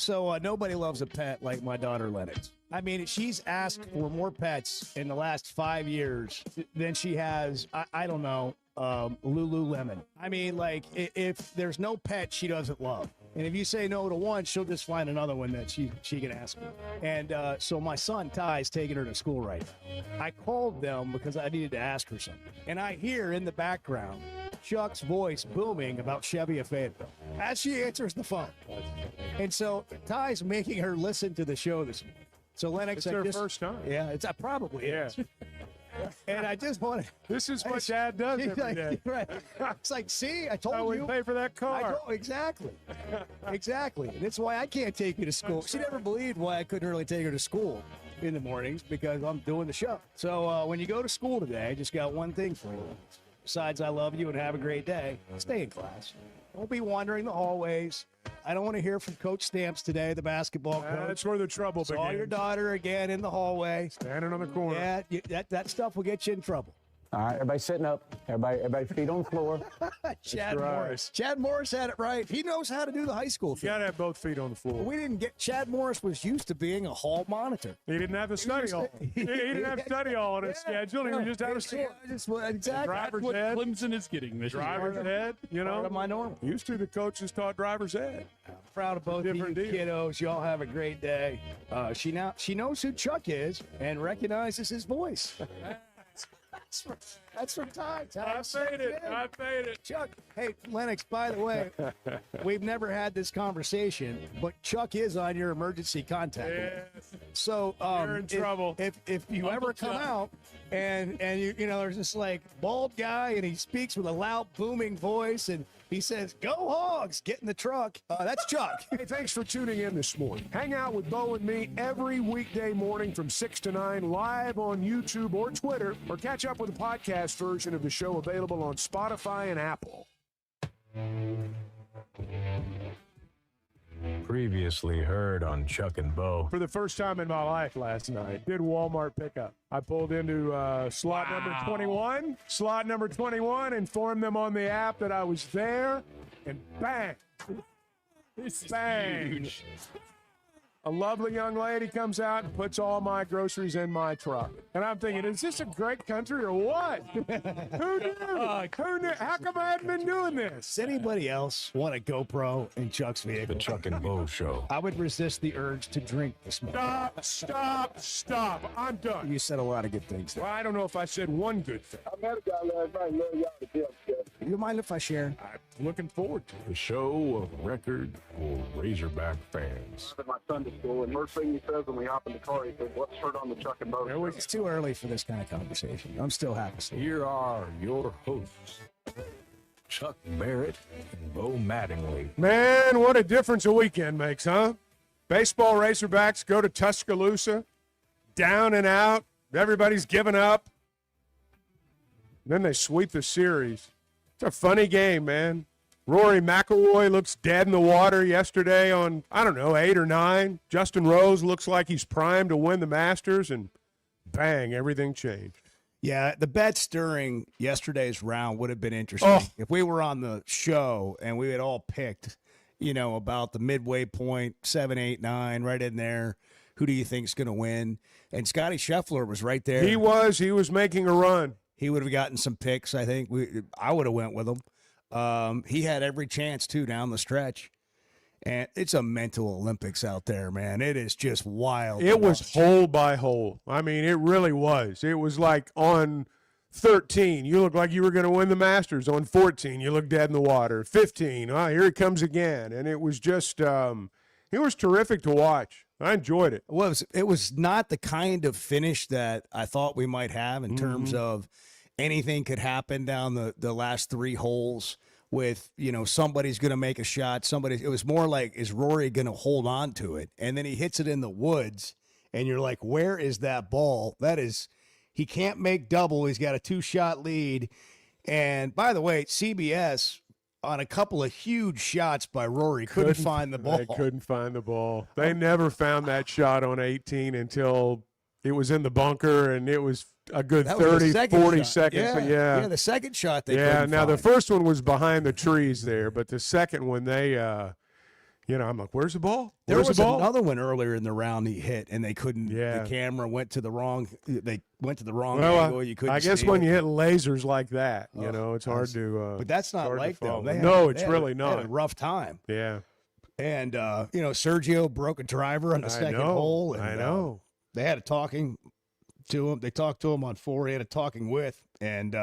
So nobody loves a pet like my daughter Lennox. I mean, she's asked for more pets in the last 5 years than she has, I don't know, Lululemon. I mean, like, if there's no pet she doesn't love. And if you say no to one, she'll just find another one that she can ask for. And so my son, Ty's taking her to school right now. I called them because I needed to ask her something. And I hear in the background Chuck's voice booming about Chevy of Fayetteville as she answers the phone. And so Ty's making her listen to the show this morning. So Lennox, it's her first time. Yeah, it's probably is. And I just want to. This is what Dad does every day. Right. It's like, see, I told I you. would pay for that car. Exactly. Exactly. And that's why I can't take you to school. She never believed why I couldn't really take her to school in the mornings because I'm doing the show. So when you go to school today, I just got one thing for you. Besides, I love you and have a great day. Stay in class. Don't be wandering the hallways. I don't want to hear from Coach Stamps today, the basketball coach. That's where the trouble begins. Saw your daughter again in the hallway. Standing on the corner. Yeah, that stuff will get you in trouble. All right, everybody sitting up. Everybody feet on the floor. Chad Morris. Chad Morris had it right. He knows how to do the high school thing. You got to have both feet on the floor. We didn't get. Chad Morris was used to being a hall monitor. He didn't have the study hall. He didn't have study hall on his schedule. He was just out of school. Exactly. Driver's What head. Clemson is getting, Michigan. Driver's head. You know. Part of my normal. Used to the coaches taught driver's head. I'm proud of both of you kiddos. Y'all have a great day. She knows who Chuck is and recognizes his voice. That's from Ty. I paid it. Chuck, hey, Lennox, by the way, we've never had this conversation, but Chuck is on your emergency contact list. So you're in trouble. If you ever come out and you know, there's this like bald guy and he speaks with a loud booming voice and he says, "Go Hogs, get in the truck." That's Chuck. Hey, thanks for tuning in this morning. Hang out with Bo and me every weekday morning from 6 to 9 live on YouTube or Twitter, or catch up with the podcast version of the show available on Spotify and Apple. Previously heard on Chuck and Bo. For the first time in my life last night, did Walmart pickup. I pulled into slot number 21. Slot number 21, informed them on the app that I was there, and bang. Bang. Huge. A lovely young lady comes out and puts all my groceries in my truck. And I'm thinking, is this a great country or what? Who knew? Who knew? How come I hadn't been doing this? Does anybody else want a GoPro in Chuck's vehicle? The Chuck and Bo Show. I would resist the urge to drink this morning. Stop. I'm done. You said a lot of good things there. Well, I don't know if I said one good thing. I met a guy last night. Love y'all to death. You mind if I share? I'm looking forward to it. The show of record for Razorback fans. At my Sunday school, and first thing he says when we hop in the car, he says, "Let's turn on the Chuck and Bo show." It's too early for this kind of conversation. I'm still happy. Here are your hosts, Chuck Barrett and Bo Mattingly. Man, what a difference a weekend makes, huh? Baseball Razorbacks go to Tuscaloosa, down and out. Everybody's given up. Then they sweep the series. It's a funny game, man. Rory McIlroy looks dead in the water yesterday on, 8 or 9. Justin Rose looks like he's primed to win the Masters, and bang, everything changed. Yeah, the bets during yesterday's round would have been interesting. If we were on the show and we had all picked, about the midway point, 7, 8, 9, right in there. Who do you think is going to win? And Scotty Scheffler was right there. He was making a run. He would have gotten some picks, I think. I would have went with him. He had every chance, too, down the stretch. And it's a mental Olympics out there, man. It is just wild. It was hole by hole. I mean, it really was. It was like on 13, you look like you were going to win the Masters. On 14, you look dead in the water. 15, here it comes again. And it was just it was terrific to watch. I enjoyed it. It was not the kind of finish that I thought we might have in terms of anything could happen down the last 3 holes with, somebody's going to make a shot. It was more like, is Rory going to hold on to it? And then he hits it in the woods, and you're like, where is that ball? He can't make double. He's got a 2-shot lead. And by the way, CBS, on a couple of huge shots by Rory, couldn't find the ball. They couldn't find the ball. They never found that shot on 18 until it was in the bunker, and it was a good 30, 40 shot. seconds. Yeah, the second shot they couldn't now find. the first one was behind the trees there, but the second one, I'm like, where's the ball? There Where's was the ball? another one earlier in the round he hit, and they couldn't. Yeah. The camera went to the wrong. They went to the wrong Well, angle. You couldn't. I guess see when it. you hit lasers like that, it's hard that's- to. But that's not hard to like them. follow. They No, had- it's they had really They had not. a rough time. Yeah, And Sergio broke a driver on the second hole. And, I know. They had a talking to him. They talked to him on 4. He had a talking with, and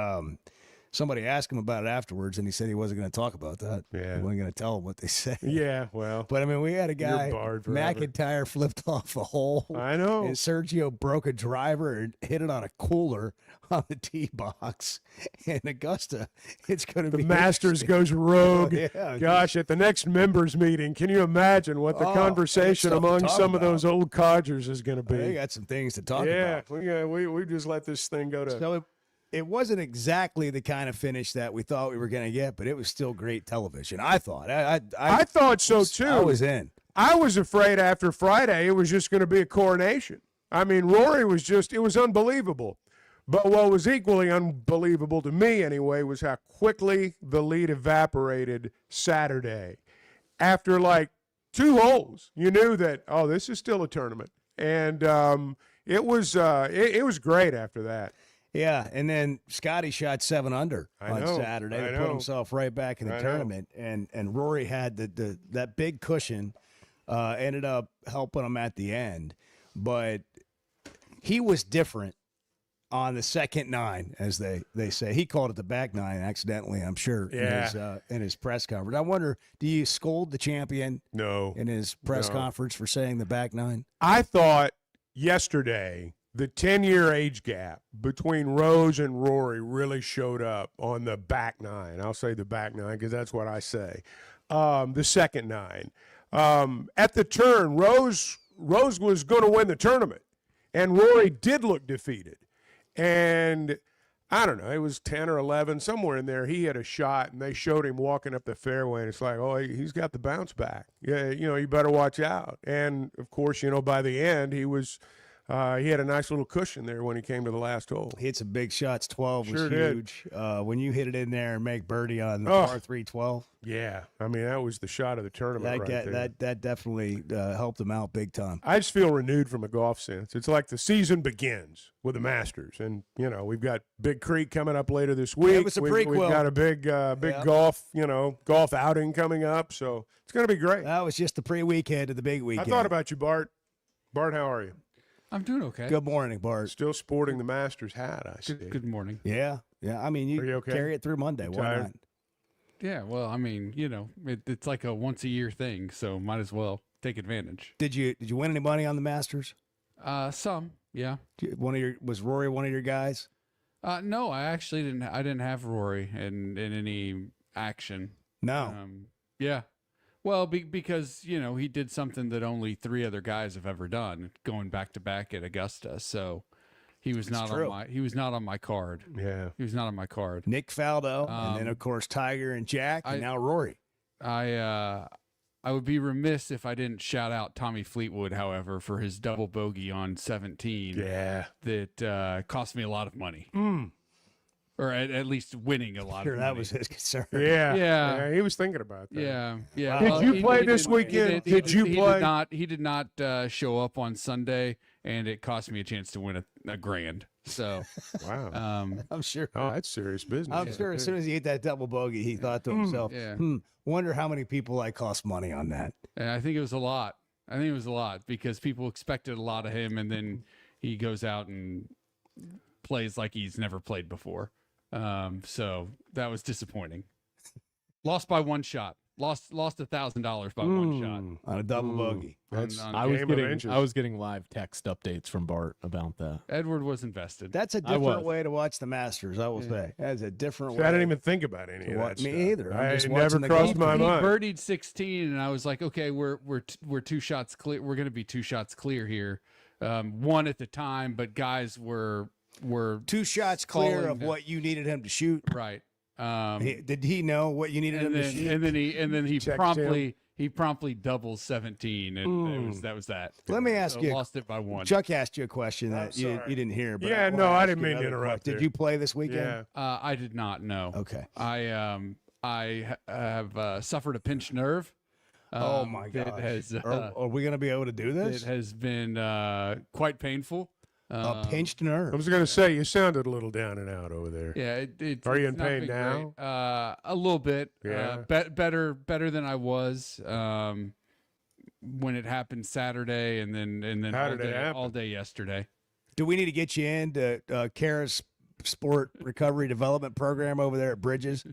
somebody asked him about it afterwards, and he said he wasn't going to talk about that. Yeah. He wasn't going to tell him what they said. Yeah, well, But I mean, we had a guy, barred forever. McIntyre flipped off a hole. I know. And Sergio broke a driver and hit it on a cooler on the tee box. And Augusta, it's going to The be Masters interesting. goes rogue. Yeah. Gosh, at the next members meeting, can you imagine what the Oh, conversation stuff to among talk some of about. those old codgers is going to They be? got some things to talk Yeah, about. we just let this thing go to. So it wasn't exactly the kind of finish that we thought we were going to get, but it was still great television. I thought. I thought so too. I was in. I was afraid after Friday it was just going to be a coronation. I mean, Rory was it was unbelievable. But what was equally unbelievable to me anyway was how quickly the lead evaporated Saturday. After like 2 holes, you knew that, this is still a tournament. And it was great after that. Yeah, and then Scotty shot 7 under on know, Saturday I to know. put himself right back in the I know. tournament, and Rory had that big cushion, ended up helping him at the end, but he was different on the second 9, as they say. He called it the back 9 accidentally, I'm sure, in his press conference. I wonder, do you scold the champion No. in his press No. conference for saying the back 9? I thought yesterday the 10-year age gap between Rose and Rory really showed up on the back 9. I'll say the back 9 because that's what I say. The second 9. At the turn, Rose was going to win the tournament, and Rory did look defeated. And I don't know, it was 10 or 11, somewhere in there. He had a shot, and they showed him walking up the fairway, and it's like, he's got the bounce back. Yeah, you better watch out. And, of course, by the end, he was he had a nice little cushion there when he came to the last hole. Hit some big shots. 12 was Sure did. huge. When you hit it in there and make birdie on the Oh. par 3 12, Yeah, I mean, that was the shot of the tournament there. that definitely helped him out big time. I just feel renewed from a golf sense. It's like the season begins with the Masters, and we've got Big Creek coming up later this week. it was a We've prequel. got a big golf outing coming up, so it's going to be great. That was just the pre-weekend of the big I weekend. thought about you, Bart. Bart, how are you? I'm doing okay. Good morning, Bart. Still sporting the Masters hat, I see. Good morning. Yeah. I mean, Are you okay? carry it through Monday. Why tired? not? Yeah, well, I mean, it's like a once a year thing, so might as well take advantage. Did you win any money on the Masters? Some, yeah. Was Rory one of your guys? No, I actually didn't. I didn't have Rory in any action. No. Yeah. Well, because he did something that only 3 other guys have ever done, going back to back at Augusta. So he was not true. on my card. Yeah. He was not on my card. Nick Faldo, and then of course Tiger and Jack, and now Rory. I would be remiss if I didn't shout out Tommy Fleetwood, however, for his double bogey on 17. Yeah. That cost me a lot of money. Or at least winning a lot Sure, of money. that was his concern. Yeah. Yeah. He was thinking about that. Yeah. Did Well, you play this didn't- weekend? Did you play? He did not show up on Sunday, and it cost me a chance to win a grand. So, Wow. I'm sure. Oh, that's serious business. I'm sure as soon as he hit that double bogey, he thought to himself, yeah. wonder how many people I cost money on that. and I think it was a lot. Because people expected a lot of him, and then he goes out and plays like he's never played before. So that was disappointing. Lost by 1 shot. Lost $1,000 by 1 shot. On a double bogey. That's on- I was game of getting inches. live text updates from Bart about that. Edward was invested. That's a I different was. way to watch the Masters, I will say. That's a different See, way. I didn't even think about any of What- that me stuff. either. I'm just It watching never the crossed golf. my he mind. birdied 16, and I was like, okay, we're 2 shots clear. We're going to be 2 shots clear here. 1 at the time, but guys were 2 shots clear calling of the- what you needed him to shoot. right. Did he know what you needed him to shoot? And then he Checked promptly doubles 17, and that was that. Let me ask So you. lost it by 1. Chuck asked you a question that you sorry. didn't hear. But Yeah, wanna no, I ask didn't you mean to another interrupt question. you. Did you play this weekend? Yeah. I did not know. Okay. I have suffered a pinched nerve. Oh my that God! has Are we going to be able to do this? it has been quite painful. A pinched nerve. I was going to say, you sounded a little down and out over there. Yeah, Are you it's in not pain been now? great. A little bit. Yeah. Better than I was when it happened Saturday, and then How did it happen? all day yesterday. Do we need to get you into Kara's sport recovery development program over there at Bridges?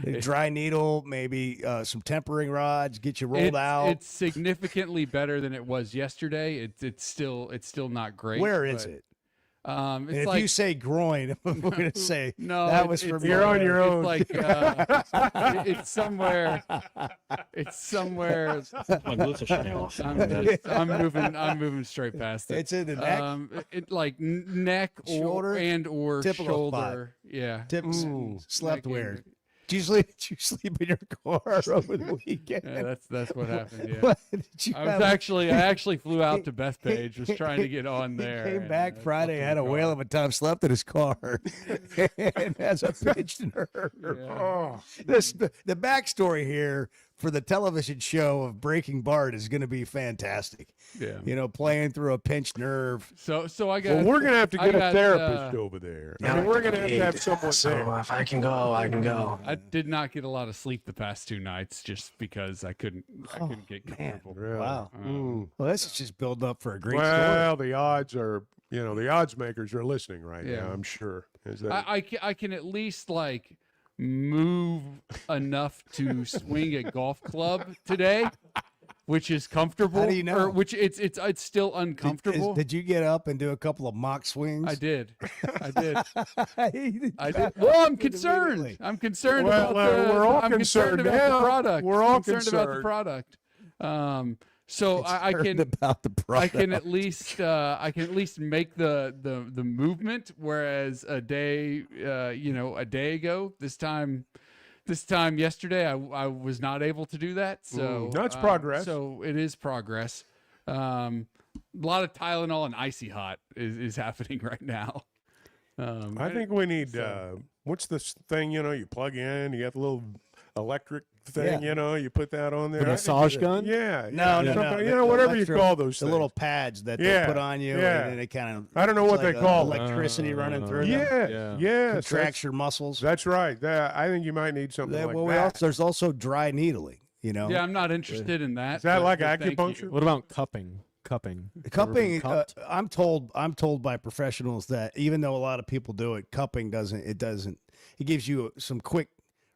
A dry needle, maybe some tempering rods, get you rolled out. It's significantly better than it was yesterday. It's still not great. Where is but, it? It's And if like you say groin, I'm going to say no, that was for You're on your own. It's like it's somewhere. It's somewhere. I'm moving straight past it. It's in the neck, It like neck Shoulder? or Typical spot. shoulder. Yeah. tips, slept neck weird. and- Did you sleep in your car over the weekend? Yeah, that's what happened. Yeah. What, did you I have- actually flew out to Bethpage, was trying to get on there. He came and, back Friday, slept had in a the whale car. of a time, slept in his car, and has a pinched nerve. Yeah. Oh, The backstory here for the television show of Breaking Bart is going to be fantastic. Yeah. You know, playing through a pinched nerve. So I got. well, we're going to have to I get a got, therapist over there. I mean, we're going to have someone So there. if I can go, I can go. I did not get a lot of sleep the past 2 nights just because I couldn't get comfortable. Really? Wow. Mm. Well, this is just building up for a great story. Well, the odds are, the odds makers are listening right Yeah. now, I'm sure. Is that I can at least like move enough to swing a golf club today, which is comfortable. How do you know? Or which it's still uncomfortable. Did you get up and do a couple of mock swings? I did. I did. did. I did. Well, I'm concerned. Immediately. I'm concerned Well, about the. we're all I'm concerned concerned about now. the product. We're all I'm concerned about the concerned. product. So I Concerned can about the I product. can at least make the movement. Whereas a day ago, this time yesterday, I was not able to do that. So That's progress. So it is progress. A lot of Tylenol and icy hot is happening right now. I think we need, what's this thing, you plug in, you got the little electric thing, you put that on there. The massage gun? Yeah. No, yeah, no, something- no. whatever you Electro- call those the things. little pads that Yeah, they put on you, yeah. and then it kind of. I don't know what they call it. electricity running through them. Yeah, yes, Contracts your muscles. that's right. I think you might need something like Well, that. there's also dry needling. Yeah, I'm not interested in that. Is that but- like but thank acupuncture? you. What about cupping? Cupping. Cupping. Cupped? I'm told by professionals that even though a lot of people do it, cupping doesn't. It gives you some quick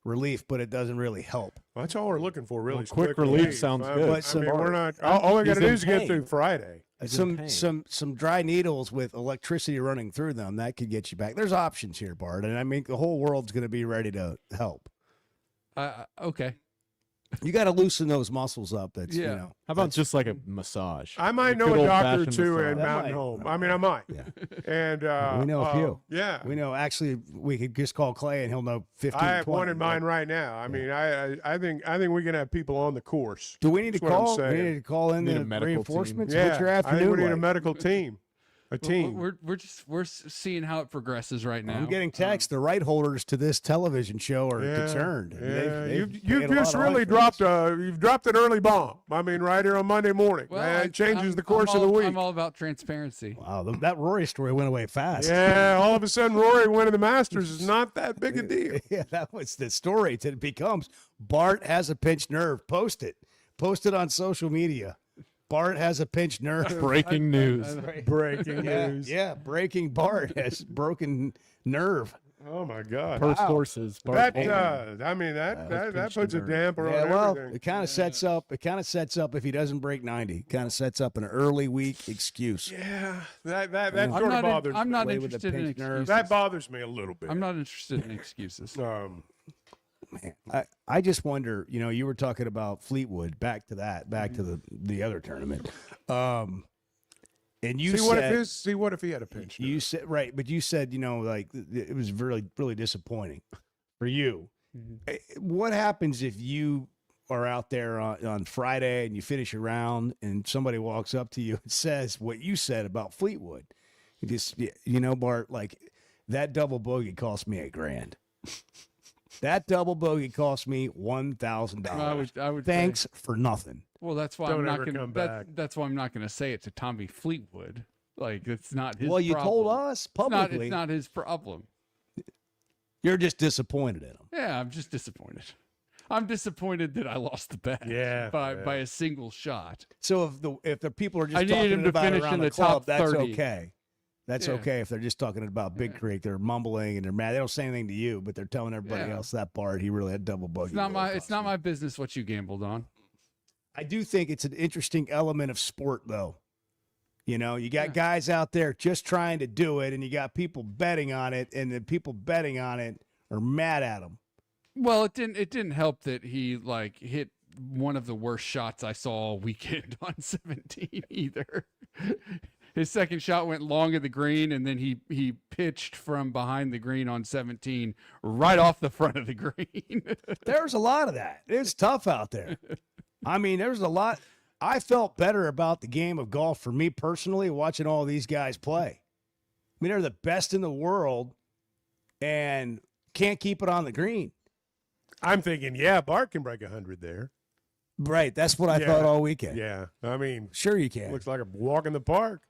relief, but it doesn't really help. Well, that's all we're looking for, really. Well, is quick relief sounds good. But I mean, we're not. All we got to He's do in is get pain. through Friday. He's in Some pain. dry needles with electricity running through them that could get you back. There's options here, Bart, and I mean the whole world's going to be ready to help. Okay. You got to loosen those muscles up. That's Yeah. How about just like a massage? I might A know good a doctor or old-fashioned two massage. in That Mountain might- Home. I mean, I might. Yeah. And We know a few. Yeah. We know. Actually, we could just call Clay and he'll know 15. I have 20. one in mind right now. I mean, I think we can have people on the course. Do we need to That's what I'm call? We saying. need to call in Need a the medical team. reinforcements. Yeah, What's your I think afternoon we need a like? medical team, a team. We're seeing how it progresses right now. I'm getting texts. The right holders to this television show are Yeah, concerned. Yeah, They've you've paid a lot just of really money for this. you've dropped an early bomb. I mean, right here on Monday morning. Well, Man, it changes I'm- the course of the I'm week. all about transparency. Wow, that Rory story went away fast. Yeah, all of a sudden Rory winning the Masters is not that big a deal. Yeah, that was the story. It becomes Bart has a pinched nerve. Post it on social media. Bart has a pinched nerve. Breaking news. Breaking Yeah, news. yeah, breaking Bart has broken nerve. Oh my God. Per sources. That Bart- I mean that pinched puts a nerve. damper Yeah, on well, everything. it kind of sets up. It kind of sets up if he doesn't break 90. Kind of sets up an early week excuse. Yeah, that I'm sort of not, bothers I'm me. not Away with the interested in pinched nerve. excuses. That bothers me a little bit. I'm not interested in excuses. Man, I just wonder. You were talking about Fleetwood. Back to that. Back to the other tournament. And you see what if he had a pinch? You said right, but you said like it was really really disappointing for you. What happens if you are out there on Friday and you finish your round and somebody walks up to you and says what you said about Fleetwood? You just Bart, like that double bogey cost me $1,000. That double bogey cost me $1,000. I would Thanks say- for nothing. well, that's why Don't I'm not ever going come to. back. That's why I'm not going to say it to Tommy Fleetwood. Like it's not his. Well, you problem. told us It's not, publicly. it's not his problem. You're just disappointed in him. Yeah, I'm just disappointed. I'm disappointed that I lost the bet. Yeah, by a single shot. So if the people are just I needed talking him to about it finish around in the the club, top that's 30. okay. That's Yeah. okay if they're just talking about Big Creek. They're mumbling and they're mad. They don't say anything to you, but they're telling everybody Yeah. else that Bart, he really had double bogey. It's not really my. cost It's not me. my business what you gambled on. I do think it's an interesting element of sport, though. You know, you got Yeah. guys out there just trying to do it, and you got people betting on it, and the people betting on it are mad at them. Well, it didn't help that he like hit one of the worst shots I saw all weekend on 17 either. His second shot went long of the green, and then he pitched from behind the green on 17 right off the front of the green. There's a lot of that. It's tough out there. I mean, there's a lot. I felt better about the game of golf for me personally watching all these guys play. I mean, they're the best in the world and can't keep it on the green. I'm thinking, yeah, Bart can break 100 there. Right. That's what I Yeah. thought all weekend. Yeah, I mean, Sure you can. looks like a walk in the park.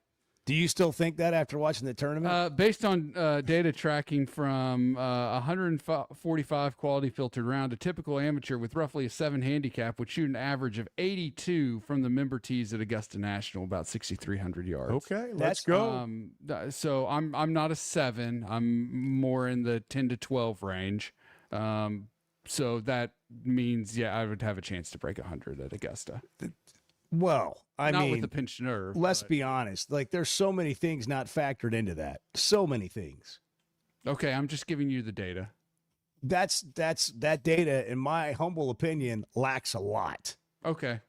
Do you still think that after watching the tournament? Based on data tracking from 145 quality filtered round, a typical amateur with roughly a 7 handicap would shoot an average of 82 from the member tees at Augusta National, about 6,300 yards. Okay, let's That's- go. So I'm not a 7. I'm more in the 10 to 12 range. So that means, yeah, I would have a chance to break 100 at Augusta. Well, I not mean, with the pinched nerve. let's but- be honest. Like, there's so many things not factored into that. So many things. Okay, I'm just giving you the data. That data, in my humble opinion, lacks a lot. Okay.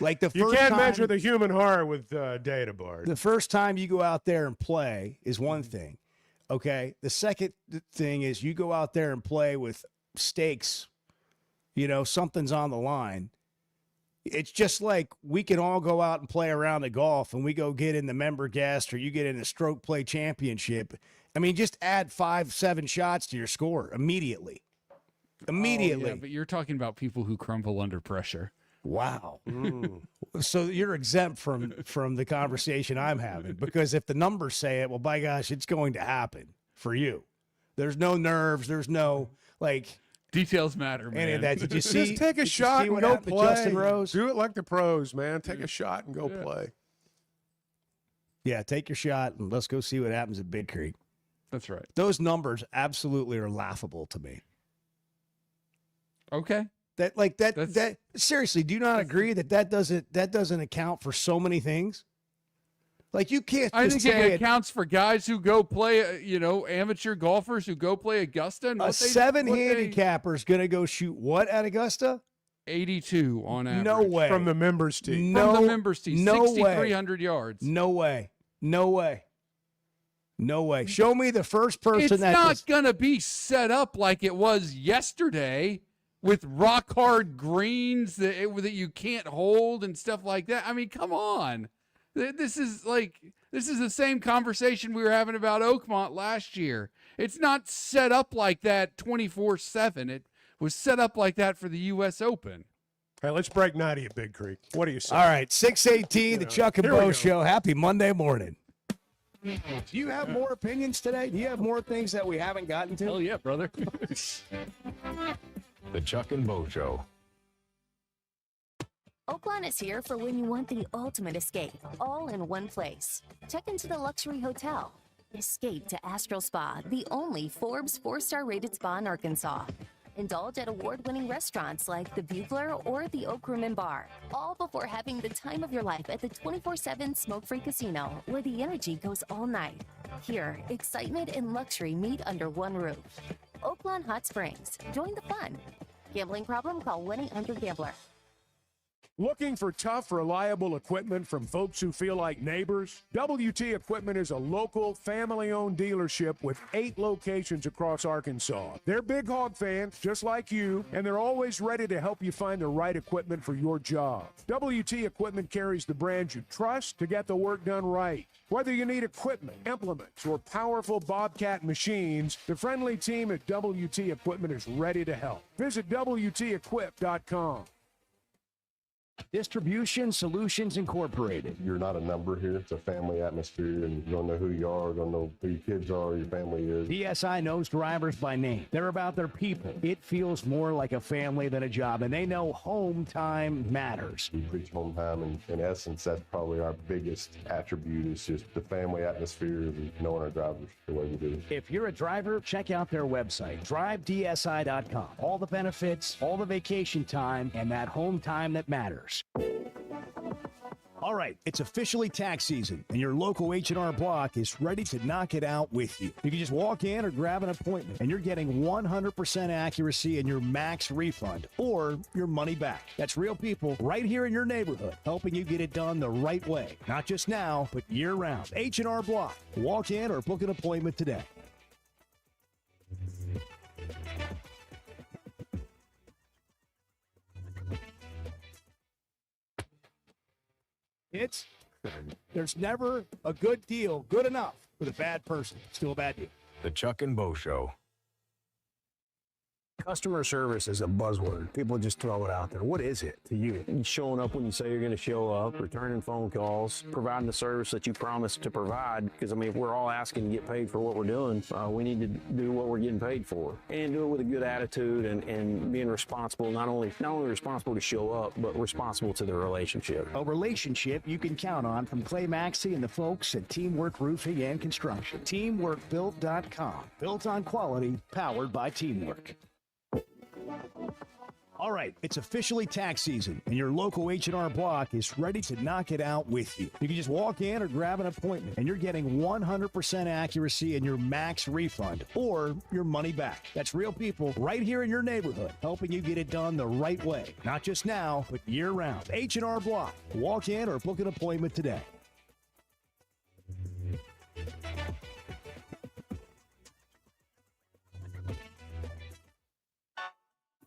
Like the You first can't time, measure the human heart with data, Bart. the first time you go out there and play is one thing. Okay. The second thing is you go out there and play with stakes. You know, something's on the line. It's just like we can all go out and play around the golf and we go get in the member guest or you get in the stroke play championship. I mean, just add 5-7 shots to your score immediately. Immediately. Oh, yeah, but you're talking about people who crumble under pressure. Wow. So you're exempt from the conversation I'm having because if the numbers say it, well, by gosh, it's going to happen for you. There's no nerves. There's no like Details matter, man. any of that. Did you see? Just take a did you shot see and what go happened to play. Justin Rose? Do it like the pros, man. Take a shot and go play. Yeah, take your shot and let's go see what happens at Big Creek. That's right. Those numbers absolutely are laughable to me. Okay. That seriously, do you not agree that doesn't account for so many things? Like you can't I just think say it accounts for guys who go play, amateur golfers who go play Augusta. And a 7 handicapper's going to go shoot what at Augusta? 82 on average. No way. From the members team. No, From the members team, no way. 6,300 yards. No way. No way. No way. Show me the first person It's that not going to be set up like it was yesterday with rock hard greens that you can't hold and stuff like that. I mean, come on. This is the same conversation we were having about Oakmont last year. It's not set up like that 24/7. It was set up like that for the U.S. Open. Hey, let's break 90 at Big Creek. What do you say? All right, 6:18, the Chuck and Here we Bo go. Show. Happy Monday morning. Do you have more opinions today? Do you have more things that we haven't gotten to? Hell yeah, brother. The Chuck and Bo Show. Oakland is here for when you want the ultimate escape, all in one place. Check into the luxury hotel. Escape to Astral Spa, the only Forbes 4-star rated spa in Arkansas. Indulge at award-winning restaurants like the Bugler or the Oak Room and Bar, all before having the time of your life at the 24/7 smoke-free casino, where the energy goes all night. Here, excitement and luxury meet under one roof. Oakland Hot Springs. Join the fun. Gambling problem? Call 1-800-GAMBLER. Looking for tough, reliable equipment from folks who feel like neighbors? WT Equipment is a local, family-owned dealership with 8 locations across Arkansas. They're big hog fans, just like you, and they're always ready to help you find the right equipment for your job. WT Equipment carries the brands you trust to get the work done right. Whether you need equipment, implements, or powerful Bobcat machines, the friendly team at WT Equipment is ready to help. Visit WTEquip.com. Distribution Solutions Incorporated. You're not a number here. It's a family atmosphere, and you don't know who you are, don't know who your kids are, your family is. DSI knows drivers by name. They're about their people. It feels more like a family than a job, and they know home time matters. We preach home time, and in essence, that's probably our biggest attribute is just the family atmosphere and knowing our drivers the way we do. If you're a driver, check out their website, drivedsi.com. All the benefits, all the vacation time, and that home time that matters. All right, it's officially tax season, and your local H&R Block is ready to knock it out with you. You can just walk in or grab an appointment, and you're getting 100% accuracy in your max refund or your money back. That's real people right here in your neighborhood, helping you get it done the right way. Not just now, but year-round. H&R Block. Walk in or book an appointment today. There's never a good deal good enough with a bad person. Still a bad deal. The Chuck and Bo Show. Customer service is a buzzword. People just throw it out there. What is it to you? Showing up when you say you're going to show up, returning phone calls, providing the service that you promised to provide. Because, I mean, if we're all asking to get paid for what we're doing, we need to do what we're getting paid for. And do it with a good attitude and being responsible, not only responsible to show up, but responsible to the relationship. A relationship you can count on from Clay Maxey and the folks at Teamwork Roofing and Construction. TeamworkBuilt.com. Built on quality, powered by teamwork. All right, it's officially tax season, and your local H&R Block is ready to knock it out with you. You can just walk in or grab an appointment, and you're getting 100% accuracy in your max refund or your money back. That's real people right here in your neighborhood, helping you get it done the right way. Not just now, but year-round. H&R Block. Walk in or book an appointment today.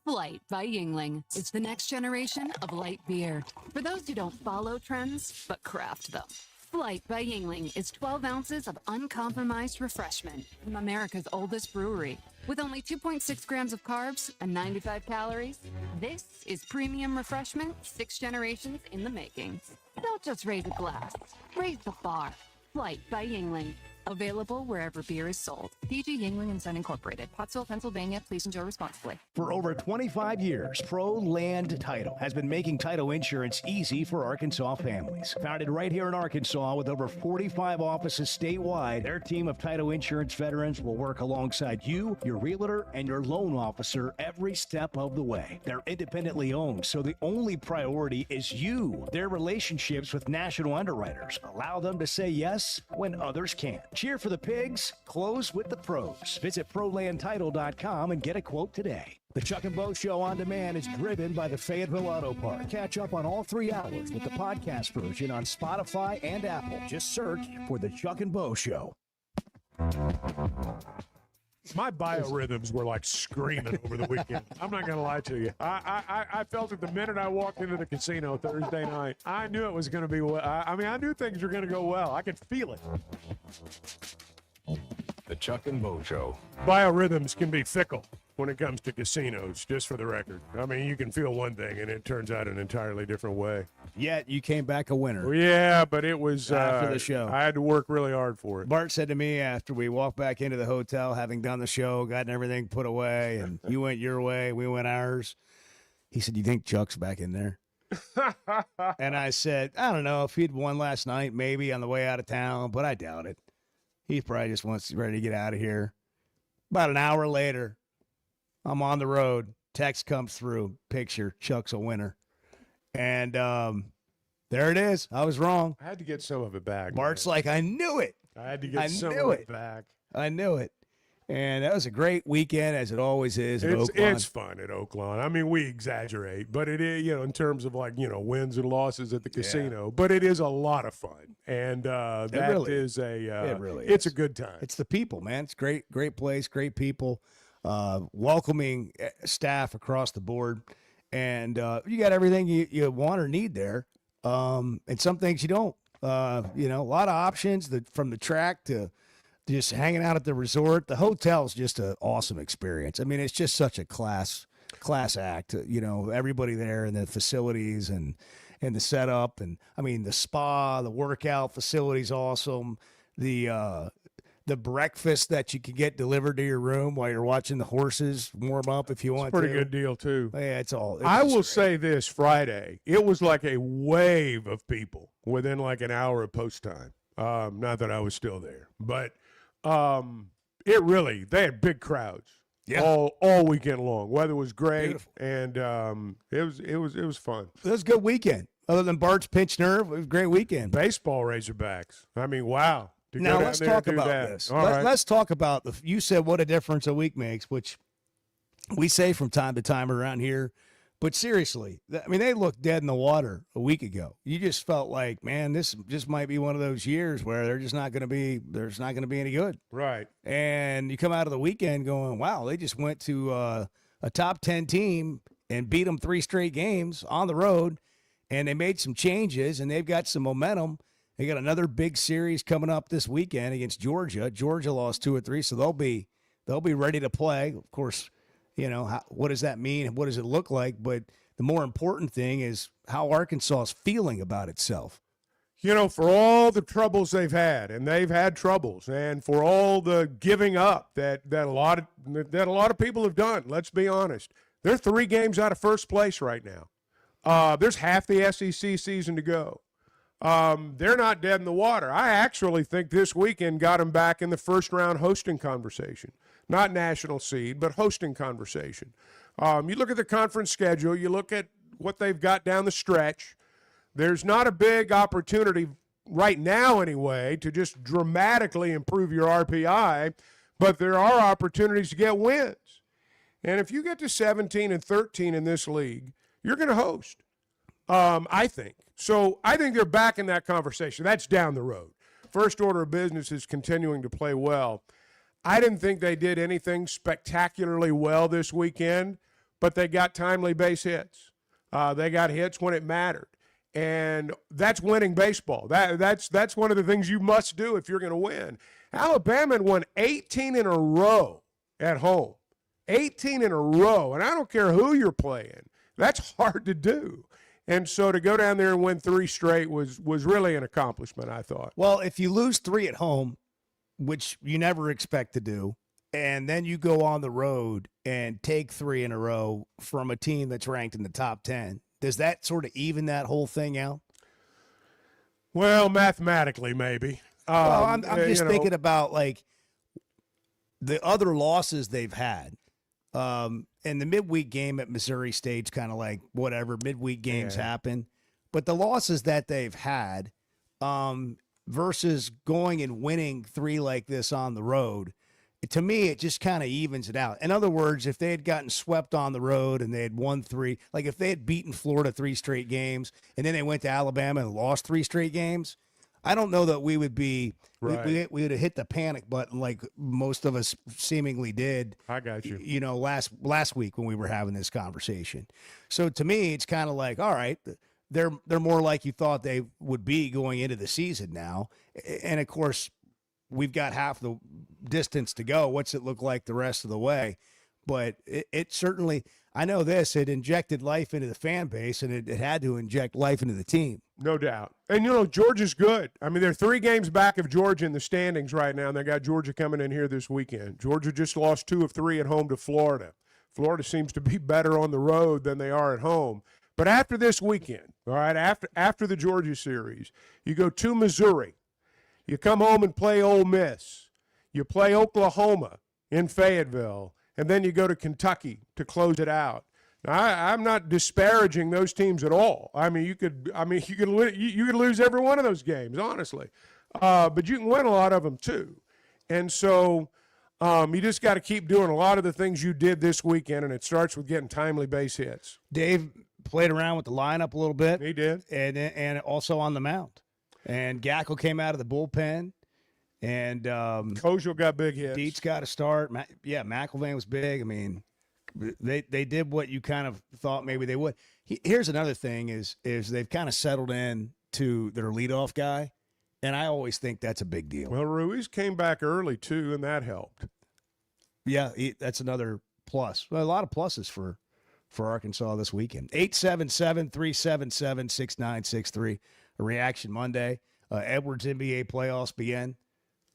Flight by Yingling. It's the next generation of light beer. For those who don't follow trends, but craft them. Flight by Yingling is 12 ounces of uncompromised refreshment from America's oldest brewery. With only 2.6 grams of carbs and 95 calories, this is premium refreshment 6 generations in the making. Don't just raise a glass, raise the bar. Flight by Yingling. Available wherever beer is sold. PG Yingling & Son Incorporated, Pottsville, Pennsylvania. Please enjoy responsibly. For over 25 years, Pro Land Title has been making title insurance easy for Arkansas families. Founded right here in Arkansas with over 45 offices statewide, their team of title insurance veterans will work alongside you, your realtor, and your loan officer every step of the way. They're independently owned, so the only priority is you. Their relationships with national underwriters allow them to say yes when others can't. Cheer for the pigs, close with the pros. Visit ProLandTitle.com and get a quote today. The Chuck and Bo Show on demand is driven by the Fayetteville Auto Park. Catch up on all 3 hours with the podcast version on Spotify and Apple. Just search for the Chuck and Bo Show. My biorhythms were like screaming over the weekend. I'm not going to lie to you. I felt it the minute I walked into the casino Thursday night. I knew it was going to be well. I knew things were going to go well. I could feel it. The Chuck and Bo Show. Biorhythms can be fickle when it comes to casinos, just for the record. I mean, you can feel one thing and it turns out an entirely different way. Yet you came back a winner. Yeah, but it was after the show. I had to work really hard for it. Bart said to me after we walked back into the hotel, having done the show, gotten everything put away, and you went your way, we went ours. He said, "You think Chuck's back in there?" And I said, "I don't know. If he'd won last night, maybe on the way out of town, but I doubt it. He probably just ready to get out of here." About an hour later, I'm on the road. Text comes through. Picture, Chuck's a winner. And there it is. I was wrong. I had to get some of it back. Bart's like, I knew it. I had to get some of it back. I knew it. And that was a great weekend, as it always is at Oaklawn. It's fun at Oaklawn. I mean, we exaggerate, but it is, in terms of wins and losses at the casino. But it is a lot of fun, and that really is it's a good time. It's the people, man. It's great place, great people, welcoming staff across the board, and you got everything you want or need there, and some things you don't. A lot of options from the track to just hanging out at the resort. The hotel's just an awesome experience. I mean, it's just such a class act, everybody there and the facilities and the setup. And I mean, the spa, the workout facility's awesome. The breakfast that you can get delivered to your room while you're watching the horses warm up if you want to. Pretty good deal too. Yeah, I will say this: Friday, it was like a wave of people within like an hour of post time. Not that I was still there, but they had big crowds. Yeah. All weekend long. Weather was great. Beautiful. And it was fun. It was a good weekend. Other than Bart's pinch nerve, it was a great weekend. Baseball Razorbacks. I mean, wow. Now let's talk about this. Let's talk about you said what a difference a week makes, which we say from time to time around here. But seriously, I mean, they looked dead in the water a week ago. You just felt like, man, this just might be one of those years where there's not going to be any good. Right. And you come out of the weekend going, wow, they just went to a top 10 team and beat them 3 straight games on the road, and they made some changes, and they've got some momentum. They got another big series coming up this weekend against Georgia. Georgia lost 2 or 3, so they'll be ready to play. Of course, what does that mean? What does it look like? But the more important thing is how Arkansas is feeling about itself. For all the troubles they've had, and they've had troubles, and for all the giving up that a lot of people have done, let's be honest, they're 3 games out of first place right now. There's half the SEC season to go. They're not dead in the water. I actually think this weekend got them back in the first round hosting conversation. Not national seed, but hosting conversation. You look at the conference schedule, you look at what they've got down the stretch. There's not a big opportunity right now anyway to just dramatically improve your RPI, but there are opportunities to get wins. And if you get to 17 and 13 in this league, you're going to host, I think. So I think they're back in that conversation. That's down the road. First order of business is continuing to play well. I didn't think they did anything spectacularly well this weekend, but they got timely base hits. They got hits when it mattered. And that's winning baseball. That's one of the things you must do if you're going to win. Alabama won 18 in a row at home. 18 in a row. And I don't care who you're playing. That's hard to do. And so to go down there and win 3 straight was really an accomplishment, I thought. Well, if you lose 3 at home, which you never expect to do, and then you go on the road and take 3 in a row from a team that's ranked in the top 10, does that sort of even that whole thing out? Well, mathematically, maybe. Well, I'm just thinking about, like, the other losses they've had. And the midweek game at Missouri State's kind of like, whatever, midweek games happen. But the losses that they've had versus going and winning 3 like this on the road, to me, it just kind of evens it out. In other words, if they had gotten swept on the road and they had won 3, like if they had beaten Florida 3 straight games and then they went to Alabama and lost 3 straight games, I don't know that we would be we would have hit the panic button like most of us seemingly did. I got you. Last week when we were having this conversation. So to me, it's kind of like, all right, they're more like you thought they would be going into the season now. And of course, we've got half the distance to go. What's it look like the rest of the way? But it certainly, I know this, it injected life into the fan base, and it had to inject life into the team. No doubt. And, Georgia's good. I mean, they're 3 games back of Georgia in the standings right now, and they got Georgia coming in here this weekend. Georgia just lost 2 of 3 at home to Florida. Florida seems to be better on the road than they are at home. But after this weekend, all right, after the Georgia series, you go to Missouri. You come home and play Ole Miss. You play Oklahoma in Fayetteville. And then you go to Kentucky to close it out. Now, I'm not disparaging those teams at all. I mean, you could lose every one of those games, honestly. But you can win a lot of them too. And so You just got to keep doing a lot of the things you did this weekend, and it starts with getting timely base hits. Dave played around with the lineup a little bit. He did. And also on the mound. And Gackle came out of the bullpen. And Kojo got big hits. Dietz got a start. McIlvain was big. I mean, they did what you kind of thought maybe they would. Here's another thing is they've kind of settled in to their leadoff guy, and I always think that's a big deal. Well, Ruiz came back early, too, and that helped. Yeah, that's another plus. Well, a lot of pluses for Arkansas this weekend. 877-377-6963, a Reaction Monday. Edwards NBA playoffs begin.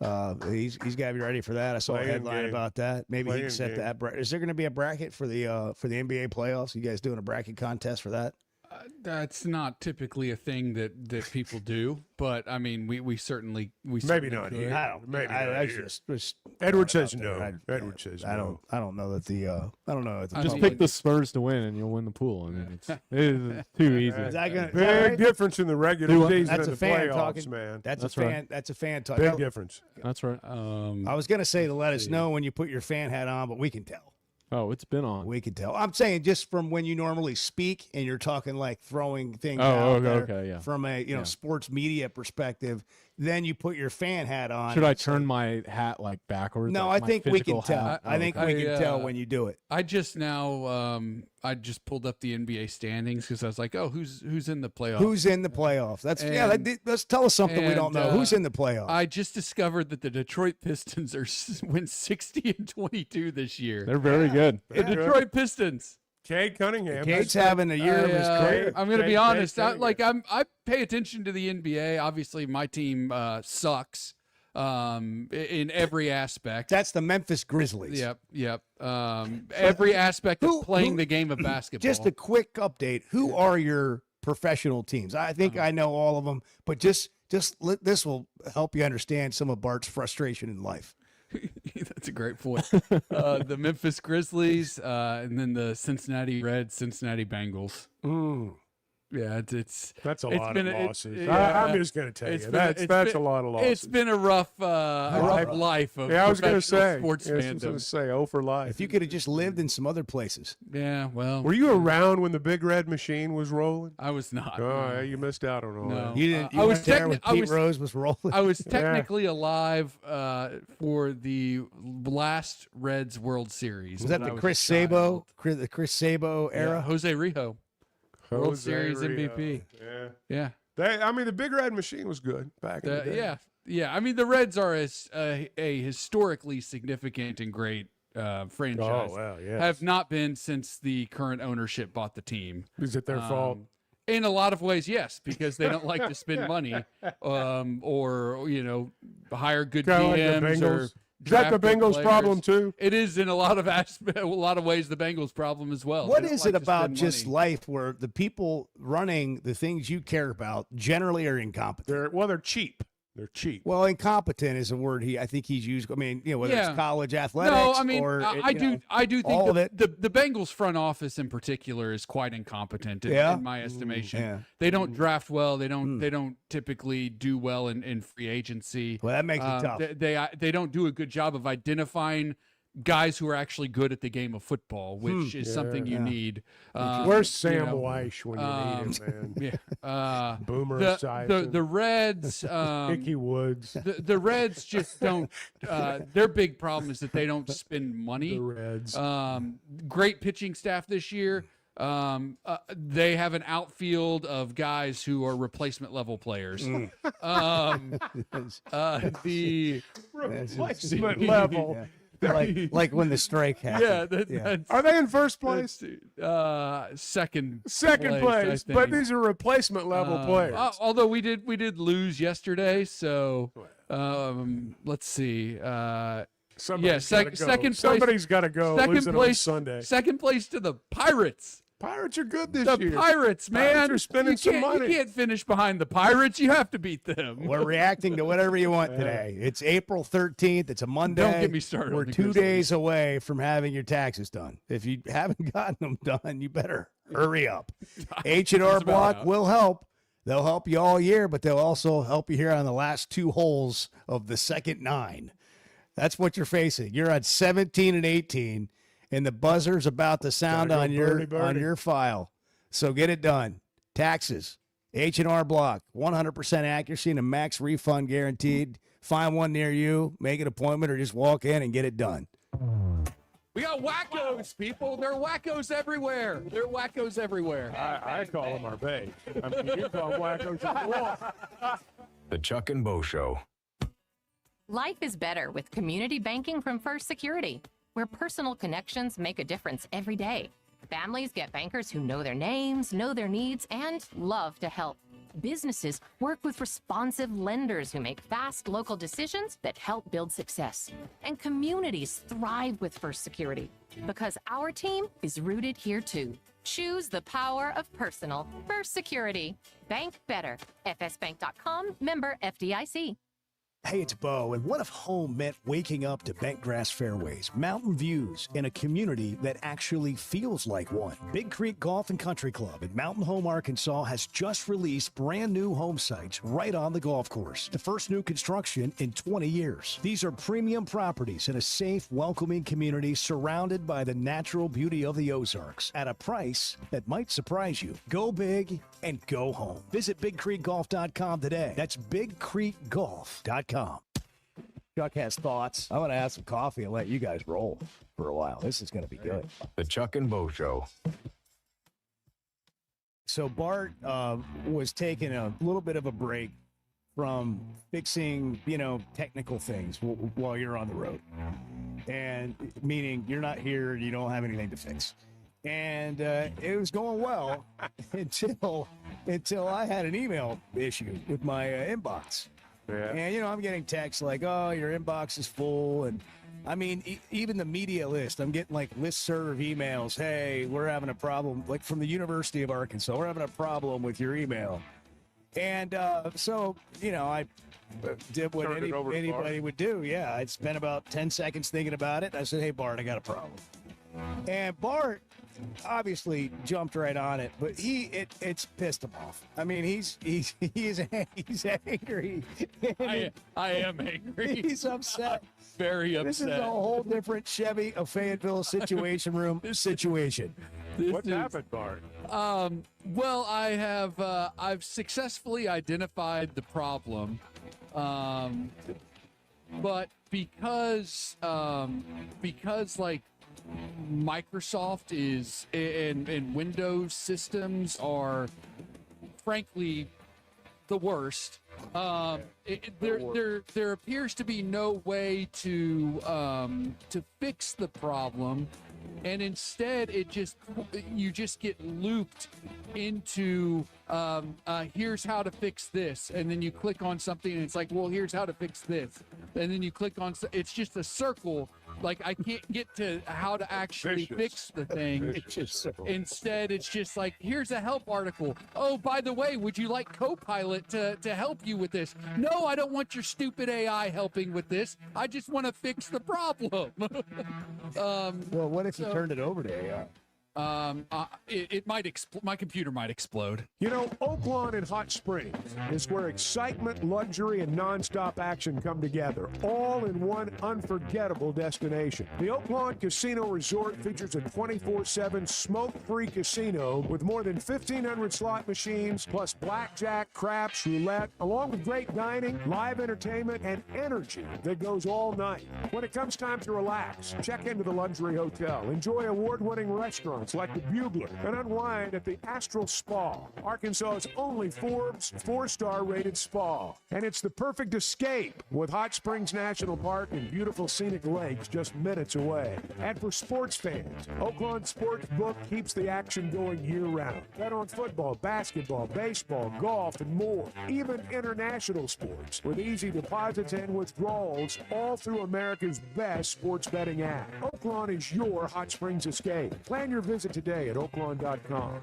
He's got to be ready for that. I saw a headline about that. Maybe he can set that. Is there going to be a bracket for the NBA playoffs? You guys doing a bracket contest for that? That's not typically a thing that people do, but I mean, we certainly maybe not here. I don't. Maybe I just just Edward says no. Edward says no. I don't know that the. I don't know. Just pick the Spurs to win, and you'll win the pool. I mean, it is too easy. Big difference in the regular season that's and a the fan playoffs, talking, man. That's a right. fan. That's a fan talking. Big difference. That's right. I was gonna say to let us know when you put your fan hat on, but we can tell. Oh, it's been on. We can tell. I'm saying just from when you normally speak and you're talking like throwing things out there from a sports media perspective, then you put your fan hat on. Should I turn my hat like backwards? No, like I think we can tell. Hat? I think we can tell when you do it. I just I just pulled up the NBA standings because I was like, oh, who's in the playoffs? Who's in the playoffs? That's let's tell us something we don't know. Who's in the playoffs? I just discovered that the Detroit Pistons went 60-22 this year. They're very good. The Detroit Pistons. Cade Cunningham. Cade's having a year of his career. I'm going to be honest. I pay attention to the NBA. Obviously, my team sucks in every aspect. That's the Memphis Grizzlies. Yep. Every aspect of playing the game of basketball. Just a quick update. Who are your professional teams? I think I know all of them, but just this will help you understand some of Bart's frustration in life. That's a great point. The Memphis Grizzlies, and then the Cincinnati Reds, Cincinnati Bengals. Yeah, that's a lot of losses. Yeah, I'm just going to tell you that's a lot of losses. It's been a rough life of I was going to say sports fandom. I was going to say, for life. If you could have just lived in some other places. Yeah, well. Were you around when the Big Red Machine was rolling? I was not. Oh, yeah, you missed out on all that. You didn't. I was there when Pete Rose was rolling. I was technically alive for the last Reds World Series. Was that the Chris Sabo era? Yeah, Jose Rijo. World Series MVP. Yeah. The Big Red Machine was good back in the day. Yeah. I mean, the Reds are a historically significant and great franchise. Oh, wow, yes. Have not been since the current ownership bought the team. Is it their fault? In a lot of ways, yes, because they don't like to spend money or hire good GMs or. Is that the Bengals' problem too? It is in a lot of ways the Bengals' problem as well. What is it about just life where the people running the things you care about generally are incompetent? They're cheap. They're cheap. Well, incompetent is a word I think he's used. I mean, whether it's college athletics. No, I mean, or I do think the Bengals front office in particular is quite incompetent in my estimation. Yeah. They don't draft well. They don't typically do well in free agency. Well, that makes it tough. They don't do a good job of identifying guys who are actually good at the game of football, which is something you need. Where's Sam Weish when you need him, man? Yeah. Boomer the Reds. Icky Woods. The Reds just don't. Their big problem is that they don't spend money. The Reds. Great pitching staff this year. They have an outfield of guys who are replacement level players. The replacement level. Yeah. Like when the strike happened. Are they in first place? Second place, but these are replacement level players. Although we did lose yesterday, so let's see. Second place. Somebody's got to go. Second place on Sunday. Second place to the Pirates. Pirates are good this year. The Pirates, man. Pirates are spending some money. You can't finish behind the Pirates. You have to beat them. We're reacting to whatever you want today. It's April 13th. It's a Monday. Don't get me started. We're 2 days away from having your taxes done. If you haven't gotten them done, you better hurry up. H&R Block will help. They'll help you all year, but they'll also help you here on the last 2 holes of the second 9. That's what you're facing. You're at 17 and 18, and the buzzer's about to sound on your file. So get it done. Taxes, H&R Block, 100% accuracy and a max refund guaranteed. Find one near you, make an appointment, or just walk in and get it done. We got wackos, people. There are wackos everywhere. There are wackos everywhere. I call them our babe. I mean, you call them wackos as well. The Chuck and Bo Show. Life is better with community banking from First Security, where personal connections make a difference every day. Families get bankers who know their names, know their needs, and love to help. Businesses work with responsive lenders who make fast local decisions that help build success. And communities thrive with First Security because our team is rooted here too. Choose the power of personal. First Security. Bank better. fsbank.com, member FDIC. Hey, it's Bo, and what if home meant waking up to bent grass fairways, mountain views, and a community that actually feels like one? Big Creek Golf and Country Club in Mountain Home, Arkansas has just released brand new home sites right on the golf course. The first new construction in 20 years. These are premium properties in a safe, welcoming community surrounded by the natural beauty of the Ozarks at a price that might surprise you. Go big and go home. Visit BigCreekGolf.com today. That's BigCreekGolf.com. Chuck has thoughts. I want to have some coffee and let you guys roll for a while. This is going to be good. The Chuck and Bo Show. So Bart was taking a little bit of a break from fixing, technical things while you're on the road. And meaning you're not here, you don't have anything to fix. And it was going well until I had an email issue with my inbox. Yeah. And, I'm getting texts like, oh, your inbox is full. And, I mean, even the media list, I'm getting, like, listserv emails. Hey, we're having a problem, like, from the University of Arkansas. We're having a problem with your email. And so, I did what anybody would do. Yeah, I'd spent about 10 seconds thinking about it. I said, hey, Bart, I got a problem. And Bart obviously jumped right on it, but it's pissed him off. I mean, he's angry. I am angry. He's upset. Very upset. This is a whole different Chevy of Fayetteville situation. What's happened, Bart? Well, I've successfully identified the problem, but because like Microsoft is and Windows systems are frankly the worst. There appears to be no way to fix the problem, and instead you just get looped into here's how to fix this, and then you click on something and it's like, well, here's how to fix this, and then you click on it's just a circle. Like, I can't get to how to actually fix the thing. Instead, it's just like, here's a help article. Oh, by the way, would you like Copilot to help you with this? No, I don't want your stupid AI helping with this. I just want to fix the problem. Well, what if you turned it over to AI? It might my computer might explode. Oaklawn and Hot Springs is where excitement, luxury, and nonstop action come together, all in one unforgettable destination. The Oaklawn Casino Resort features a 24/7 smoke-free casino with more than 1,500 slot machines, plus blackjack, craps, roulette, along with great dining, live entertainment, and energy that goes all night. When it comes time to relax, check into the luxury hotel, enjoy award-winning restaurants like the Bugler, and unwind at the Astral Spa, Arkansas's only Forbes 4-star rated spa. And it's the perfect escape with Hot Springs National Park and beautiful scenic lakes just minutes away. And for sports fans, Oaklawn Sportsbook keeps the action going year-round. Bet on football, basketball, baseball, golf, and more. Even international sports with easy deposits and withdrawals, all through America's best sports betting app. Oaklawn is your Hot Springs escape. Plan your visit today at oaklawn.com.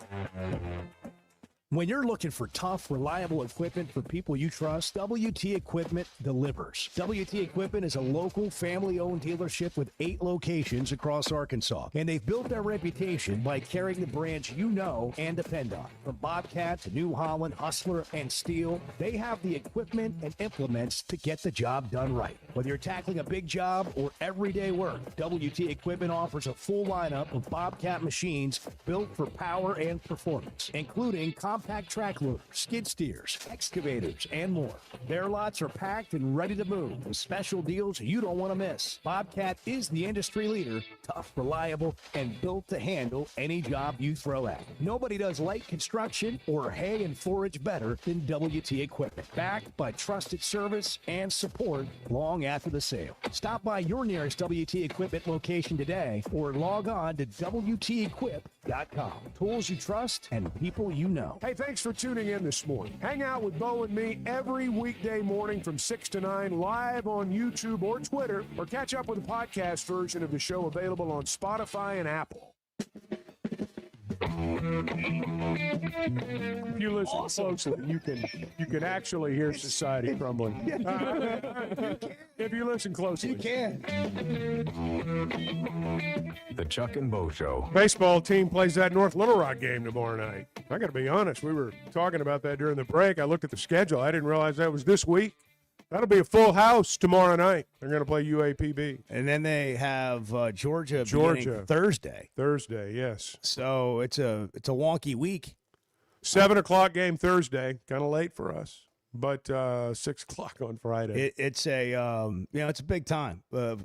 When you're looking for tough, reliable equipment for people you trust, WT Equipment delivers. WT Equipment is a local, family-owned dealership with 8 locations across Arkansas, and they've built their reputation by carrying the brands you know and depend on. From Bobcat to New Holland, Hustler, and Steel, they have the equipment and implements to get the job done right. Whether you're tackling a big job or everyday work, WT Equipment offers a full lineup of Bobcat machines built for power and performance, including compact track loaders, skid steers, excavators, and more. Their lots are packed and ready to move with special deals you don't want to miss. Bobcat is the industry leader, tough, reliable, and built to handle any job you throw at. Nobody does light construction or hay and forage better than WT Equipment. Backed by trusted service and support long after the sale. Stop by your nearest WT Equipment location today or log on to WTEquip.com. Tools you trust and people you know. Hey, thanks for tuning in this morning. Hang out with Bo and me every weekday morning from 6 to 9 live on YouTube or Twitter, or catch up with the podcast version of the show available on Spotify and Apple. If you listen closely, you can actually hear society crumbling. If you listen closely, You can. The Chuck and Bo Show. baseball team plays that North Little Rock game tomorrow night. I got to be honest, we were talking about that during the break. I looked at the schedule. I didn't realize that was this week. That'll be a full house tomorrow night. They're going to play UAPB. And then they have Georgia Georgia. Thursday. Thursday, yes. So it's a wonky week. 7 o'clock game Thursday. Kind of late for us, but 6 o'clock on Friday. It's a it's a big time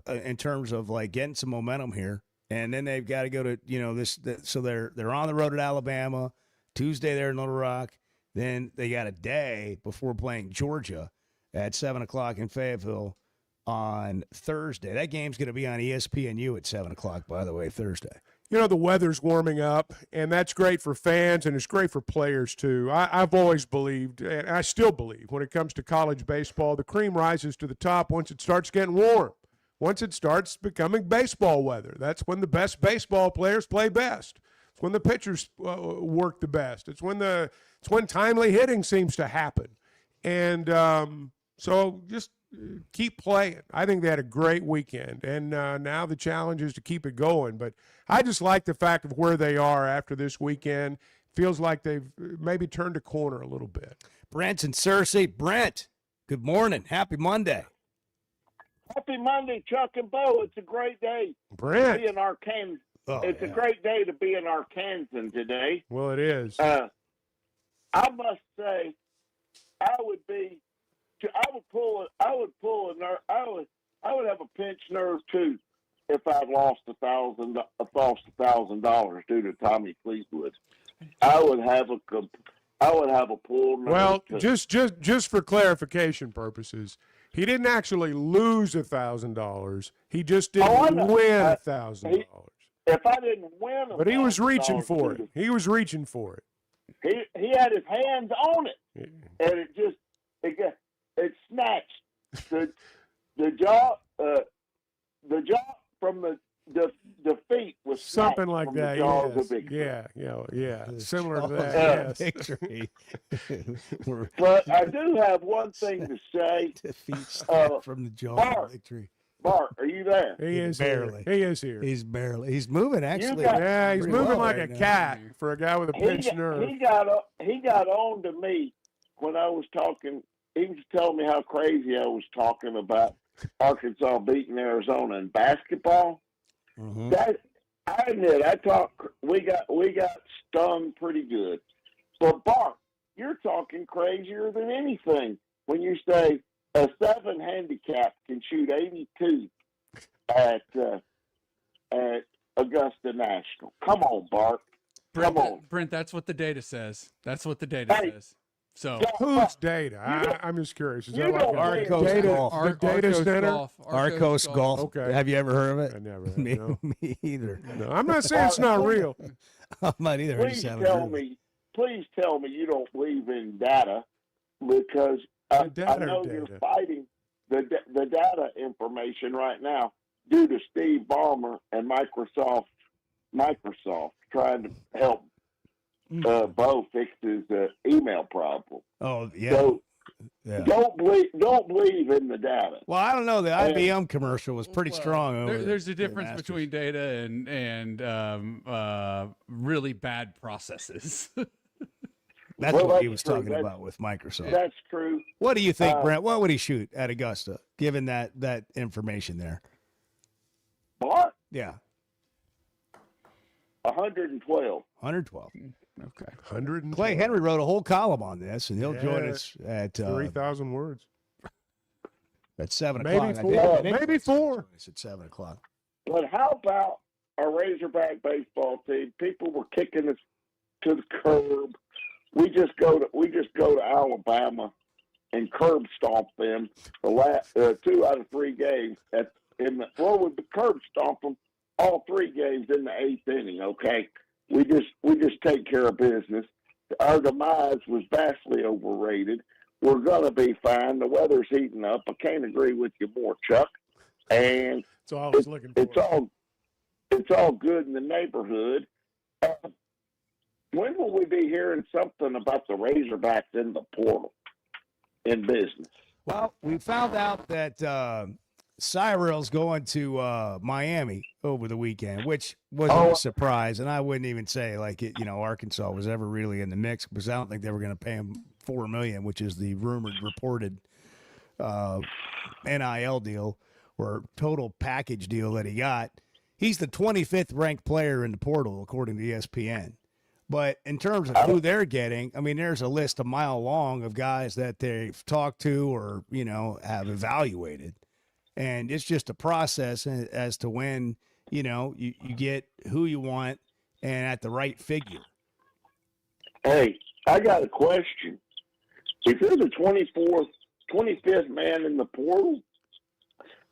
in terms of like getting some momentum here. And then they've got to go to so they're on the road at Alabama. Tuesday they're in Little Rock. Then they got a day before playing Georgia at 7 o'clock in Fayetteville on Thursday. That game's going to be on ESPNU at 7 o'clock, by the way, Thursday. You know, the weather's warming up, and that's great for fans, and it's great for players, too. I've always believed, and I still believe, when it comes to college baseball, the cream rises to the top once it starts getting warm. Once it starts becoming baseball weather. That's when the best baseball players play best. It's when the pitchers work the best. It's when timely hitting seems to happen. And so just keep playing. I think they had a great weekend, and now the challenge is to keep it going. But I just like the fact of where they are after this weekend. Feels like they've maybe turned a corner a little bit. Brent's in Cersei. Brent, good morning. Happy Monday. Happy Monday, Chuck and Bo. It's a great day Brent. to be in Arkansas. A great day to be in Arkansas today. Well, it is. I must say, I would have a pinched nerve too if I'd lost $1,000 due to Tommy Fleetwood. I would have a pull nerve. Well, just for clarification purposes, he didn't actually lose $1,000. He just didn't win $1,000. If I didn't win, but he was reaching for it. He was reaching for it. He had his hands on it, and it snatched the jaw from the feet was something like from that. The jaws Yes. of victory. Yeah. Similar to that. Yes. Victory. But I do have one thing to say. From the jaw of victory. Bart, are you there? He is barely. Here. He is here. He's moving actually. He's moving well like right a now. cat for a guy with a pinched nerve. He got on to me when I was talking. He was telling me how crazy I was talking about Arkansas beating Arizona in basketball. Mm-hmm. That I admit, we got stung pretty good. But Bart, you're talking crazier than anything when you say a 7 handicap can shoot 82 at Augusta National. Come on, Bart. Come on. Brent, that's what the data says. That's what the data says. So whose data? I'm just curious. Is that like Arcos data, Golf. the data center? Arcos Golf. Okay. Have you ever heard of it? I never have. Me, No. me either. No, I'm not saying it's not real. I'm not either. Please tell me you don't believe in data, because I know you're fighting the data information right now due to Steve Ballmer and Microsoft trying to help Bo fixed his email problem. Oh yeah. So yeah. don't believe in the data. Well, I don't know. The IBM commercial was pretty strong. There's a difference between data and really bad processes. That's what he was talking about with Microsoft. That's true. What do you think, Brent? What would he shoot at Augusta, given that information there? Bart? Yeah. 112. 112. Okay. 100. Clay Henry wrote a whole column on this, and he'll join us at 3,000 words. At 7 maybe o'clock. Maybe 4. It's at 7 o'clock. But how about our Razorback baseball team? People were kicking us to the curb. We just go to Alabama and curb stomp them the last 2 out of 3 games. We curb stomp them all 3 games in the 8th inning. Okay, we just take care of business. Our demise was vastly overrated. We're gonna be fine. The weather's heating up. I can't agree with you more, Chuck. And that's all I was looking for. It's all good in the neighborhood. When will we be hearing something about the Razorbacks in the portal in business? Well, we found out that Cyril's going to Miami over the weekend, which wasn't a surprise. And I wouldn't even say Arkansas was ever really in the mix, because I don't think they were going to pay him $4 million, which is the rumored reported NIL deal or total package deal that he got. He's the 25th ranked player in the portal, according to ESPN. But in terms of who they're getting, I mean, there's a list a mile long of guys that they've talked to or, have evaluated. And it's just a process as to when, you get who you want and at the right figure. Hey, I got a question. If you're the 25th man in the portal,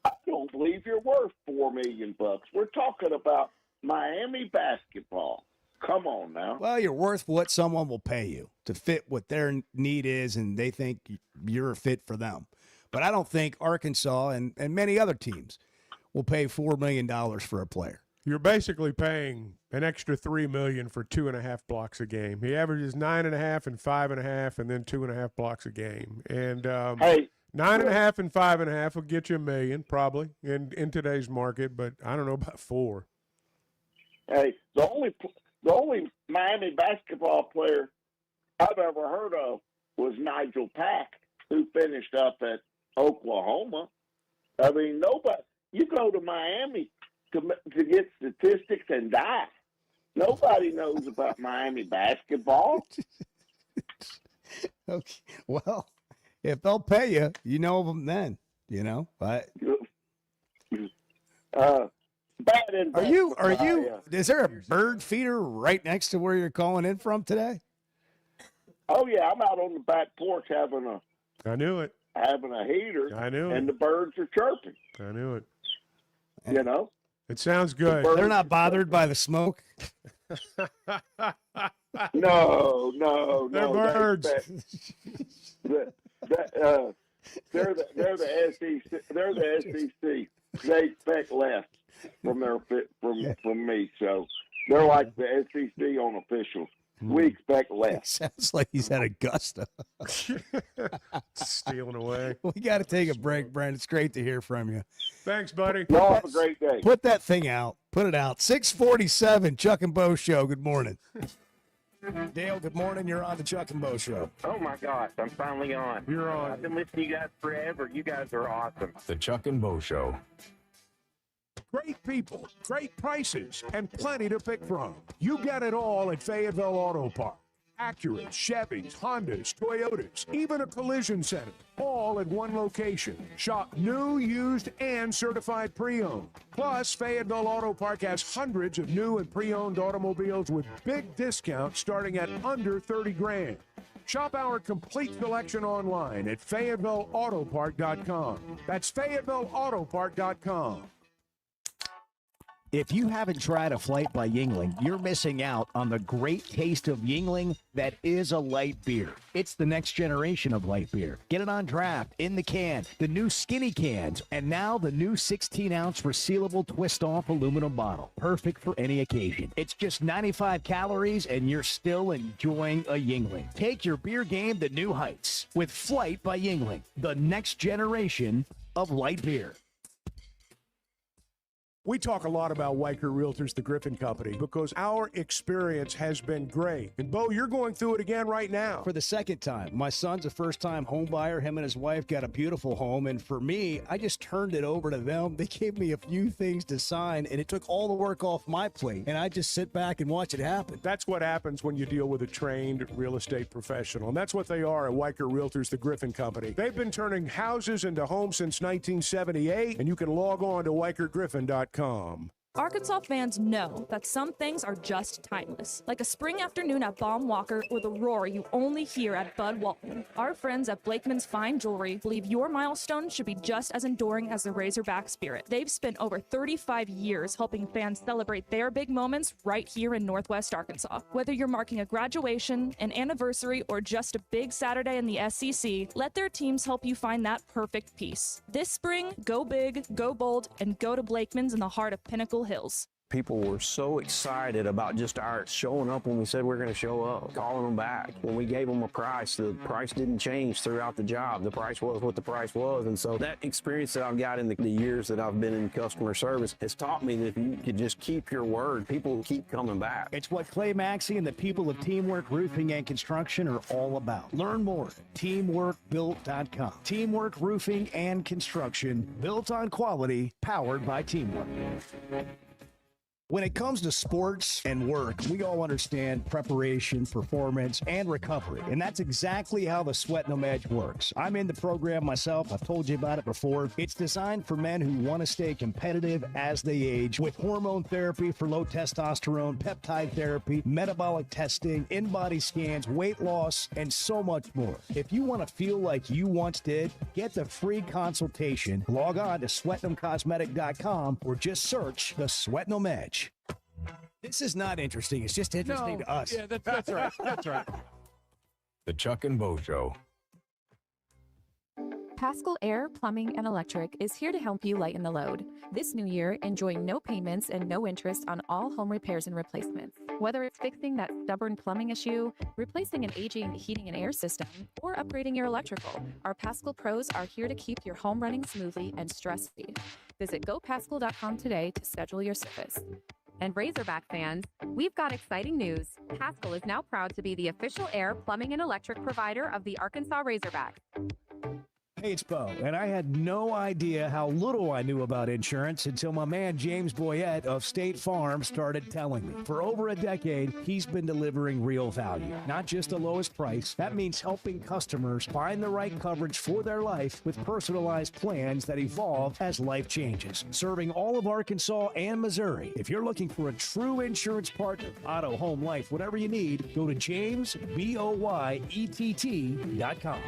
I don't believe you're worth $4 million. We're talking about Miami basketball. Come on now. Well, you're worth what someone will pay you to fit what their need is, and they think you're a fit for them. But I don't think Arkansas and many other teams will pay $4 million for a player. You're basically paying an extra $3 million for 2.5 blocks a game. He averages 9.5 and 5.5, and then 2.5 blocks a game. And 9.5 and 5.5 will get you $1 million probably in today's market, but I don't know about 4. Hey, the only Miami basketball player I've ever heard of was Nigel Pack, who finished up at Oklahoma. I mean, nobody. You go to Miami to get statistics and die. Nobody knows about Miami basketball. Okay. Well, if they'll pay you, you know them then. But are you? Is there a bird feeder right next to where you're calling in from today? Oh yeah, I'm out on the back porch having a heater. I knew it. And the birds are chirping. I knew it. It sounds good. They're not bothered by the smoke. No. They're birds. They're the SEC. They're the SEC. They expect less from me. So they're like the SEC on officials. We expect less. Sounds like he's at Augusta. Stealing away. We got to take a break, Brent. It's great to hear from you. Thanks, buddy. Y'all have a great day. Put that thing out. Put it out. 647, Chuck and Bo Show. Good morning. Dale, good morning. You're on the Chuck and Bo Show. Oh, my gosh. I'm finally on. You're on. I've been listening to you guys forever. You guys are awesome. The Chuck and Bo Show. Great people, great prices, and plenty to pick from. You get it all at Fayetteville Auto Park. Acuras, Chevys, Hondas, Toyotas, even a collision center, all at one location. Shop new, used, and certified pre-owned. Plus, Fayetteville Auto Park has hundreds of new and pre-owned automobiles with big discounts starting at under $30,000. Shop our complete selection online at FayettevilleAutopark.com. That's FayettevilleAutopark.com. If you haven't tried a flight by Yingling, you're missing out on the great taste of Yingling that is a light beer. It's the next generation of light beer. Get it on draft, in the can, the new skinny cans, and now the new 16-ounce resealable twist-off aluminum bottle. Perfect for any occasion. It's just 95 calories, and you're still enjoying a Yingling. Take your beer game to new heights with Flight by Yingling, the next generation of light beer. We talk a lot about Weicker Realtors, the Griffin Company, because our experience has been great. And Bo, you're going through it again right now. For the second time. My son's a first-time home buyer. Him and his wife got a beautiful home. And for me, I just turned it over to them. They gave me a few things to sign, and it took all the work off my plate. And I just sit back and watch it happen. That's what happens when you deal with a trained real estate professional. And that's what they are at Weicker Realtors, the Griffin Company. They've been turning houses into homes since 1978, and you can log on to WeicherGriffin.com. Arkansas fans know that some things are just timeless, like a spring afternoon at Baum Walker or the roar you only hear at Bud Walton. Our friends at Blakeman's Fine Jewelry believe your milestone should be just as enduring as the Razorback spirit. They've spent over 35 years helping fans celebrate their big moments right here in Northwest Arkansas. Whether you're marking a graduation, an anniversary, or just a big Saturday in the SEC, let their teams help you find that perfect piece. This spring, go big, go bold, and go to Blakeman's in the heart of Pinnacle Hills. People were so excited about just our showing up when we said we were going to show up, calling them back. When we gave them a price, the price didn't change throughout the job. The price was what the price was. And so that experience that I've got in the years that I've been in customer service has taught me that if you could just keep your word, people will keep coming back. It's what Clay Maxey and the people of Teamwork Roofing and Construction are all about. Learn more at teamworkbuilt.com. Teamwork Roofing and Construction, built on quality, powered by teamwork. When it comes to sports and work, we all understand preparation, performance, and recovery. And that's exactly how the Sweat No Edge works. I'm in the program myself. I've told you about it before. It's designed for men who want to stay competitive as they age with hormone therapy for low testosterone, peptide therapy, metabolic testing, in-body scans, weight loss, and so much more. If you want to feel like you once did, get the free consultation. Log on to sweatnumcosmetic.com or just search the Sweat No Edge. This is not interesting. It's just interesting to us. Yeah, that's right. That's right. The Chuck and Bo Show. Pascal Air, Plumbing, and Electric is here to help you lighten the load. This new year, enjoy no payments and no interest on all home repairs and replacements. Whether it's fixing that stubborn plumbing issue, replacing an aging heating and air system, or upgrading your electrical, our Pascal pros are here to keep your home running smoothly and stress-free. Visit gopascal.com today to schedule your service. And Razorback fans, we've got exciting news. Pascal is now proud to be the official air, plumbing, and electric provider of the Arkansas Razorbacks. Hey, it's Bo, and I had no idea how little I knew about insurance until my man James Boyette of State Farm started telling me. For over a decade, he's been delivering real value, not just the lowest price. That means helping customers find the right coverage for their life with personalized plans that evolve as life changes. Serving all of Arkansas and Missouri. If you're looking for a true insurance partner, auto, home, life, whatever you need, go to JamesBoyett.com.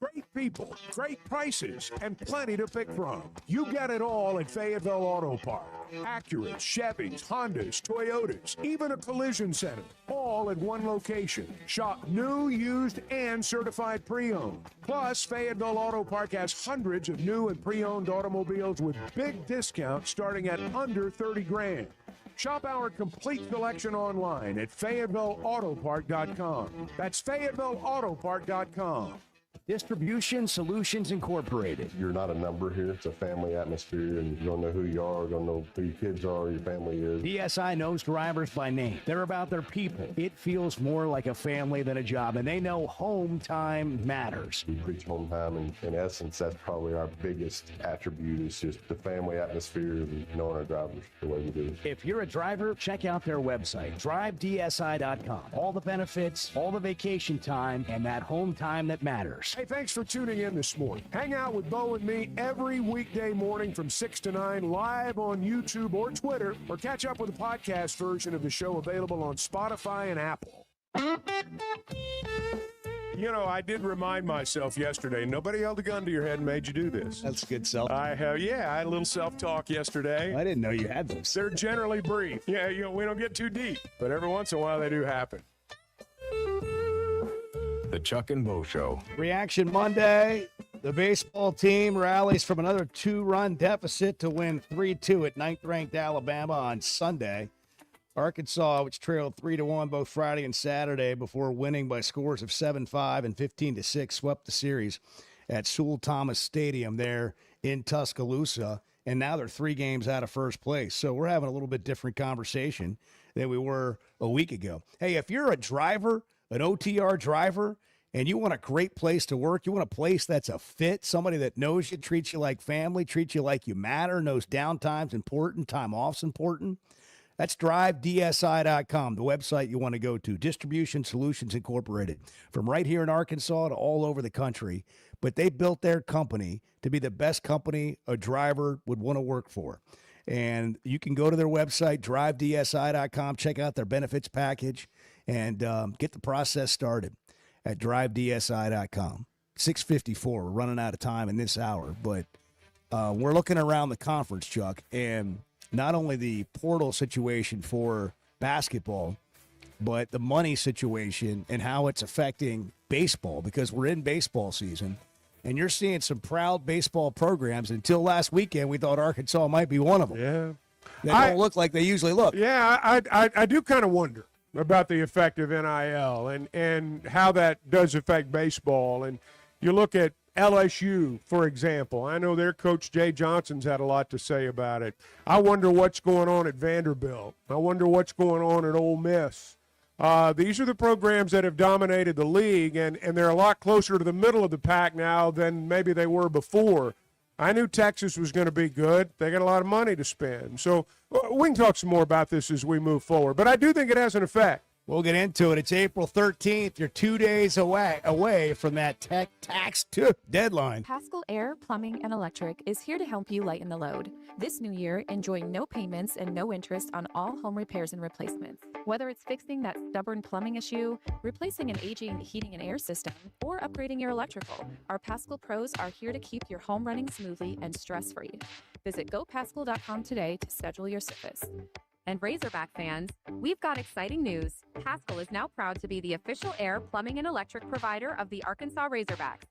Great people, great prices, and plenty to pick from. You get it all at Fayetteville Auto Park. Acura, Chevys, Hondas, Toyotas, even a collision center, all at one location. Shop new, used, and certified pre-owned. Plus, Fayetteville Auto Park has hundreds of new and pre-owned automobiles with big discounts starting at under $30,000. Shop our complete selection online at FayettevilleAutopark.com. That's FayettevilleAutopark.com. Distribution Solutions Incorporated. You're not a number here. It's a family atmosphere, and you don't know who you are, you don't know who your kids are, your family is. DSI knows drivers by name. They're about their people. It feels more like a family than a job, and they know home time matters. We preach home time, and in essence, that's probably our biggest attribute is just the family atmosphere and knowing our drivers the way we do. If you're a driver, check out their website, drivedsi.com. All the benefits, all the vacation time, and that home time that matters. Hey, thanks for tuning in this morning. Hang out with Bo and me every weekday morning from 6 to 9 live on YouTube or Twitter, or catch up with the podcast version of the show available on Spotify and Apple. You know, I did remind myself yesterday, nobody held a gun to your head and made you do this. That's good self. I had a little self-talk yesterday. I didn't know you had those. They're generally brief. Yeah, we don't get too deep, but every once in a while they do happen. The Chuck and Bo Show. Reaction Monday. The baseball team rallies from another 2-run deficit to win 3-2 at 9th-ranked Alabama on Sunday. Arkansas, which trailed 3-1 both Friday and Saturday before winning by scores of 7-5 and 15-6, swept the series at Sewell Thomas Stadium there in Tuscaloosa, and now they're 3 games out of first place. So we're having a little bit different conversation than we were a week ago. Hey, if you're a driver, an OTR driver, and you want a great place to work, you want a place that's a fit, somebody that knows you, treats you like family, treats you like you matter, knows downtime's important, time off's important, that's drivedsi.com, the website you want to go to. Distribution Solutions Incorporated, from right here in Arkansas to all over the country. But they built their company to be the best company a driver would want to work for. And you can go to their website, drivedsi.com, check out their benefits package, and get the process started at drivedsi.com. 6:54, we're running out of time in this hour, but we're looking around the conference, Chuck, and not only the portal situation for basketball, but the money situation and how it's affecting baseball, because we're in baseball season, and you're seeing some proud baseball programs. Until last weekend, we thought Arkansas might be one of them. Yeah. They don't look like they usually look. Yeah, I do kind of wonder about the effect of NIL and how that does affect baseball. And you look at LSU, for example. I know their coach, Jay Johnson's had a lot to say about it. I wonder what's going on at Vanderbilt. I wonder what's going on at Ole Miss. These are the programs that have dominated the league, and they're a lot closer to the middle of the pack now than maybe they were before. I knew Texas was going to be good. They got a lot of money to spend. So we can talk some more about this as we move forward. But I do think it has an effect. We'll get into it. It's April 13th. You're 2 days away from that tax deadline. Pascal Air, Plumbing, and Electric is here to help you lighten the load. This new year, enjoy no payments and no interest on all home repairs and replacements. Whether it's fixing that stubborn plumbing issue, replacing an aging heating and air system, or upgrading your electrical, our Pascal pros are here to keep your home running smoothly and stress-free. Visit gopascal.com today to schedule your service. And Razorback fans, we've got exciting news. Pascal is now proud to be the official air, plumbing, and electric provider of the Arkansas Razorbacks.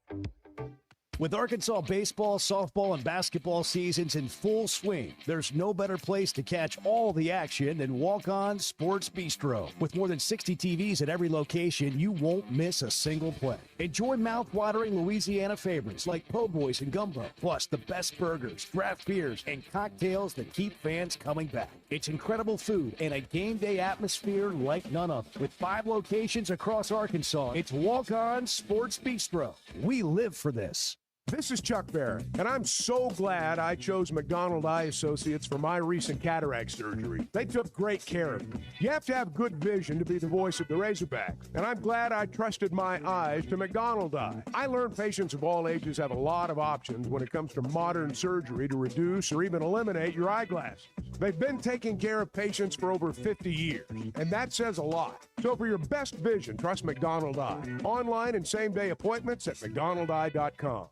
With Arkansas baseball, softball, and basketball seasons in full swing, there's no better place to catch all the action than Walk-On Sports Bistro. With more than 60 TVs at every location, you won't miss a single play. Enjoy mouth-watering Louisiana favorites like po' boys and gumbo, plus the best burgers, draft beers, and cocktails that keep fans coming back. It's incredible food and a game day atmosphere like none other. With 5 locations across Arkansas, it's Walk-On Sports Bistro. We live for this. This is Chuck Barrett, and I'm so glad I chose McDonald Eye Associates for my recent cataract surgery. They took great care of me. You have to have good vision to be the voice of the Razorbacks, and I'm glad I trusted my eyes to McDonald Eye. I learned patients of all ages have a lot of options when it comes to modern surgery to reduce or even eliminate your eyeglasses. They've been taking care of patients for over 50 years, and that says a lot. So for your best vision, trust McDonald Eye. Online and same-day appointments at mcdonaldeye.com.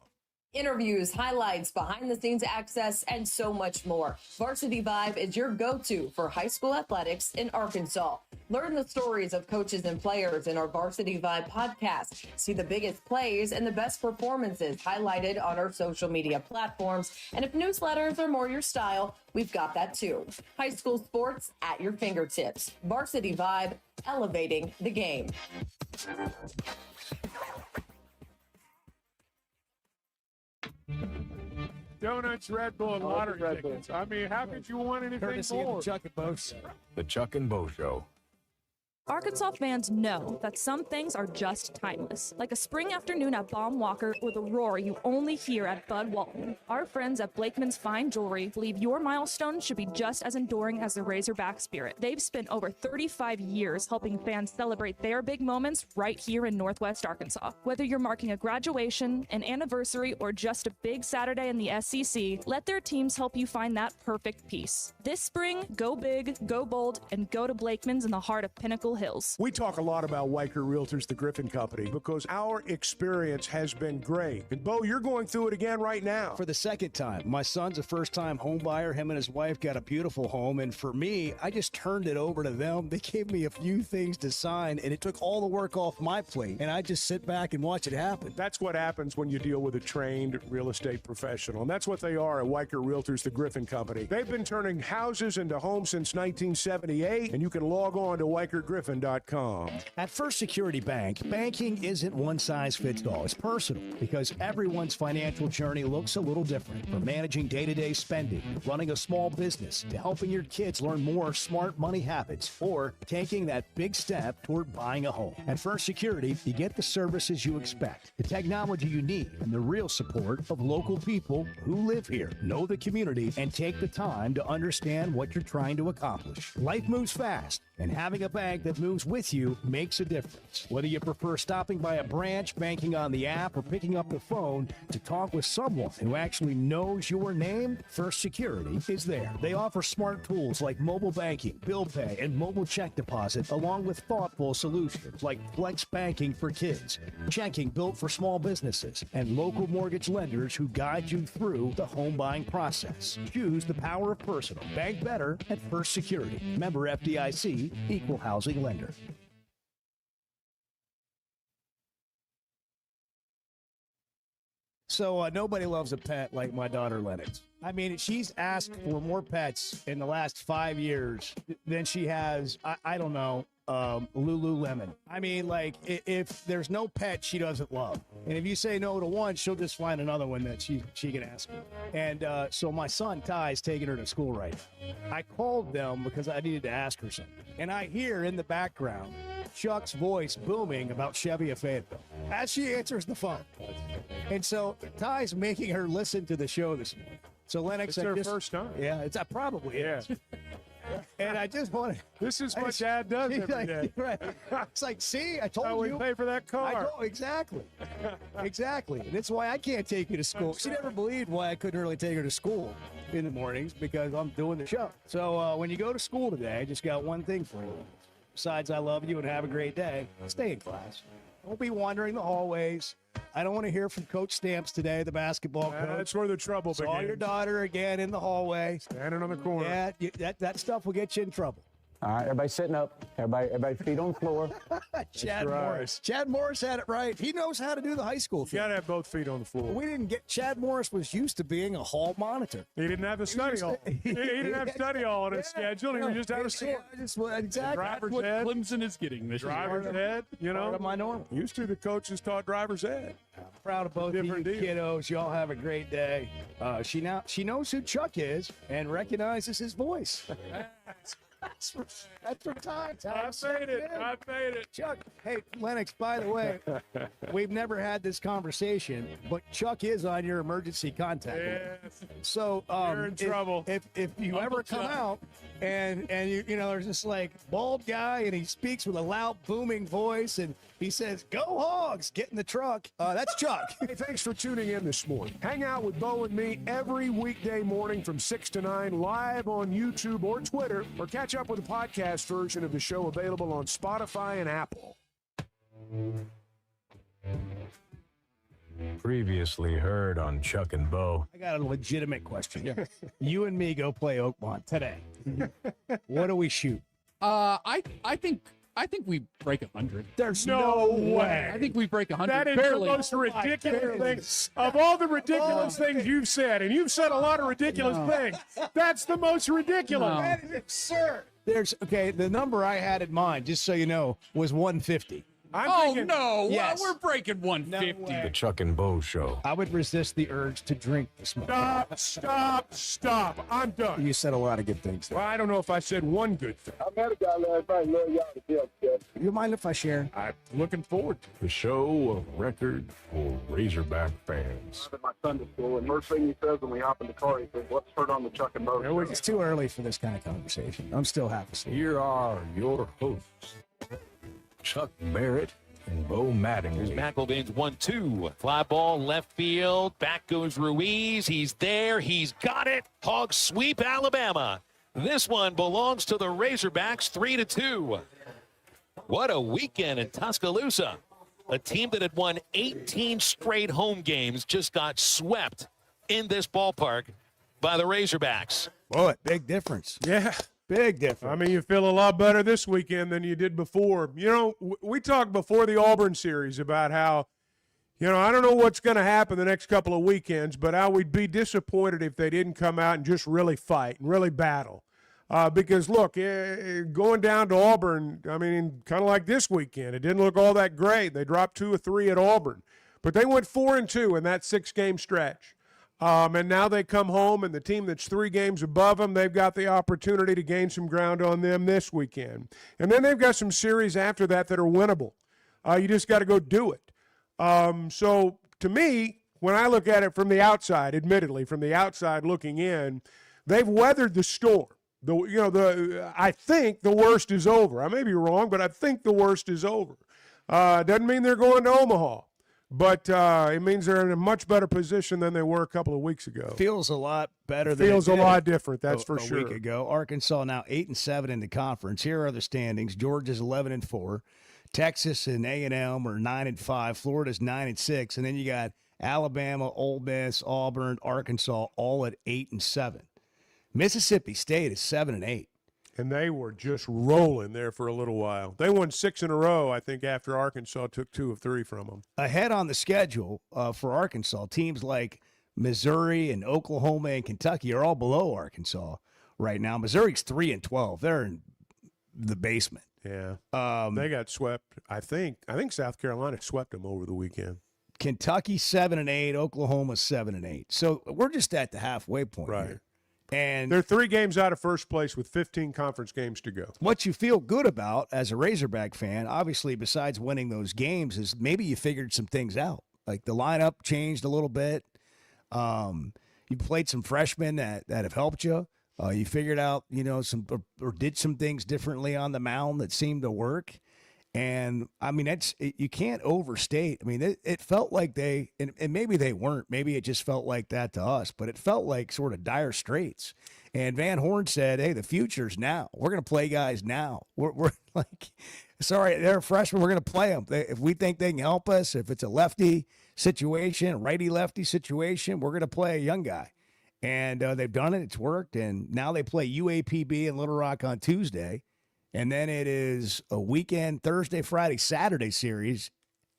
Interviews, highlights, behind-the-scenes access, and so much more. Varsity Vibe is your go-to for high school athletics in Arkansas. Learn the stories of coaches and players in our Varsity Vibe podcast. See the biggest plays and the best performances highlighted on our social media platforms. And if newsletters are more your style, we've got that too. High school sports at your fingertips. Varsity Vibe, elevating the game. Donuts, Red Bull, and lottery tickets. I mean, how could you want anything Courtesy more? of the Chuck and Bo Show. The Chuck and Bo Show. Arkansas fans know that some things are just timeless, like a spring afternoon at Baum Walker or the roar you only hear at Bud Walton. Our friends at Blakeman's Fine Jewelry believe your milestone should be just as enduring as the Razorback spirit. They've spent over 35 years helping fans celebrate their big moments right here in Northwest Arkansas. Whether you're marking a graduation, an anniversary, or just a big Saturday in the SEC, let their teams help you find that perfect piece. This spring, go big, go bold, and go to Blakeman's in the heart of Pinnacle Hill. Hills. We talk a lot about Weicker Realtors, the Griffin Company, because our experience has been great. And Bo, you're going through it again right now. For the second time. My son's a first-time home buyer. Him and his wife got a beautiful home. And for me, I just turned it over to them. They gave me a few things to sign, and it took all the work off my plate. And I just sit back and watch it happen. That's what happens when you deal with a trained real estate professional. And that's what they are at Weicker Realtors, the Griffin Company. They've been turning houses into homes since 1978, and you can log on to WeicherGriffin.com. At First Security Bank, banking isn't one size fits all. It's personal because everyone's financial journey looks a little different. From managing day-to-day spending, running a small business, to helping your kids learn more smart money habits, or taking that big step toward buying a home. At First Security, you get the services you expect, the technology you need, and the real support of local people who live here, know the community, and take the time to understand what you're trying to accomplish. Life moves fast, and having a bank that moves with you makes a difference. Whether you prefer stopping by a branch, banking on the app, or picking up the phone to talk with someone who actually knows your name, First Security is there. They offer smart tools like mobile banking, bill pay, and mobile check deposit, along with thoughtful solutions like flex banking for kids, checking built for small businesses, and local mortgage lenders who guide you through the home buying process. Choose the power of personal. Bank better at First Security. Member FDIC, equal housing lender. So nobody loves a pet like my daughter Lennox. I mean, she's asked for more pets in the last 5 years than she has, I don't know, Lululemon. I mean, like, if there's no pet she doesn't love. And if you say no to one, she'll just find another one that she can ask for. And so my son, Ty, is taking her to school right now. I called them because I needed to ask her something. And I hear in the background Chuck's voice booming about Chevy of Fayetteville as she answers the phone. And so Ty's making her listen to the show this morning. So Lennox, it's their first time. Yeah, it's probably is. And I just want to. This is what Dad does every day. Right. It's like, see, I told you. We pay for that car. Exactly. Exactly. And that's why I can't take you to school. She never believed why I couldn't really take her to school in the mornings because I'm doing the show. So when you go to school today, I just got one thing for you. Besides, I love you and have a great day. Stay in class. Don't be wandering the hallways. I don't want to hear from Coach Stamps today, the basketball coach. That's where the trouble begins. Saw your daughter again in the hallway. Standing on the corner. Yeah, that stuff will get you in trouble. All right, everybody sitting up. Everybody feet on the floor. Chad Morris. Chad Morris had it right. He knows how to do the high school thing. You got to have both feet on the floor. We didn't get. Chad Morris was used to being a hall monitor. He didn't have the study hall. He didn't have study hall on his schedule. He was just out of school. Exactly. Driver's what ed. Clemson is getting this year. Driver's ed. You know, part of my norm. Used to the coaches taught driver's ed. I'm proud of both of you kiddos. Y'all have a great day. She knows who Chuck is and recognizes his voice. That's from Ty. I made it. Chuck, hey, Lennox, by the way, we've never had this conversation, but Chuck is on your emergency contact list. So you're in trouble. If you ever come out and you know, there's this like bald guy and he speaks with a loud booming voice and he says, "Go Hogs, get in the truck." That's Chuck. Hey, thanks for tuning in this morning. Hang out with Bo and me every weekday morning from 6 to 9 live on YouTube or Twitter, or catch up with the podcast version of the show available on Spotify and Apple. Previously heard on Chuck and Bo. I got a legitimate question. Yeah. You and me go play Oakmont today. What do we shoot? I think we break 100. There's no way. I think we break 100. That is barely. the most ridiculous thing of all the ridiculous things you've said, and you've said a lot of ridiculous things. That's the most ridiculous. No. That is absurd. The number I had in mind, just so you know, was 150. Yes. We're breaking 150. The Chuck and Bo Show. I would resist the urge to drink this morning. Stop. I'm done. You said a lot of good things there. Well, I don't know if I said one good thing. I met a guy last night. Love y'all to death, Jeff. You mind if I share? I'm looking forward to the show of record for Razorback fans. I'm at my Sunday school, and first thing he says when we hop in the car, he says, "Let's turn on the Chuck and Bo Show." It's too early for this kind of conversation. I'm still half asleep. Here are your hosts, Chuck Barrett and Bo Mattingly. Here's McElvain's 1-2. Fly ball left field. Back goes Ruiz. He's there. He's got it. Hogs sweep Alabama. This one belongs to the Razorbacks 3-2. What a weekend in Tuscaloosa. A team that had won 18 straight home games just got swept in this ballpark by the Razorbacks. Boy, big difference. Yeah. Big difference. I mean, you feel a lot better this weekend than you did before. You know, we talked before the Auburn series about how, you know, I don't know what's going to happen the next couple of weekends, but how we'd be disappointed if they didn't come out and just really fight and really battle. Because, look, going down to Auburn, I mean, kind of like this weekend, it didn't look all that great. They dropped 2 or 3 at Auburn. But they went 4-2 in that 6-game stretch. And now they come home, and the team that's 3 games above them, they've got the opportunity to gain some ground on them this weekend. And then they've got some series after that are winnable. You just got to go do it. So, to me, when I look at it from the outside, admittedly, from the outside looking in, they've weathered the storm. I think the worst is over. I may be wrong, but I think the worst is over. Doesn't mean they're going to Omaha, but it means they're in a much better position than they were a couple of weeks ago. Feels a lot better than Feels it a did lot different, that's for a sure. week ago. Arkansas now 8-7 in the conference. Here are the standings. Georgia's 11-4. Texas and A&M are 9-5. Florida's 9-6. And then you got Alabama, Ole Miss, Auburn, Arkansas, all at 8-7. Mississippi State is 7-8. And they were just rolling there for a little while. They won 6 in a row, I think, after Arkansas took 2 of 3 from them. Ahead on the schedule for Arkansas, teams like Missouri and Oklahoma and Kentucky are all below Arkansas right now. Missouri's 3-12. They're in the basement. Yeah. They got swept. I think South Carolina swept them over the weekend. Kentucky 7-8, Oklahoma 7-8. So we're just at the halfway point Right. here. And they're 3 games out of first place with 15 conference games to go. what you feel good about as a Razorback fan, obviously, besides winning those games, is maybe you figured some things out. Like the lineup changed a little bit. You played some freshmen that have helped you. You figured out, some or did some things differently on the mound that seemed to work. And, I mean, you can't overstate. I mean, it felt like and maybe they weren't. Maybe it just felt like that to us. But it felt like sort of dire straits. And Van Horn said, hey, the future's now. We're going to play guys now. We're like, sorry, they're freshmen. We're going to play them. If we think they can help us, if it's a lefty situation, righty-lefty situation, we're going to play a young guy. And they've done it. It's worked. And now they play UAPB in Little Rock on Tuesday. And then it is a weekend, Thursday, Friday, Saturday series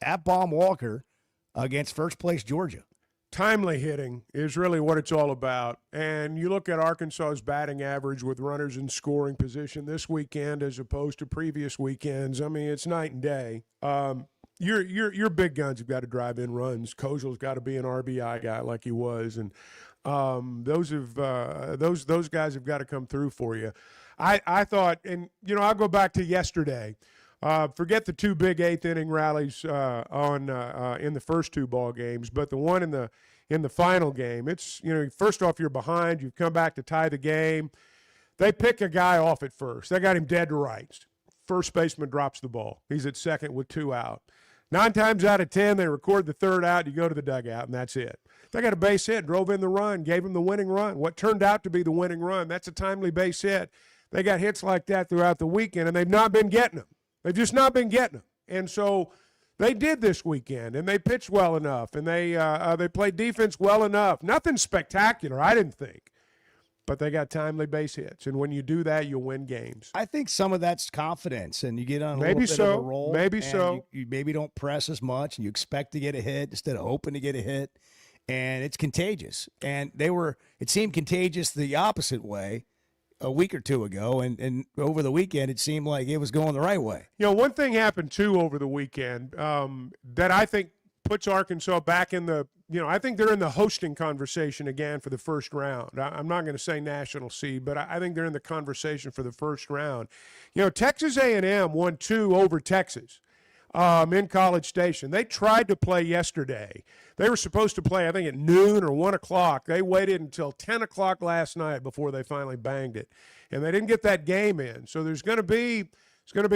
at Baum Walker against first place Georgia. Timely hitting is really what it's all about. And you look at Arkansas's batting average with runners in scoring position this weekend as opposed to previous weekends. I mean, it's night and day. Your big guns have got to drive in runs. Kozel's got to be an RBI guy like he was, and those guys have got to come through for you. I thought, and I'll go back to yesterday. Forget the 2 big 8th inning rallies in the first 2 ball games, but the one in the final game. It's first off you're behind, you've come back to tie the game. They pick a guy off at first. They got him dead to rights. First baseman drops the ball. He's at second with 2 out. 9 times out of 10, they record the 3rd out. You go to the dugout, and that's it. They got a base hit, drove in the run, gave him the winning run. What turned out to be the winning run, that's a timely base hit. They got hits like that throughout the weekend, and they've not been getting them. They've just not been getting them. And so they did this weekend, and they pitched well enough, and they played defense well enough. Nothing spectacular, I didn't think. But they got timely base hits, and when you do that, you'll win games. I think some of that's confidence, and you get on a Maybe little bit of so. a roll. Maybe and so. You maybe don't press as much, and you expect to get a hit instead of hoping to get a hit, and it's contagious. And it seemed contagious the opposite way a week or 2 ago, and over the weekend it seemed like it was going the right way. One thing happened too over the weekend that I think puts Arkansas back in the I think they're in the hosting conversation again for the first round. I'm not going to say national seed, but I think they're in the conversation for the first round. Texas A&M won 2 over Texas in College Station. They tried to play yesterday. They were supposed to play, I think, at noon or 1 o'clock. They waited until 10 o'clock last night before they finally banged it. And they didn't get that game in. So it's going to be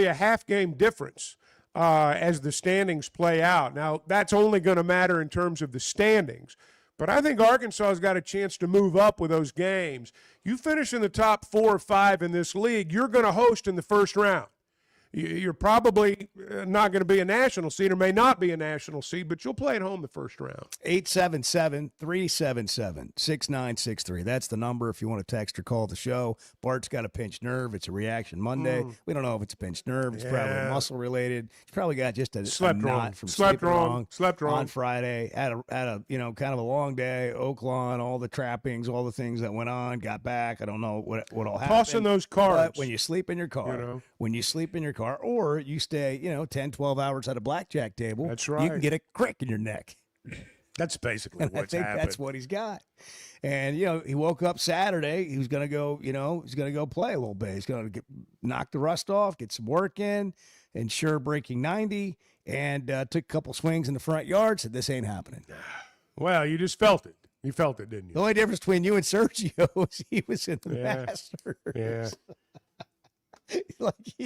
a half-game difference as the standings play out. Now, that's only going to matter in terms of the standings. But I think Arkansas has got a chance to move up with those games. You finish in the top 4 or 5 in this league, you're going to host in the first round. You're probably not going to be a national seed or may not be a national seed, but you'll play at home the first round. 877-377-6963. That's the number if you want to text or call the show. Bart's got a pinched nerve. It's a reaction Monday. We don't know if it's a pinched nerve. It's probably muscle related. He's probably got just a knot from sleeping wrong on Friday. Had a kind of a long day. Oaklawn, all the trappings, all the things that went on. Got back. I don't know what all happened. Tossing those cards. But when you sleep in your car, or you stay, 10, 12 hours at a blackjack table, that's right. You can get a crick in your neck. That's basically and what's I think happened. that's what he's got. And, he woke up Saturday. He was going to go, he's going to go play a little bit. He's going to knock the rust off, get some work in, ensure breaking 90, and took a couple swings in the front yard, said this ain't happening. Well, you just felt it. You felt it, didn't you? The only difference between you and Sergio was he was in the Masters. Yeah.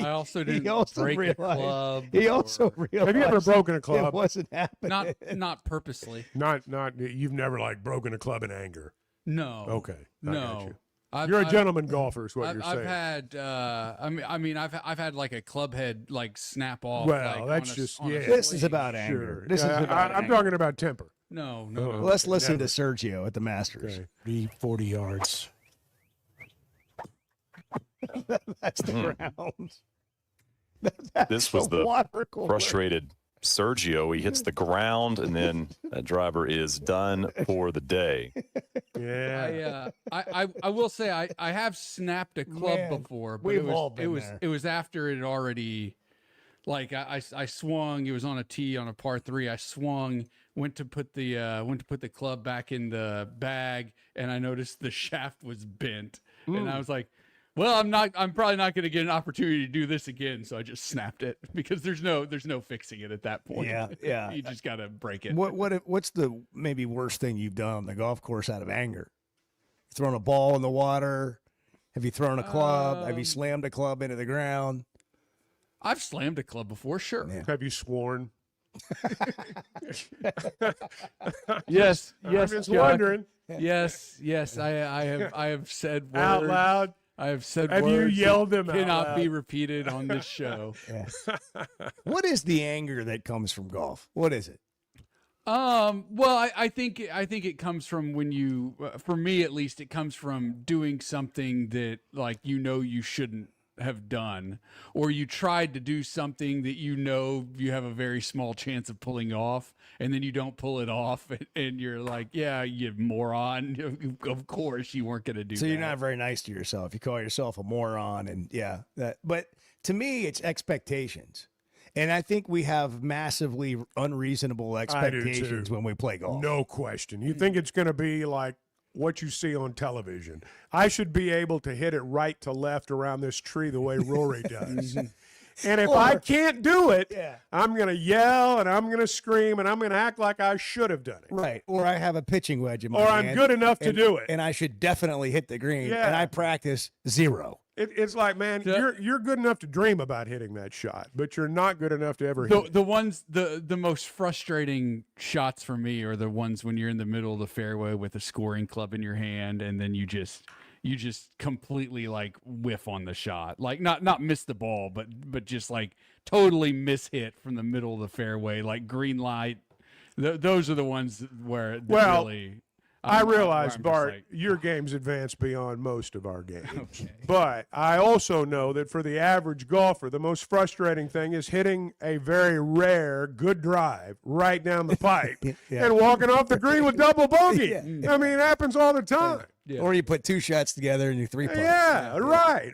I also didn't break a club. He also realized. Have you ever broken a club? It wasn't happening. Not purposely. Not. You've never broken a club in anger. No. Okay. No. You're a gentleman golfer, is what you're saying. I've had. I've had like a club head snap off. Well, that's just This is about anger. This is about I'm talking about temper. No. Let's listen to Sergio at the Masters. Okay. 340 yards. That's the ground. This was the frustrated Sergio. He hits the ground, and then that driver is done for the day. Yeah. I will say I have snapped a club before, but it was after it had already. Like I swung. It was on a tee on a par 3. I swung, went to put the club back in the bag, and I noticed the shaft was bent, and I was like, well, I'm probably not going to get an opportunity to do this again, so I just snapped it because there's no fixing it at that point. Yeah. You just got to break it. What's the maybe worst thing you've done on the golf course out of anger? Thrown a ball in the water? Have you thrown a club? Have you slammed a club into the ground? I've slammed a club before, sure. Yeah. Have you sworn? Yes. I'm just wondering. Yes. I have said words Out loud. I have said Have words you yelled them that out cannot loud? be repeated on this show. What is the anger that comes from golf? What is it? Well, I think it comes from when you, for me at least, it comes from doing something that you shouldn't have done, or you tried to do something that you have a very small chance of pulling off, and then you don't pull it off, and you're like, yeah, you moron. Of course you weren't going to do that. So you're not very nice to yourself. You call yourself a moron, and but to me, it's expectations. And I think we have massively unreasonable expectations when we play golf. No question. You think it's going to be like what you see on television. I should be able to hit it right to left around this tree the way Rory does. And if I can't do it, I'm going to yell and I'm going to scream and I'm going to act like I should have done it. Right. Or I have a pitching wedge in my Or hand. I'm good enough to do it. And I should definitely hit the green. Yeah. And I practice 0. It's like, man, you're good enough to dream about hitting that shot, but you're not good enough to ever hit it. The most frustrating shots for me are the ones when you're in the middle of the fairway with a scoring club in your hand, and then you just completely whiff on the shot, not miss the ball, but just totally miss hit from the middle of the fairway, green light. Those are the ones where really. I realize, Bart, your game's advanced beyond most of our games. Okay. But I also know that for the average golfer, the most frustrating thing is hitting a very rare good drive right down the pipe and walking off the green with double bogey. I mean, it happens all the time. Yeah. Or you put 2 shots together and you 3-putt. Right.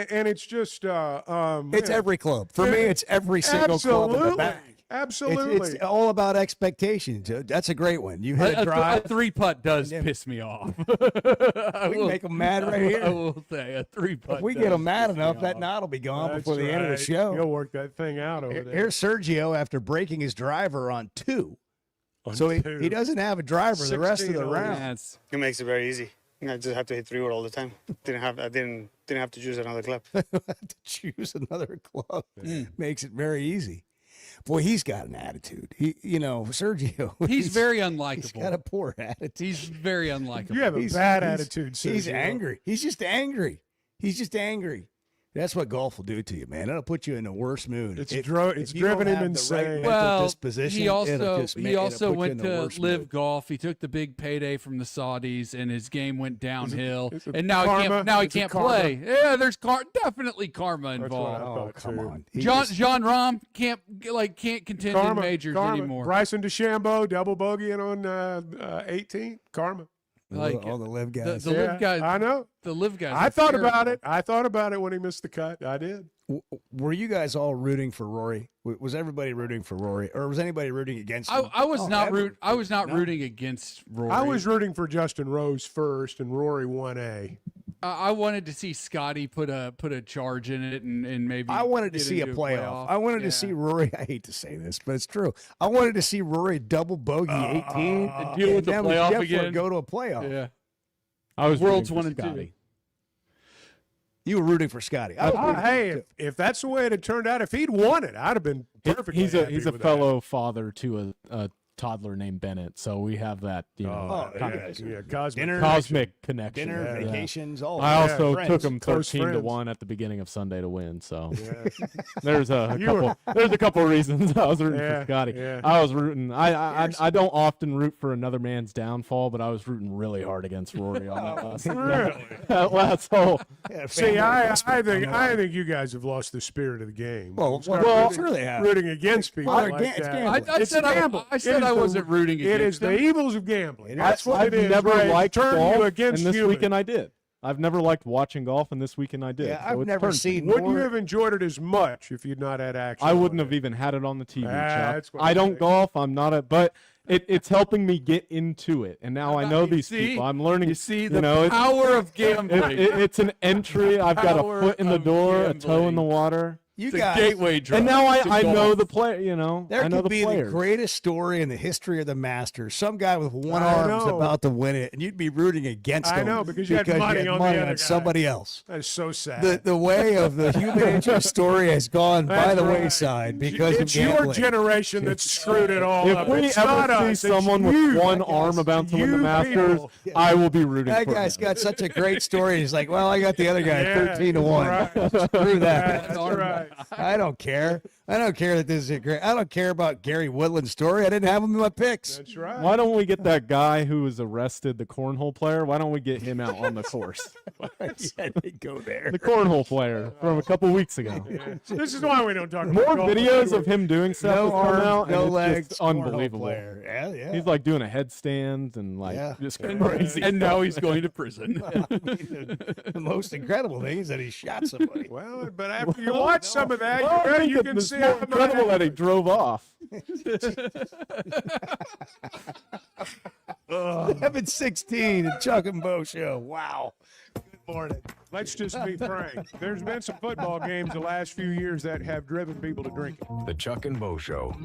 And it's just it's every club. For me, it's every single club in the bag. Absolutely. It's all about expectations. That's a great one. You hit a drive. A 3-putt does piss me off. We can make them mad right here. I will say a 3-putt. If we get them mad enough, that knot will be gone before the end of the show. You'll work that thing out over there. Here's Sergio after breaking his driver on 2. He doesn't have a driver the rest of the round. It makes it very easy. I just have to hit 3-wood all the time. I didn't have to choose another club. To choose another club makes it very easy. Boy, he's got an attitude. Sergio. He's very unlikable. He's got a poor attitude. He's very unlikable. You have a bad attitude, Sergio. He's angry. He's just angry. That's what golf will do to you, man. It'll put you in the worst mood. It's if driven him you don't have the insane. right mental Well, disposition, he it'll also just he also it'll put you went in the to worst live mood. golf. He took the big payday from the Saudis, and his game went downhill. is it And now karma? he can't. Now he Is it can't karma? play. Yeah, there's definitely karma That's what I involved. thought, too. on. John Rahm can't contend in majors anymore. Bryson DeChambeau double bogeying on 18. Karma. Like all the live guys. The live guys. I know. The live guys. I are thought terrible. about it. I thought about it when he missed the cut. I did. Were you guys all rooting for Rory? Was everybody rooting for Rory, or was anybody rooting against him? I was not ever. I was not No? rooting against Rory. I was rooting for Justin Rose first, and Rory 1A. I wanted to see Scotty put a charge in it and maybe. I wanted to get see a into playoff. I wanted to see Rory. I hate to say this, but it's true. I wanted to see Rory double bogey 18 and deal with the then playoff Jeff again. would go to a playoff. Yeah. I was World's rooting 1 for and 2. Scotty. You were rooting for Scotty. I was rooting for Hey, him, if that's the way it had turned out, if he'd won it, I'd have been perfectly He's a happy with fellow father to a toddler named Bennett, so we have that cosmic connection. Dinner, Yeah. vacations, all. I also friends. took him Close 13-1 at the beginning of Sunday to win. So that. there's a You couple. There's a couple reasons I was rooting Yeah, for Scotty. yeah. I was rooting. I don't often root for another man's downfall, but I was rooting really hard against Rory on that last. Really? That last hole. Yeah, See, family I investment. think you guys have lost the spirit of the game. Well, Start well, rooting, sure they have. rooting against people Well, like it's that. gambling. I said gamble. I said It I is wasn't rooting It is against the him. evils of gambling. That's what I've it is. never Ray. liked Turn golf, you against and this human. weekend I did. I've never liked watching golf, and this weekend I did. Yeah, So I've it's never turned me. seen Would more. you have enjoyed it as much if you'd not had action? I on wouldn't it? have even had it on the TV. Chuck. That's what I I'm don't saying. golf. I'm not a. But it's helping me get into it, and now I know You these see? people. I'm learning. You see the it's- power of gambling. It's an entry. I've got a Power foot in the of door, a toe in the gambling. water. You It's a guys, gateway drug. And now to I know golf. the player. You know, there I know could the be players. the greatest story in the history of the Masters. Some guy with one I arm is know. about to win it, and you'd be rooting against him. I know because you had money on the other guy. somebody else. That's so sad. The way of the human interest story has gone by That's the right. wayside because it's of gambling. your generation that screwed it all If up. we It's not ever see us, it's someone you. with one arm about to win the You Masters, people. I will be rooting That for guy's him. got such a great story. He's like, well, I got the other guy Yeah, 13-1. right. Screw that. That's right. I don't care. I don't care that this is a great. I don't care about Gary Woodland's story. I didn't have him in my picks. That's right. Why don't we get that guy who was arrested, the cornhole player? Why don't we get him out on the course? Yeah, they go there. The cornhole player from a couple weeks ago. Yeah. This is why we don't talk More about golf. videos of him doing stuff No have come arms, out, no and it's legs, just cornhole unbelievable. player. Yeah, yeah. He's like doing a headstand and like Yeah. just And, crazy. and now he's going to prison. The most incredible thing is that he shot somebody. Well, but after you watch some of that, Well, I think you can it's see more how incredible that he drove off. 11-16, the Chuck and Bo Show. Wow. Good morning. Let's just be frank. There's been some football games the last few years that have driven people to drinking. The Chuck and Bo Show.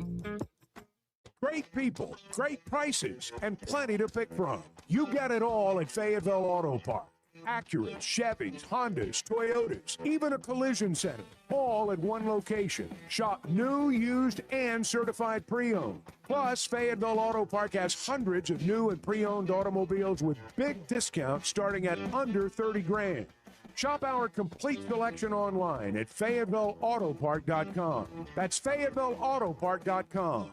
Great people, great prices, and plenty to pick from. You got it all at Fayetteville Auto Park. Acura, Chevys, Hondas, Toyotas, even a collision center, all at one location. Shop new, used, and certified pre-owned. Plus, Fayetteville Auto Park has hundreds of new and pre-owned automobiles with big discounts starting at under 30 grand. Shop our complete selection online at FayettevilleAutopark.com. That's FayettevilleAutopark.com.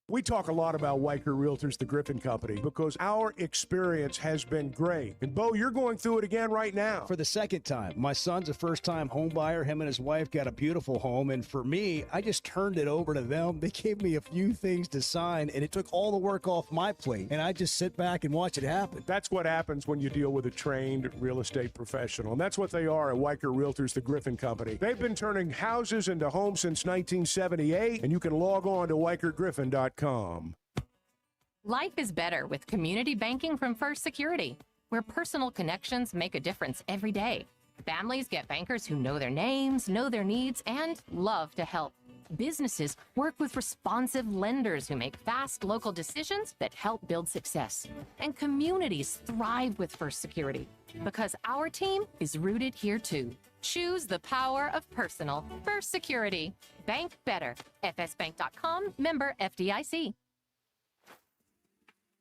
We talk a lot about Weicker Realtors, the Griffin Company, because our experience has been great. And Bo, you're going through it again right now. For the second time. My son's a first-time home buyer. Him and his wife got a beautiful home. And for me, I just turned it over to them. They gave me a few things to sign, and it took all the work off my plate. And I just sit back and watch it happen. That's what happens when you deal with a trained real estate professional. And that's what they are at Weicker Realtors, the Griffin Company. They've been turning houses into homes since 1978, and you can log on to WeicherGriffin.com. Life is better with community banking from First Security, where personal connections make a difference every day. Families get bankers who know their names, know their needs, and love to help. Businesses work with responsive lenders who make fast local decisions that help build success. And communities thrive with First Security because our team is rooted here too. Choose the power of personal. First Security. Bank better. FSbank.com, member FDIC.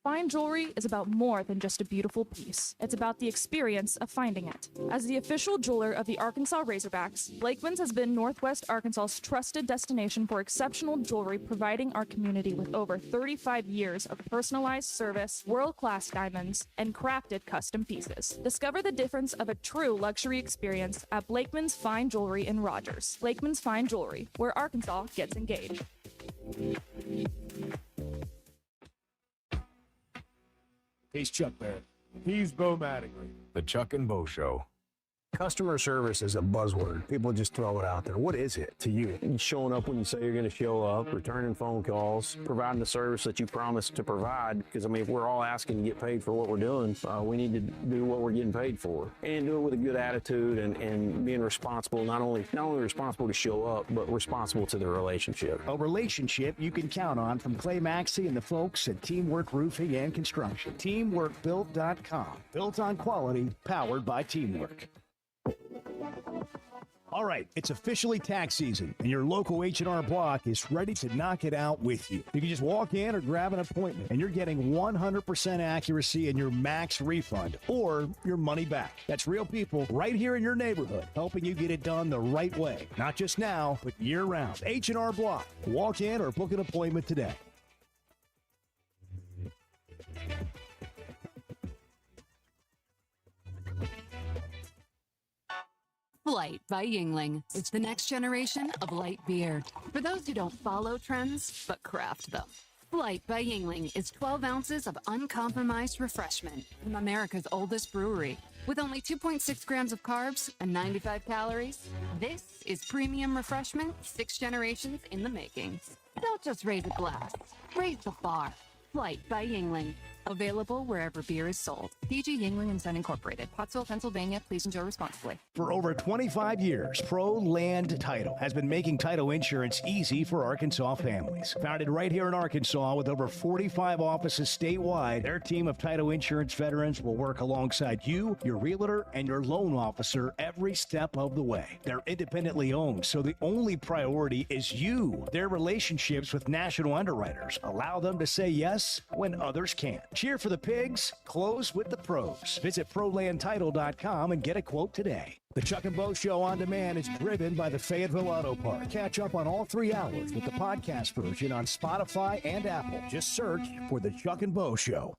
Fine jewelry is about more than just a beautiful piece. It's about the experience of finding it. As the official jeweler of the Arkansas Razorbacks, Blakeman's has been Northwest Arkansas's trusted destination for exceptional jewelry, providing our community with over 35 years of personalized service, world-class diamonds, and crafted custom pieces. Discover the difference of a true luxury experience at Blakeman's Fine Jewelry in Rogers. Blakeman's Fine Jewelry, where Arkansas gets engaged. He's Chuck Barrett. He's Bo Mattingly. The Chuck and Bo Show. Customer service is a buzzword. People just throw it out there. What is it to you? Showing up when you say you're going to show up, returning phone calls, providing the service that you promised to provide. Because, I mean, if we're all asking to get paid for what we're doing, we need to do what we're getting paid for. And do it with a good attitude and being responsible, not only responsible to show up, but responsible to the relationship. A relationship you can count on from Clay Maxey and the folks at Teamwork Roofing and Construction. TeamworkBuilt.com. Built on quality, powered by teamwork. All right, it's officially tax season, and your local H&R Block is ready to knock it out with you. You can just walk in or grab an appointment, and you're getting 100% accuracy in your max refund or your money back. That's real people right here in your neighborhood, helping you get it done the right way. Not just now, but year-round. H&R Block. Walk in or book an appointment today. Flight by Yingling. It's the next generation of light beer. For those who don't follow trends, but craft them. Flight by Yingling is 12 ounces of uncompromised refreshment from America's oldest brewery. With only 2.6 grams of carbs and 95 calories, this is premium refreshment 6 generations in the making. Don't just raise a glass, raise the bar. Flight by Yingling. Available wherever beer is sold. DG Yingling & Son Incorporated, Pottsville, Pennsylvania. Please enjoy responsibly. For over 25 years, Pro Land Title has been making title insurance easy for Arkansas families. Founded right here in Arkansas with over 45 offices statewide, their team of title insurance veterans will work alongside you, your realtor, and your loan officer every step of the way. They're independently owned, so the only priority is you. Their relationships with national underwriters allow them to say yes when others can't. Cheer for the pigs, close with the pros. Visit ProLandTitle.com and get a quote today. The Chuck and Bo Show on demand is driven by the Fayetteville Auto Park. Catch up on all 3 hours with the podcast version on Spotify and Apple. Just search for the Chuck and Bo Show.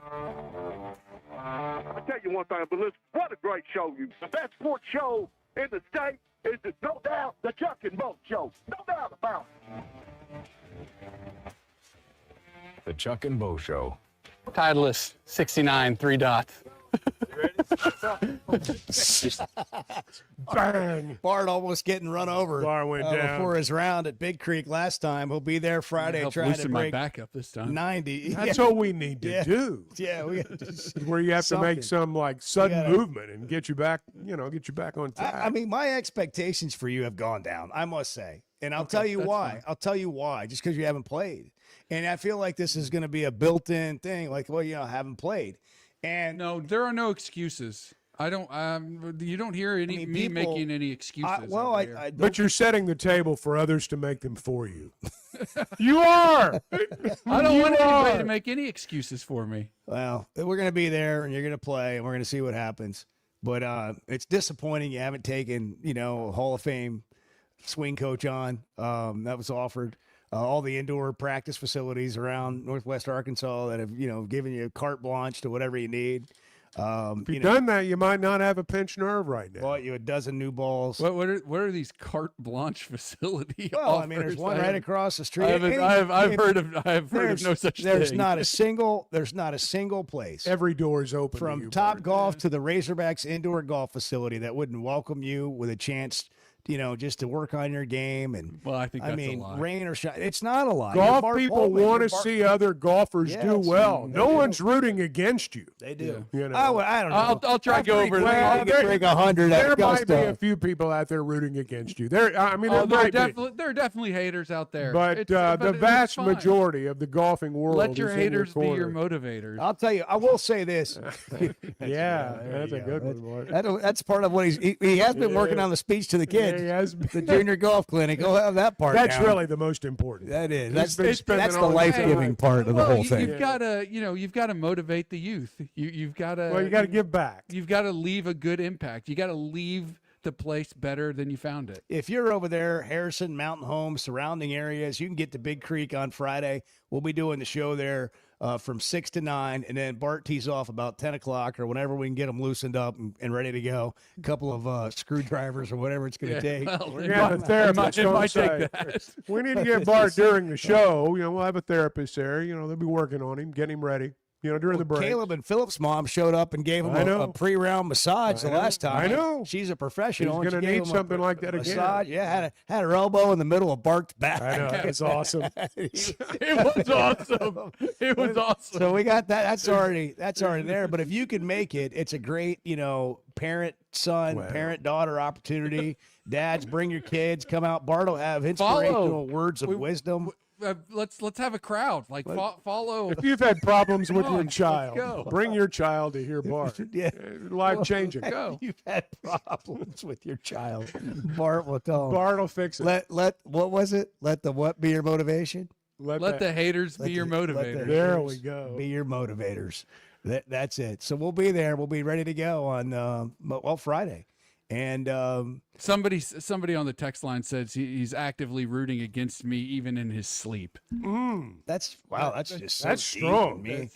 I tell you one thing, but listen, what a great show. The best sports show in the state is no doubt the Chuck and Bo Show. No doubt about it. The Chuck and Bo Show. Titleist 69, 3 dots. Bang! Bart almost getting run over. Bart went down before his round at Big Creek last time. He'll be there Friday Help trying to loosen my break back up this time. 90. That's all we need to do. Yeah, we where you have to make some like sudden gotta- movement and get you back, get you back on track. I mean, my expectations for you have gone down, I must say. And I'll tell you why. fine. I'll tell you why, just because you haven't played. And I feel like this is going to be a built-in thing, like, well, I haven't played. And no, there are no excuses. I don't. You don't hear any me people- making any excuses. well, over here. I But you're setting the table for others to make them for you. You are. I don't want anybody to make any excuses for me. Well, we're going to be there, and you're going to play, and we're going to see what happens. But it's disappointing you haven't taken, a Hall of Fame swing coach on. That was offered. All the indoor practice facilities around Northwest Arkansas that have, given you carte blanche to whatever you need. If you've done that, you might not have a pinched nerve right now. Bought you a dozen new balls. What are these carte blanche facility? Well, I mean, there's one right across the street. I've heard of no such thing. There's not a single place. Every door is open from to you, Top Bart. Golf to the Razorbacks indoor golf facility that wouldn't welcome you with a chance, just to work on your game. And well, I think that's a lie. Rain or shine, it's not a lie. Golf Bart people Bowman, want to Bart- see other golfers do Yes, well. they No do. one's rooting against you. They do. You know. I don't know. I'll try to go over Well, You can drink 100 there at might be Augusta. a few people out there rooting against you. There there might be. are definitely haters out there. But the vast majority of the golfing world Let your is in haters be your corner. motivators. I'll tell you. I will say this. Yeah, There that's you a go. good one, Bart. That's part of what he has been working on the speech to the kids. the junior golf clinic. Go have that part. That's down. really the most important. That is. He's That's been spending the all his life-giving time. part of the whole thing. You've got to, you've got to motivate the youth. You've got to. Well, you got to give back. You've got to leave a good impact. You got to leave the place better than you found it. If you're over there, Harrison, Mountain Home, surrounding areas, you can get to Big Creek on Friday. We'll be doing the show there from 6 to 9, and then Bart tees off about 10 o'clock or whenever we can get them loosened up and ready to go. A couple of screwdrivers or whatever it's going to take. Well, we're going to have a therapist on site. We need to get Bart during the show. We'll have a therapist there. They'll be working on him, getting him ready. During the break. Caleb and Philip's mom showed up and gave him a pre-round massage the last time. I know. She's a professional. She's going to need something like that massage. again. Yeah, had her elbow in the middle of Bart's back. I know. It's awesome. It was awesome. It was awesome. So we got that. That's already there. But if you can make it, it's a great, parent-son, parent-daughter opportunity. Dads, bring your kids. Come out. Bart will have inspirational words of wisdom. Let's have a crowd. Follow. If you've had problems with your Go. child, bring your child to hear Bart. Yeah. Life-changing. Go. You've had problems with your child. Bart will tell him. Bart will fix it. Let what was it? Let the what be your motivation? Let the haters be your motivators. There we go. Be your motivators. That's it. So we'll be there. We'll be ready to go on Friday. And somebody on the text line says he's actively rooting against me even in his sleep. That's just so that's strong. deep to me.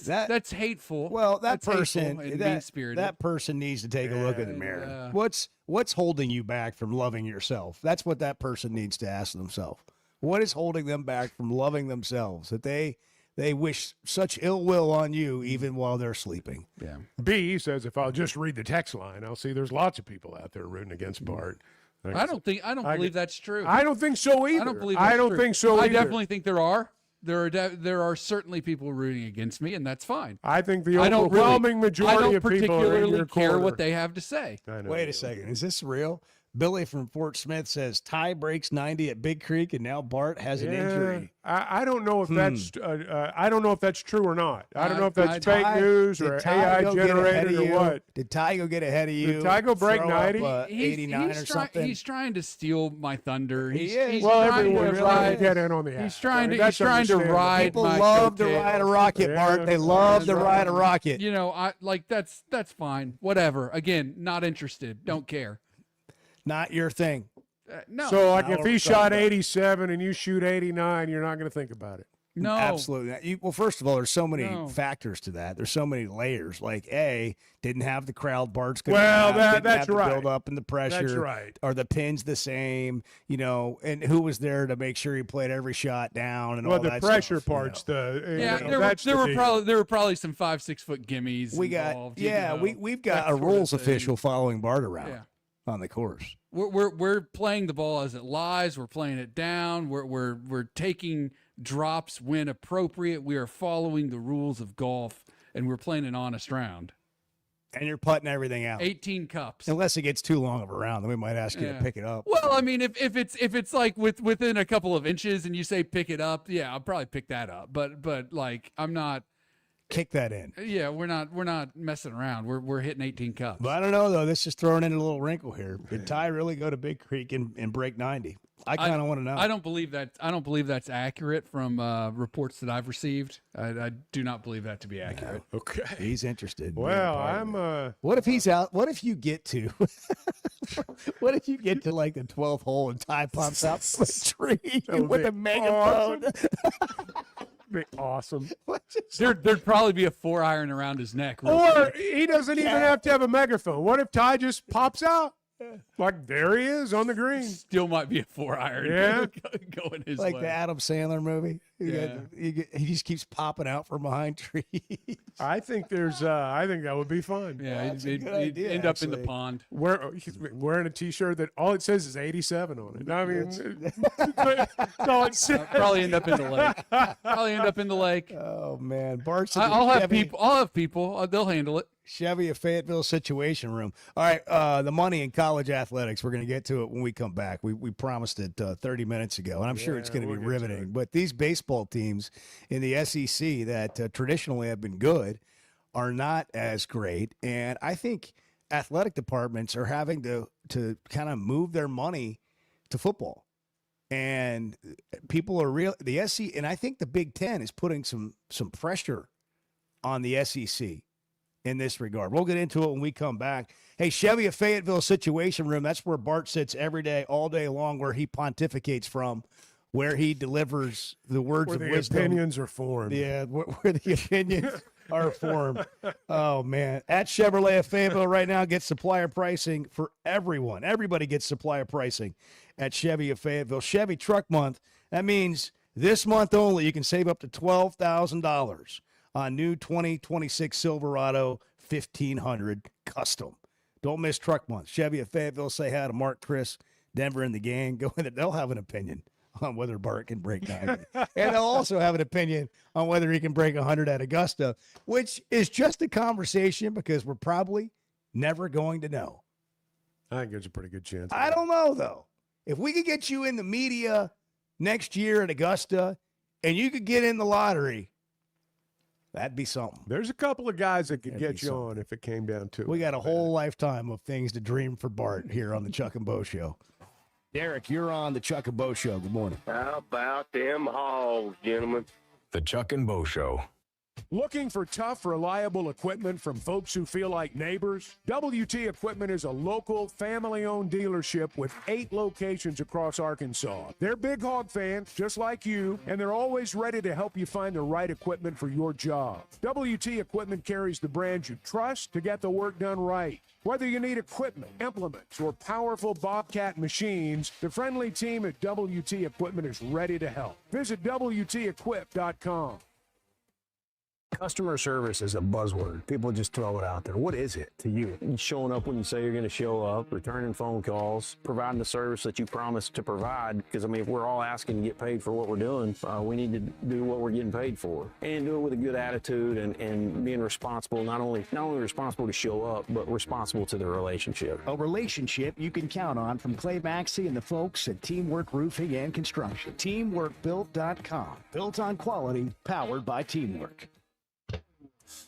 That's hateful. Well, that That's hateful person and that, mean-spirited. that person needs to take a look in the mirror. What's holding you back from loving yourself? That's what that person needs to ask themselves. What is holding them back from loving themselves? That they wish such ill will on you even while they're sleeping. Yeah. B says if I'll just read the text line, I'll see there's lots of people out there rooting against Bart. I don't believe that's true. I don't think so either. I don't believe. I don't think so either. I definitely think there are. There are certainly people rooting against me, and that's fine. I think the overwhelming majority of people are in particularly your care corner. what they have to say. Wait a second. Is this real? Billy from Fort Smith says Ty breaks 90 at Big Creek, and now Bart has an injury. I don't know if that's I don't know if that's true or not. I don't know if that's fake news or AI generated or what. Did Ty go get ahead of you? Did Ty go break 90? 89 or something? He's trying to steal my thunder. He is. Well, trying everyone's to trying to get in on the act. He's trying to That's ride People my love to coattails. ride a rocket, Bart. They love to ride a rocket. That's fine. Whatever. Again, not interested. Don't care. Not your thing. No. So, like, Not if what he we're shot talking about. 87 and you shoot 89, you're not going to think about it. No. Absolutely. Well, first of all, there's so many No. factors to that. There's so many layers. Like, didn't have the crowd Bart's going Well, to that's have the right. build up and the pressure. That's right. Are the pins the same? And who was there to make sure he played every shot down and Well, all the that pressure stuff, part's There were probably some 5-6 foot gimmies. We got involved, we've got that a sort of rules thing. official following Bart around Yeah. on the course. We're playing the ball as it lies. We're playing it down. We're taking drops when appropriate. We are following the rules of golf, and we're playing an honest round. And you're putting everything out. 18 cups. Unless it gets too long of a round, then we might ask you Yeah. to pick it up. Well, I mean, if it's like within a couple of inches, and you say pick it up, yeah, I'll probably pick that up. But like I'm not. Kick that in. Yeah, we're not messing around. We're hitting 18 cups. But I don't know though. This is throwing in a little wrinkle here. Did Ty really go to Big Creek and break 90? I kind of want to know. I don't believe that. I don't believe that's accurate from reports that I've received. I do not believe that to be accurate. Okay. He's interested. Well, I'm. What if he's out? What if you get to? What if you get to like the 12th hole and Ty pops out from a tree with a megaphone? Be awesome. There'd probably be a 4-iron around his neck. Or he doesn't even have to have a megaphone. What if Ty just pops out? Like there he is on the green. Still might be a 4-iron. Yeah. Going his Like way. the Adam Sandler movie. Yeah. He just keeps popping out from behind trees. I think that would be fun. Yeah, That's a he'd good idea, end up in the actually. pond. He's wearing a T-shirt that all it says is 87 on it. I mean, that's all it says. Probably end up in the lake. Oh man, Bart's. I'll have people. They'll handle it. Chevy of Fayetteville Situation Room. All right, the money in college athletics. We're going to get to it when we come back. We promised it 30 minutes ago, and I'm sure it's going to be riveting. But these baseball teams in the SEC that traditionally have been good are not as great. And I think athletic departments are having to kind of move their money to football. And people are the SEC, and I think the Big Ten is putting some pressure on the SEC in this regard. We'll get into it when we come back. Hey, Chevy of Fayetteville Situation Room, that's where Bart sits every day, all day long, where he pontificates from, where he delivers the words of wisdom. Where the opinions are formed. Yeah, where the opinions are formed. Oh, man. At Chevrolet of Fayetteville right now, get supplier pricing for everyone. Everybody gets supplier pricing at Chevy of Fayetteville. Chevy Truck Month, that means this month only you can save up to $12,000 on new 2026 Silverado 1500 Custom. Don't miss Truck Month. Chevy of Fayetteville, say hi to Mark, Chris, Denver, and the gang. Go in there. They'll have an opinion on whether Bart can break 90. And they'll also have an opinion on whether he can break 100 at Augusta, which is just a conversation because we're probably never going to know. I think there's a pretty good chance. I don't know, though. If we could get you in the media next year at Augusta and you could get in the lottery, that'd be something. There's a couple of guys that could get you on if it came down to it. We got a whole lifetime of things to dream for Bart here on the Chuck and Bo Show. Derek, you're on the Chuck and Bo Show. Good morning. How about them hogs, gentlemen? The Chuck and Bo Show. Looking for tough, reliable equipment from folks who feel like neighbors? WT Equipment is a local, family-owned dealership with 8 locations across Arkansas. They're big hog fans, just like you, and they're always ready to help you find the right equipment for your job. WT Equipment carries the brands you trust to get the work done right. Whether you need equipment, implements, or powerful Bobcat machines, the friendly team at WT Equipment is ready to help. Visit WTEquip.com. Customer service is a buzzword. People just throw it out there. What is it to you? Showing up when you say you're going to show up, returning phone calls, providing the service that you promised to provide. Because, I mean, if we're all asking to get paid for what we're doing, we need to do what we're getting paid for. And do it with a good attitude and being responsible, not only responsible to show up, but responsible to the relationship. A relationship you can count on from Clay Maxey and the folks at Teamwork Roofing and Construction. TeamworkBuilt.com. Built on quality, powered by teamwork.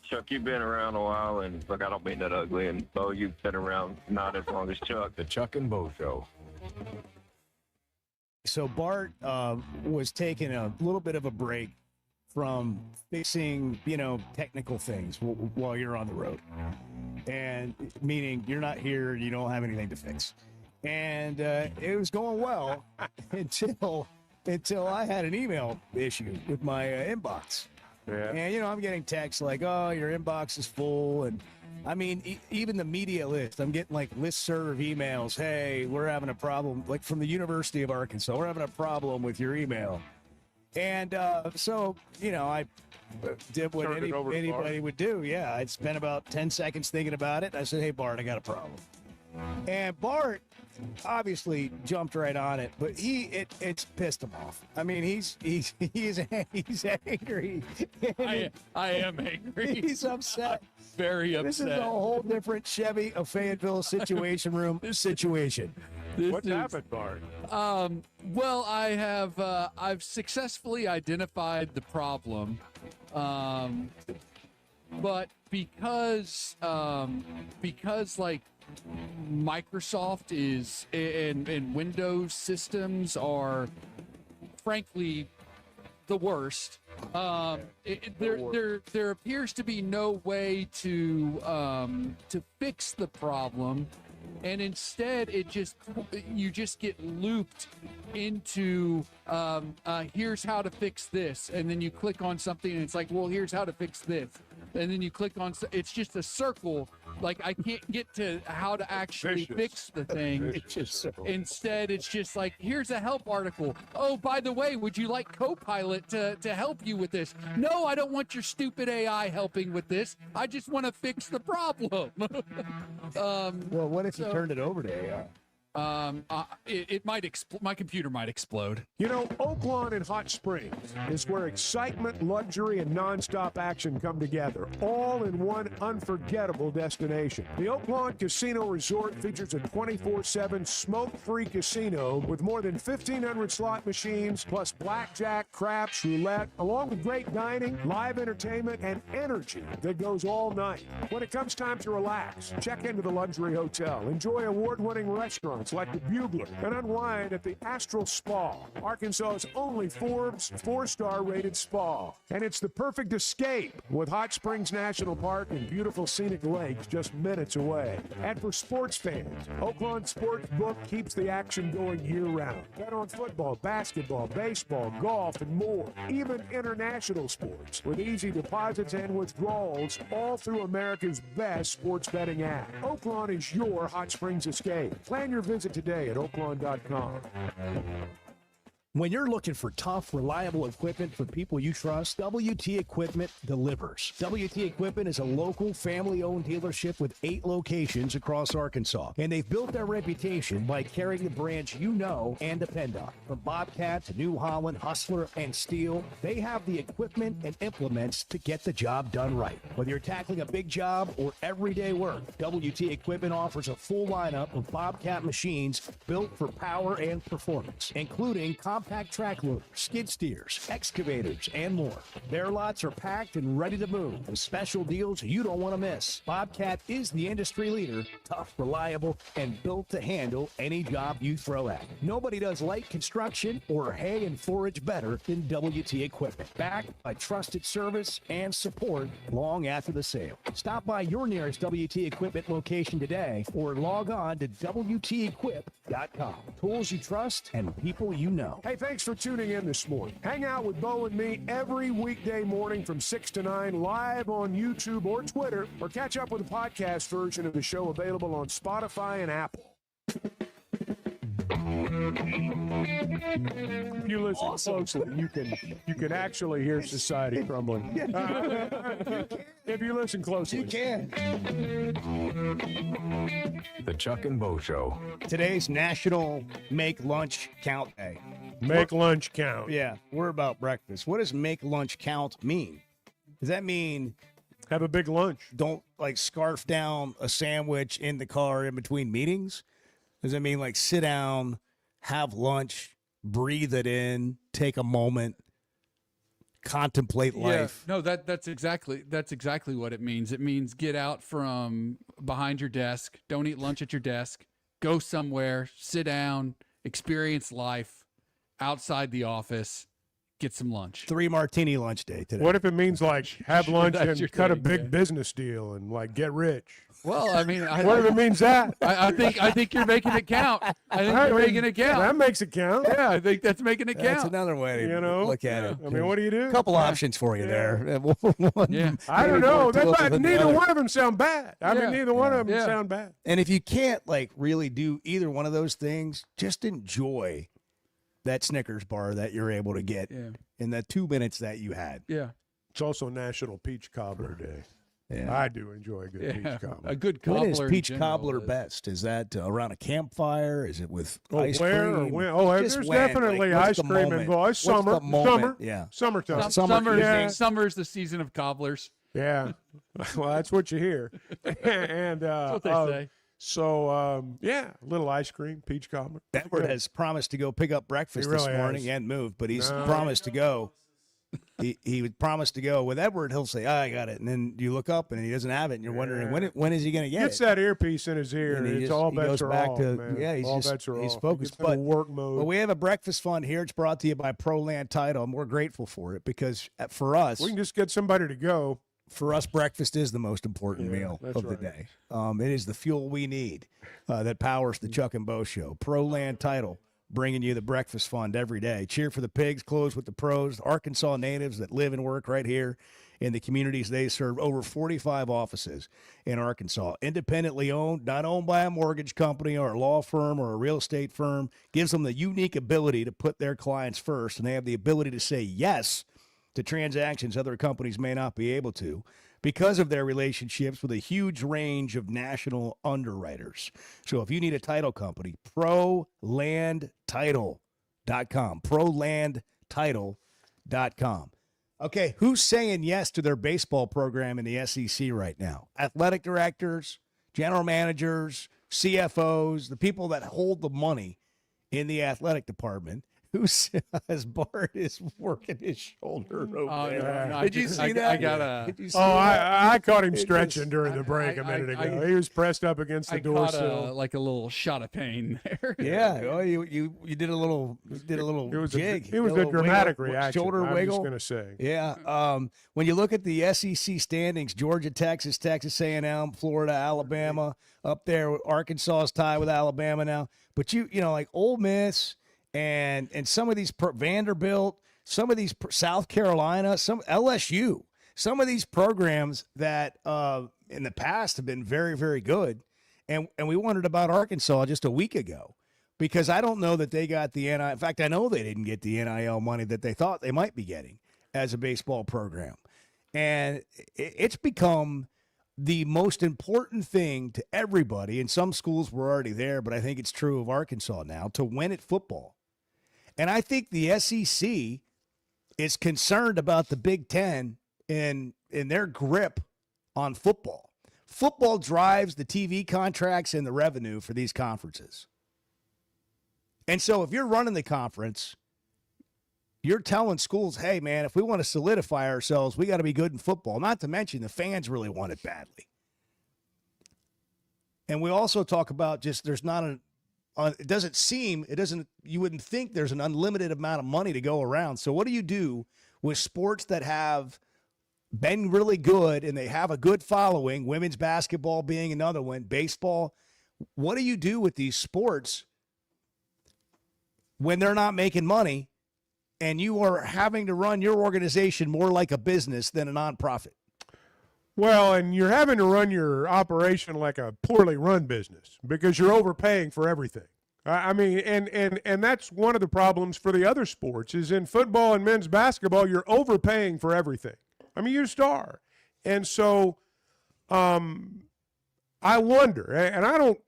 Chuck, you've been around a while, and look, I don't mean that ugly, and Bo, you've been around not as long as Chuck. The Chuck and Bo Show. So Bart was taking a little bit of a break from fixing, technical things while you're on the road. And meaning you're not here, you don't have anything to fix. And it was going well until I had an email issue with my inbox. Yeah. And, I'm getting texts like, oh, your inbox is full. And I mean, even the media list, I'm getting like listserv emails. Hey, we're having a problem, like from the University of Arkansas. We're having a problem with your email. And so, I did what anybody would do. Yeah, I'd spent about 10 seconds thinking about it. I said, hey, Bart, I got a problem. And Bart obviously jumped right on it, but it's pissed him off. I mean, he's angry. I am angry. He's upset. Very upset. This is a whole different Chevy of Fayetteville Situation Room situation. What happened, Bart? Well, I've successfully identified the problem, but because like Microsoft is and Windows systems are frankly the worst. There appears to be no way to fix the problem, and instead you just get looped into here's how to fix this, and then you click on something and it's like, well, here's how to fix this, and then you click on, it's just a circle. Like, I can't get to how to actually fix the thing. Instead, it's just like, here's a help article. Oh, by the way, would you like Copilot to help you with this? No, I don't want your stupid AI helping with this. I just want to fix the problem. Well, what if you turned it over to AI? It might my computer might explode. You know, Oaklawn and Hot Springs is where excitement, luxury, and nonstop action come together, all in one unforgettable destination. The Oaklawn Casino Resort features a 24/7 smoke-free casino with more than 1,500 slot machines, plus blackjack, craps, roulette, along with great dining, live entertainment, and energy that goes all night. When it comes time to relax, check into the luxury hotel, enjoy award-winning restaurants like the Bugler, and unwind at the Astral Spa, Arkansas's only Forbes 4-star rated spa. And it's the perfect escape with Hot Springs National Park and beautiful scenic lakes just minutes away. And for sports fans, Oaklawn Sportsbook keeps the action going year-round. Bet on football, basketball, baseball, golf, and more. Even international sports with easy deposits and withdrawals, all through America's best sports betting app. Oaklawn is your Hot Springs escape. Plan your visit today at oaklawn.com. When you're looking for tough, reliable equipment for people you trust, WT Equipment delivers. WT Equipment is a local, family-owned dealership with 8 locations across Arkansas, and they've built their reputation by carrying the brands you know and depend on. From Bobcat to New Holland, Hustler, and Steel, they have the equipment and implements to get the job done right. Whether you're tackling a big job or everyday work, WT Equipment offers a full lineup of Bobcat machines built for power and performance, including compact track loaders, skid steers, excavators, and more. Their lots are packed and ready to move with special deals you don't want to miss. Bobcat is the industry leader, tough, reliable, and built to handle any job you throw at. Nobody does light construction or hay and forage better than WT Equipment. Backed by trusted service and support long after the sale. Stop by your nearest WT Equipment location today or log on to WTEquip.com. Tools you trust and people you know. Hey, thanks for tuning in this morning. Hang out with Bo and me every weekday morning from 6 to 9 live on YouTube or Twitter, or catch up with the podcast version of the show available on Spotify and Apple. If you listen closely, you can actually hear society crumbling. If you listen closely, you can. The Chuck and Bo Show. Today's National Make Lunch Count Day. Make lunch count. Yeah, we're about breakfast. What does make lunch count mean? Does that mean have a big lunch? Don't like scarf down a sandwich in the car in between meetings? Does it mean like sit down, have lunch, breathe it in, take a moment, contemplate life? No, that's exactly what it means. It means get out from behind your desk. Don't eat lunch at your desk. Go somewhere, sit down, experience life outside the office. Get some lunch. 3 martini lunch day today. What if it means like have lunch That's your and cut a thing, big yeah. business deal and like get rich? Well, I mean, What if it means that? I think you're making it count. I think you're making it count. That makes it count. Yeah, I think that's making it count. That's another way to look at it. I mean, what do you do? A couple options for you there. Yeah. I don't know. Neither one of them sound bad. I mean, neither one of them Yeah. sound bad. And if you can't like really do either one of those things, just enjoy that Snickers bar that you're able to get in the 2 minutes that you had. Yeah. It's also National Peach Cobbler Day. Yeah. I do enjoy a good peach cobbler. A good When cobbler. is in peach general cobbler is- best? Is that around a campfire? Is it with ice where cream? or when? Oh, Just there's when? definitely Like, what's ice the cream moment? involved. It's What's summer. the moment? Yeah. Summer. Summertime. Summer's the season of cobblers. Yeah. Well, that's what you hear. And That's what they say. So, yeah, a little ice cream, peach cobbler. Edward has promised to go pick up breakfast He really this morning has. and move, but he's No. promised to go. He would promise to go. With Edward, he'll say, I got it. And then you look up and he doesn't have it. And you're wondering, when is he going to get Gets it? that earpiece in his ear. And he It's just- all he bets goes are back off, to, man. yeah, he's all just, bets are he's off. focused. He gets into work mode. But we have a breakfast fund here. It's brought to you by ProLand Title. And we're grateful for it because for us, We can just get somebody to go. for us, breakfast is the most important meal that's of the right. day. It is the fuel we need that powers the Chuck and Bo Show. ProLand Title, bringing you the breakfast fund every day. Cheer for the pigs, close with the pros. Arkansas natives that live and work right here in the communities they serve. Over 45 offices in Arkansas. Independently owned, not owned by a mortgage company or a law firm or a real estate firm. Gives them the unique ability to put their clients first, and they have the ability to say yes to transactions other companies may not be able to. because of their relationships with a huge range of national underwriters. So if you need a title company, ProLandTitle.com. ProLandTitle.com. Okay, who's saying yes to their baseball program in the SEC right now? Athletic directors, general managers, CFOs, the people that hold the money in the athletic department. Who says Bart is working his shoulder over there? no, Did you see that? I gotta. Did you see I caught him It stretching just- during the break a minute I- ago. He was pressed up against the I door caught sill. like a little shot of pain there. Yeah, well, you did a little It was jig. it was a a dramatic wiggle, reaction. shoulder I'm wiggle. just going to say. Yeah. When you look at the SEC standings, Georgia, Texas, Texas A&M, Florida, Alabama, up there, Arkansas is tied with Alabama now. But you know, like Ole Miss and some of these Vanderbilt, some of these South Carolina, some LSU, some of these programs that in the past have been very, very good. And we wondered about Arkansas just a week ago, because I don't know that they got the NIL. In fact, I know they didn't get the NIL money that they thought they might be getting as a baseball program. And it's become the most important thing to everybody. And some schools were already there, but I think it's true of Arkansas now, to win at football. And I think the SEC is concerned about the Big Ten in their grip on football. Football drives the TV contracts and the revenue for these conferences. And so if you're running the conference, you're telling schools, hey, man, if we want to solidify ourselves, we got to be good in football. Not to mention the fans really want it badly. And we also talk about just there's not you wouldn't think there's an unlimited amount of money to go around. So what do you do with sports that have been really good and they have a good following, women's basketball being another one, baseball? What do you do with these sports when they're not making money and you are having to run your organization more like a business than a nonprofit? Well, and you're having to run your operation like a poorly run business because you're overpaying for everything. I mean, and that's one of the problems for the other sports is in football and men's basketball, you're overpaying for everything. I mean, you just are. And so I wonder, and I don't,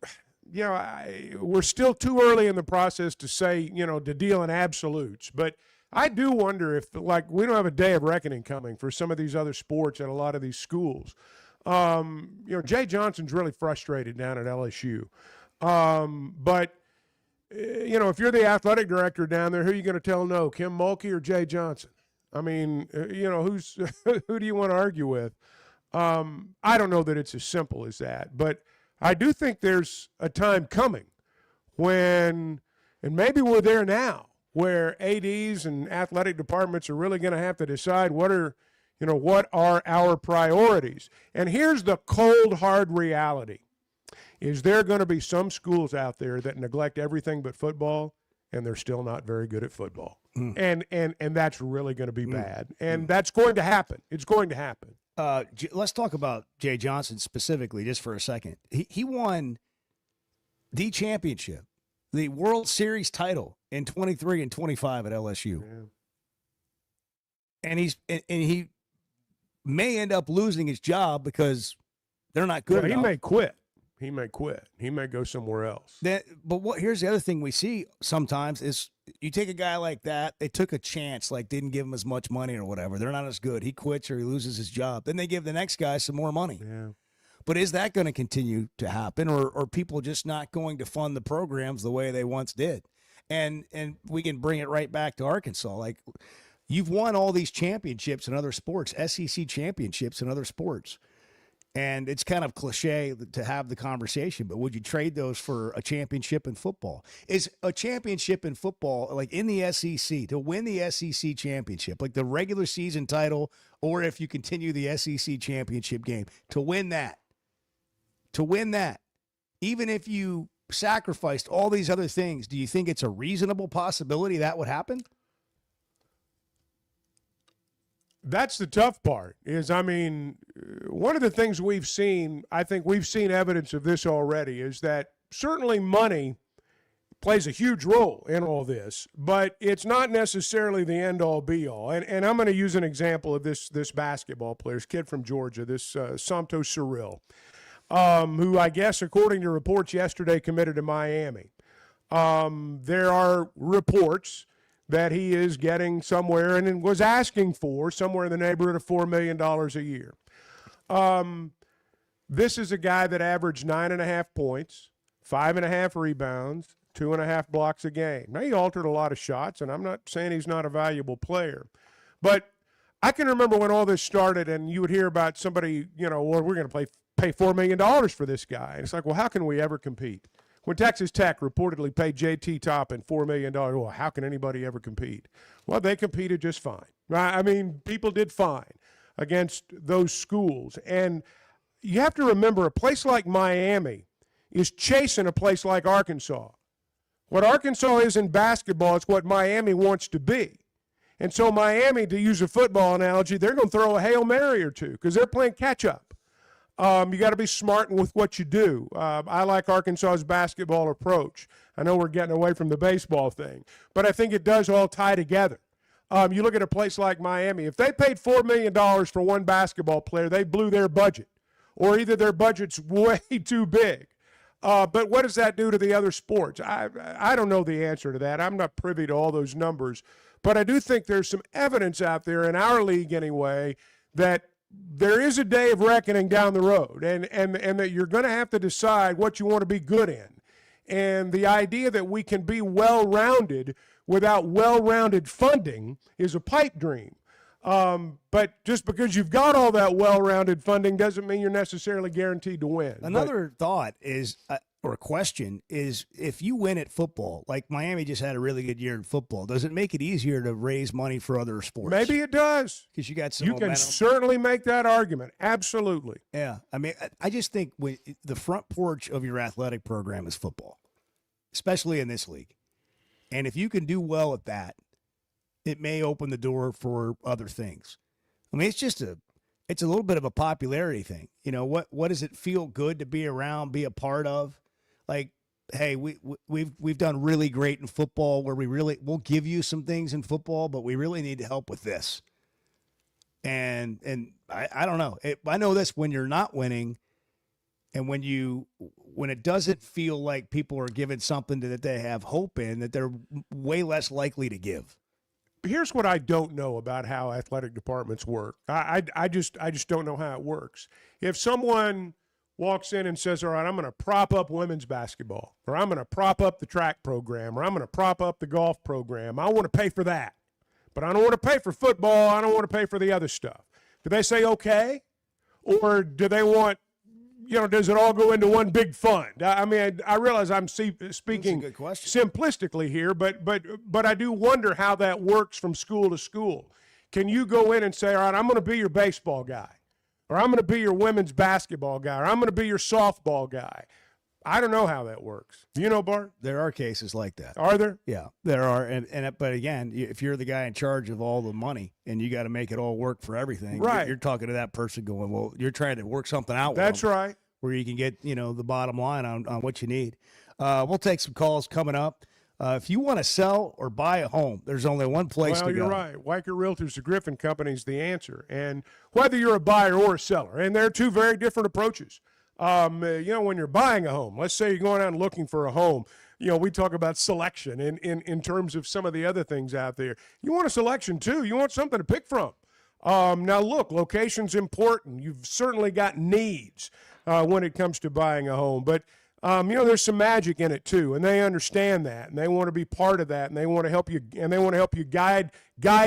we're still too early in the process to say, to deal in absolutes, but I do wonder if, we don't have a day of reckoning coming for some of these other sports at a lot of these schools. Jay Johnson's really frustrated down at LSU. But, if you're the athletic director down there, who are you going to tell no, Kim Mulkey or Jay Johnson? I mean, who do you want to argue with? I don't know that it's as simple as that, but I do think there's a time coming when, and maybe we're there now, where ADs and athletic departments are really going to have to decide what are our priorities. And here's the cold, hard reality. Is there going to be some schools out there that neglect everything but football, and they're still not very good at football? And that's really going to be bad. And that's going to happen. It's going to happen. Let's talk about Jay Johnson specifically just for a second. He won the championship, the World Series title in 23 and 25 at LSU. Yeah. And he may end up losing his job because they're not good enough. He may quit. He may quit. He may go somewhere else. Here's the other thing we see sometimes is you take a guy like that, they took a chance, didn't give him as much money or whatever. They're not as good. He quits or he loses his job. Then they give the next guy some more money. Yeah. But is that going to continue to happen, or are people just not going to fund the programs the way they once did? And we can bring it right back to Arkansas. You've won all these championships in other sports, SEC championships in other sports. And it's kind of cliche to have the conversation, but would you trade those for a championship in football? Is a championship in football, in the SEC, to win the SEC championship, like the regular season title, or if you continue the SEC championship game, to win that, even if you sacrificed all these other things, do you think it's a reasonable possibility that would happen? That's the tough part is, one of the things we've seen, I think we've seen evidence of this already, is that certainly money plays a huge role in all this, but it's not necessarily the end-all, be-all. And I'm going to use an example of this basketball player, this kid from Georgia, this Santos Cyril, who I guess, according to reports yesterday, committed to Miami. There are reports that he is getting somewhere and was asking for somewhere in the neighborhood of $4 million a year. This is a guy that averaged 9.5 points, 5.5 rebounds, 2.5 blocks a game. Now, he altered a lot of shots, and I'm not saying he's not a valuable player. But I can remember when all this started and you would hear about somebody, well, we're going to pay $4 million for this guy. And it's like, well, how can we ever compete? When Texas Tech reportedly paid J.T. Toppin $4 million, well, how can anybody ever compete? Well, they competed just fine. I mean, people did fine against those schools. And you have to remember, a place like Miami is chasing a place like Arkansas. What Arkansas is in basketball is what Miami wants to be. And so Miami, to use a football analogy, they're going to throw a Hail Mary or two because they're playing catch-up. You got to be smart with what you do. I like Arkansas's basketball approach. I know we're getting away from the baseball thing, but I think it does all tie together. You look at a place like Miami. If they paid $4 million for one basketball player, they blew their budget, or either their budget's way too big. But what does that do to the other sports? I don't know the answer to that. I'm not privy to all those numbers. But I do think there's some evidence out there, in our league anyway, that there is a day of reckoning down the road, and that you're going to have to decide what you want to be good in. And the idea that we can be well-rounded without well-rounded funding is a pipe dream. But just because you've got all that well-rounded funding doesn't mean you're necessarily guaranteed to win. Another thought is, or question is, if you win at football, like Miami just had a really good year in football, does it make it easier to raise money for other sports? Maybe it does. Because you got some You momentum. can certainly make that argument. Absolutely. Yeah. I mean, I just think the front porch of your athletic program is football, especially in this league. And if you can do well at that, it may open the door for other things. I mean, it's a little bit of a popularity thing. What does it feel good to be around, be a part of? Like, hey, we've done really great in football, where we'll give you some things in football, but we really need help with this. And I don't know. I know this, when you're not winning, and when it doesn't feel like people are giving something that they have hope in, that they're way less likely to give. Here's what I don't know about how athletic departments work. I just don't know how it works. If someone walks in and says, all right, I'm going to prop up women's basketball, or I'm going to prop up the track program, or I'm going to prop up the golf program, I want to pay for that. But I don't want to pay for football. I don't want to pay for the other stuff. Do they say okay? Or do they want, does it all go into one big fund? I mean, I realize I'm speaking simplistically here, but I do wonder how that works from school to school. Can you go in and say, all right, I'm going to be your baseball guy, or I'm going to be your women's basketball guy, or I'm going to be your softball guy? I don't know how that works. Do you know, Bart? There are cases like that. Are there? Yeah, there are. But again, if you're the guy in charge of all the money and you got to make it all work for everything, right? You're talking to that person going, well, you're trying to work something out. That's right. Where you can get, the bottom line on what you need. We'll take some calls coming up. If you want to sell or buy a home, there's only one place to go. Well, you're right. Weicker Realtors, the Griffin Company, is the answer. And whether you're a buyer or a seller, and there are two very different approaches. When you're buying a home, let's say you're going out and looking for a home, we talk about selection in terms of some of the other things out there. You want a selection too. You want something to pick from. Now, look, location's important. You've certainly got needs when it comes to buying a home. But, there's some magic in it too, and they understand that, and they want to be part of that, and they want to help you, and they want to help you guide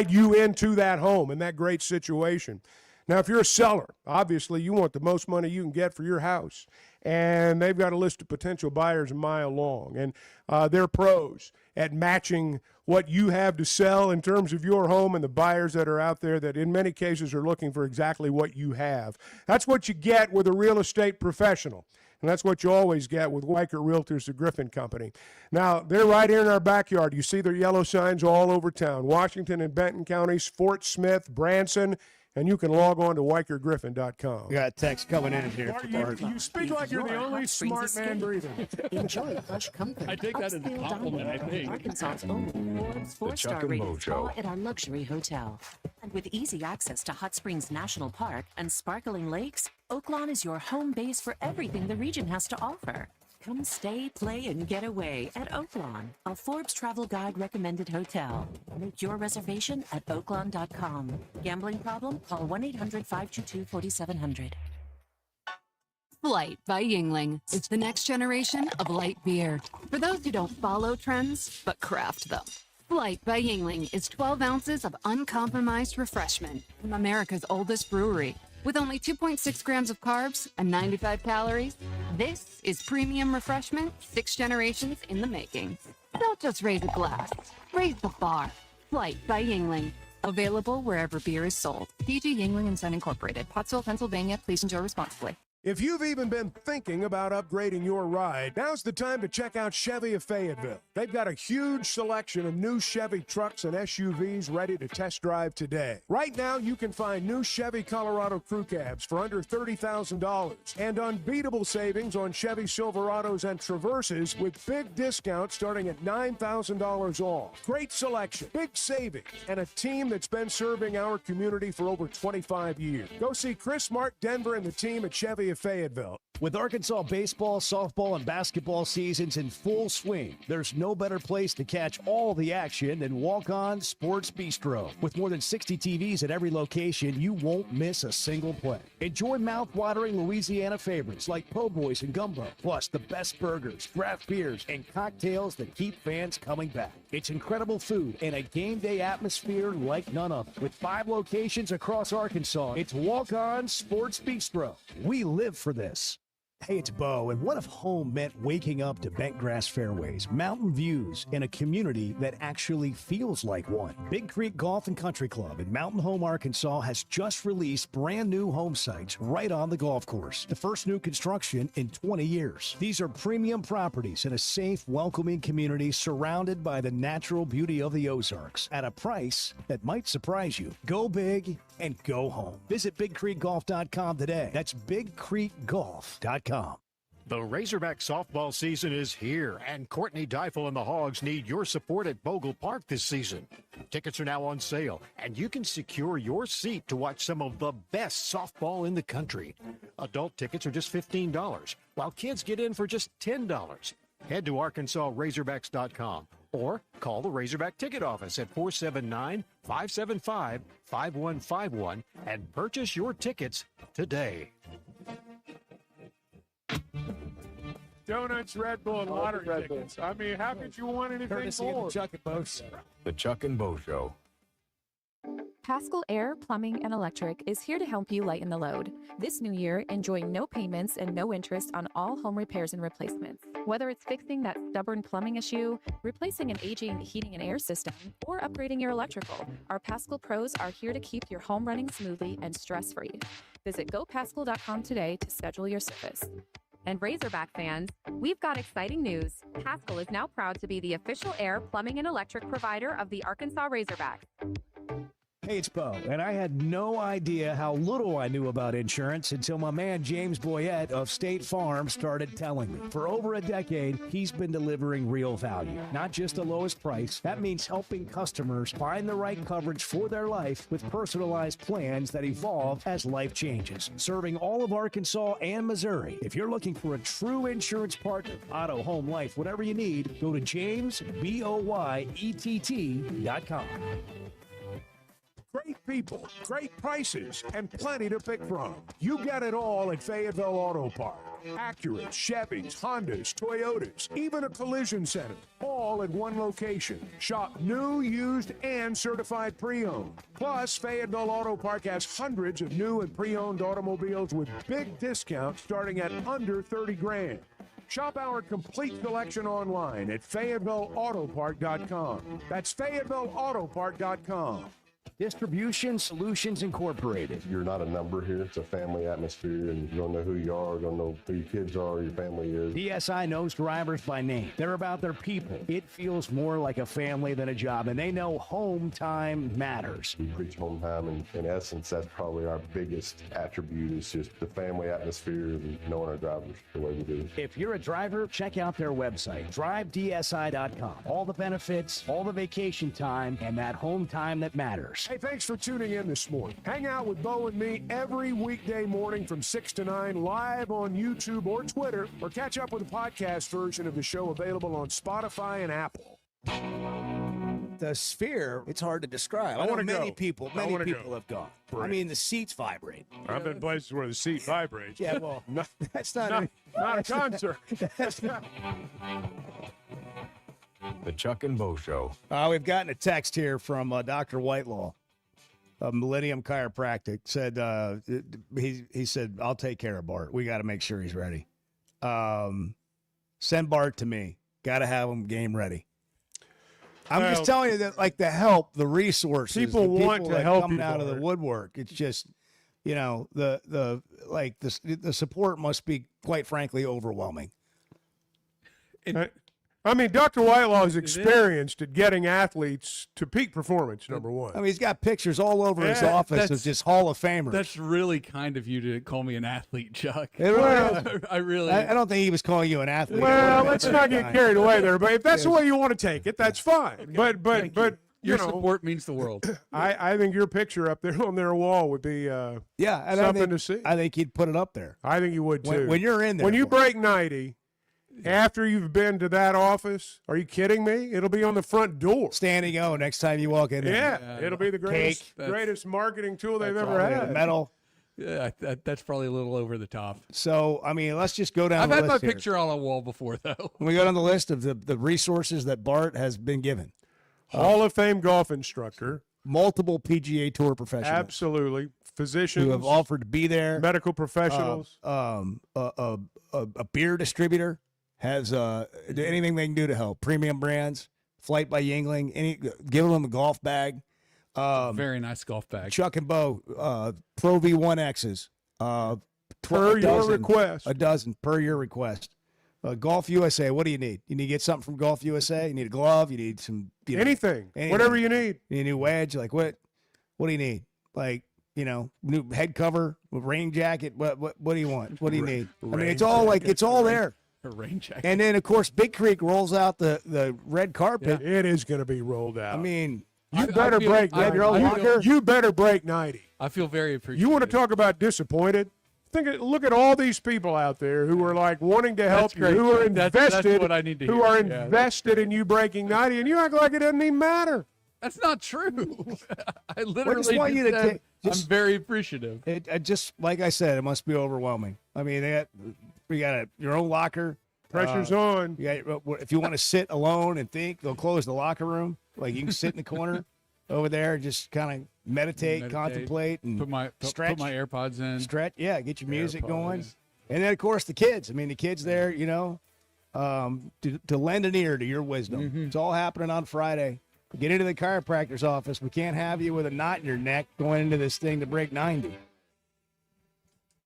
you into that home and that great situation. Now, if you're a seller, obviously you want the most money you can get for your house, and they've got a list of potential buyers a mile long, and they're pros at matching what you have to sell in terms of your home and the buyers that are out there that in many cases are looking for exactly what you have. That's what you get with a real estate professional, and that's what you always get with Weicker Realtors, the Griffin Company. Now, they're right here in our backyard. You see their yellow signs all over town. Washington and Benton counties, Fort Smith, Branson, And you can log on to WikerGriffin.com. We got a text coming in here. Bart, you speak like you're the only smart man breathing. Enjoy hush comfort. I take that as a compliment, I think. Arkansas's only Forbes 4-star rated spa at our luxury hotel. And with easy access to Hot Springs National Park and sparkling lakes, Oaklawn is your home base for everything the region has to offer. Come stay, play, and get away at Oaklawn, a Forbes Travel Guide recommended hotel. Make your reservation at oaklawn.com. Gambling problem? Call 1-800-522-4700. Flight by Yingling. It's the next generation of light beer. For those who don't follow trends, but craft them. Flight by Yingling is 12 ounces of uncompromised refreshment from America's oldest brewery. With only 2.6 grams of carbs and 95 calories, this is premium refreshment 6 generations in the making. Don't just raise a glass, raise the bar. Flight by Yingling. Available wherever beer is sold. PG Yingling & Son Incorporated, Pottsville, Pennsylvania. Please enjoy responsibly. If you've even been thinking about upgrading your ride, now's the time to check out Chevy of Fayetteville. They've got a huge selection of new Chevy trucks and SUVs ready to test drive today. Right now, you can find new Chevy Colorado Crew Cabs for under $30,000 and unbeatable savings on Chevy Silverados and Traverses with big discounts starting at $9,000 off. Great selection, big savings, and a team that's been serving our community for over 25 years. Go see Chris, Mark, Denver, and the team at Chevy of Fayetteville. With Arkansas baseball, softball, and basketball seasons in full swing, there's no better place to catch all the action than Walk-On Sports Bistro. With more than 60 TVs at every location, you won't miss a single play. Enjoy mouth-watering Louisiana favorites like po' boys and gumbo, plus the best burgers, draft beers, and cocktails that keep fans coming back. It's incredible food and a game day atmosphere like none other. With 5 locations across Arkansas, it's Walk-On Sports Bistro. We live for this. Hey, it's Bo, and what if home meant waking up to bent grass fairways, mountain views, in a community that actually feels like one? Big Creek Golf and Country Club in Mountain Home, Arkansas has just released brand new home sites right on the golf course. The first new construction in 20 years. These are premium properties in a safe, welcoming community surrounded by the natural beauty of the Ozarks at a price that might surprise you. Go big and go home. Visit BigCreekGolf.com today. That's BigCreekGolf.com. The Razorback softball season is here, and Courtney Deifel and the Hogs need your support at Bogle Park this season. Tickets are now on sale, and you can secure your seat to watch some of the best softball in the country. Adult tickets are just $15, while kids get in for just $10. Head to ArkansasRazorbacks.com or call the Razorback ticket office at 479-575-5151 and purchase your tickets today. Donuts, Red Bull, and lottery tickets. I mean, how could you want anything Courtesy more? of the Chuck and Bo Show. The Chuck and Bo Show. Paschal Air, Plumbing, and Electric is here to help you lighten the load. This new year, enjoy no payments and no interest on all home repairs and replacements. Whether it's fixing that stubborn plumbing issue, replacing an aging heating and air system, or upgrading your electrical, our Paschal pros are here to keep your home running smoothly and stress-free. Visit gopaschal.com today to schedule your service. And Razorback fans, we've got exciting news. Paschal is now proud to be the official air, plumbing, and electric provider of the Arkansas Razorbacks. Hey, it's Bo, and I had no idea how little I knew about insurance until my man James Boyette of State Farm started telling me. For over a decade, he's been delivering real value, not just the lowest price. That means helping customers find the right coverage for their life with personalized plans that evolve as life changes. Serving all of Arkansas and Missouri. If you're looking for a true insurance partner, auto, home, life, whatever you need, go to JamesBoyett.com. Great people, great prices, and plenty to pick from. You got it all at Fayetteville Auto Park. Acuras, Chevys, Hondas, Toyotas, even a collision center, all at one location. Shop new, used, and certified pre-owned. Plus, Fayetteville Auto Park has hundreds of new and pre-owned automobiles with big discounts starting at under $30,000. Shop our complete selection online at FayettevilleAutopark.com. That's FayettevilleAutopark.com. Distribution Solutions Incorporated. You're not a number here. It's a family atmosphere, and you don't know who you are, don't know who your kids are, your family is. DSI knows drivers by name. They're about their people. It feels more like a family than a job, and they know home time matters. We preach home time, and in essence, that's probably our biggest attribute is just the family atmosphere and knowing our drivers the way we do. If you're a driver, check out their website, drivedsi.com. All the benefits, all the vacation time, and that home time that matters. Hey, thanks for tuning in this morning. Hang out with Bo and me every weekday morning from 6 to 9 live on YouTube or Twitter, or catch up with the podcast version of the show available on Spotify and Apple. The Sphere, it's hard to describe. I know many people have gone. I mean, the seats vibrate. I've been places where the seat vibrates. Yeah, well, that's not a concert. The Chuck and Bo Show. We've gotten a text here from Dr. Whitelaw of Millennium Chiropractic. Said he said, I'll take care of Bart. We got to make sure he's ready. Send Bart to me. Got to have him game ready. I'm just telling you that, like, the help, the resources, people want to help coming you, out of the Bart. woodwork. It's just, the support must be, quite frankly, overwhelming. I mean, Dr. Whitelaw is experienced at getting athletes to peak performance, number one. I mean, he's got pictures all over his office of just Hall of Famers. That's really kind of you to call me an athlete, Chuck. It really is. I I don't think he was calling you an athlete. Well, let's not get carried away there. But if that's the way you want to take it, that's fine. But your support means the world. I think your picture up there on their wall would be something to see. I think he'd put it up there. I think you would too. When you're in there. When you break 90, after you've been to that office, are you kidding me? It'll be on the front door. Standing O next time you walk in there. Yeah, it'll be the greatest marketing tool they've ever had. Metal. Yeah, that's probably a little over the top. So, I mean, let's just go down I've the had list my here. picture on a wall before, though. We go down the list of the resources that Bart has been given. Hall of Fame golf instructor. Multiple PGA Tour professionals. Absolutely. Physicians. Who have offered to be there. Medical professionals. A beer distributor has anything they can do to help. Premium brands, Flight by Yingling, give them a golf bag. Very nice golf bag. Chuck and Bo, Pro V1Xs. Per your request. A dozen per your request. Golf USA, what do you need? You need to get something from Golf USA? You need a glove? You need some... anything. Whatever you need. You need a new wedge? Like, what do you need? Like, new head cover, rain jacket? What do you want? What do you need? I mean, it's all there. A rain jacket. And then, of course, Big Creek rolls out the red carpet. It is going to be rolled out. I mean... You better break 90. You better break 90. I feel very appreciative. You want to talk about disappointed? Look at all these people out there who are like wanting to help you, who are invested, that's what I need to hear. Invested in you breaking 90, and you act like it doesn't even matter. That's not true. I literally just want you to said take. I'm very appreciative. It just like I said, it must be overwhelming. I mean, we got your own locker. Pressure's on. If you want to sit alone and think, they'll close the locker room. Like you can sit in the corner over there, just kind of meditate, contemplate, and stretch. Put my AirPods in. Stretch, yeah, get your music going. And then, of course, the kids. I mean, the kids there, to lend an ear to your wisdom. Mm-hmm. It's all happening on Friday. Get into the chiropractor's office. We can't have you with a knot in your neck going into this thing to break 90.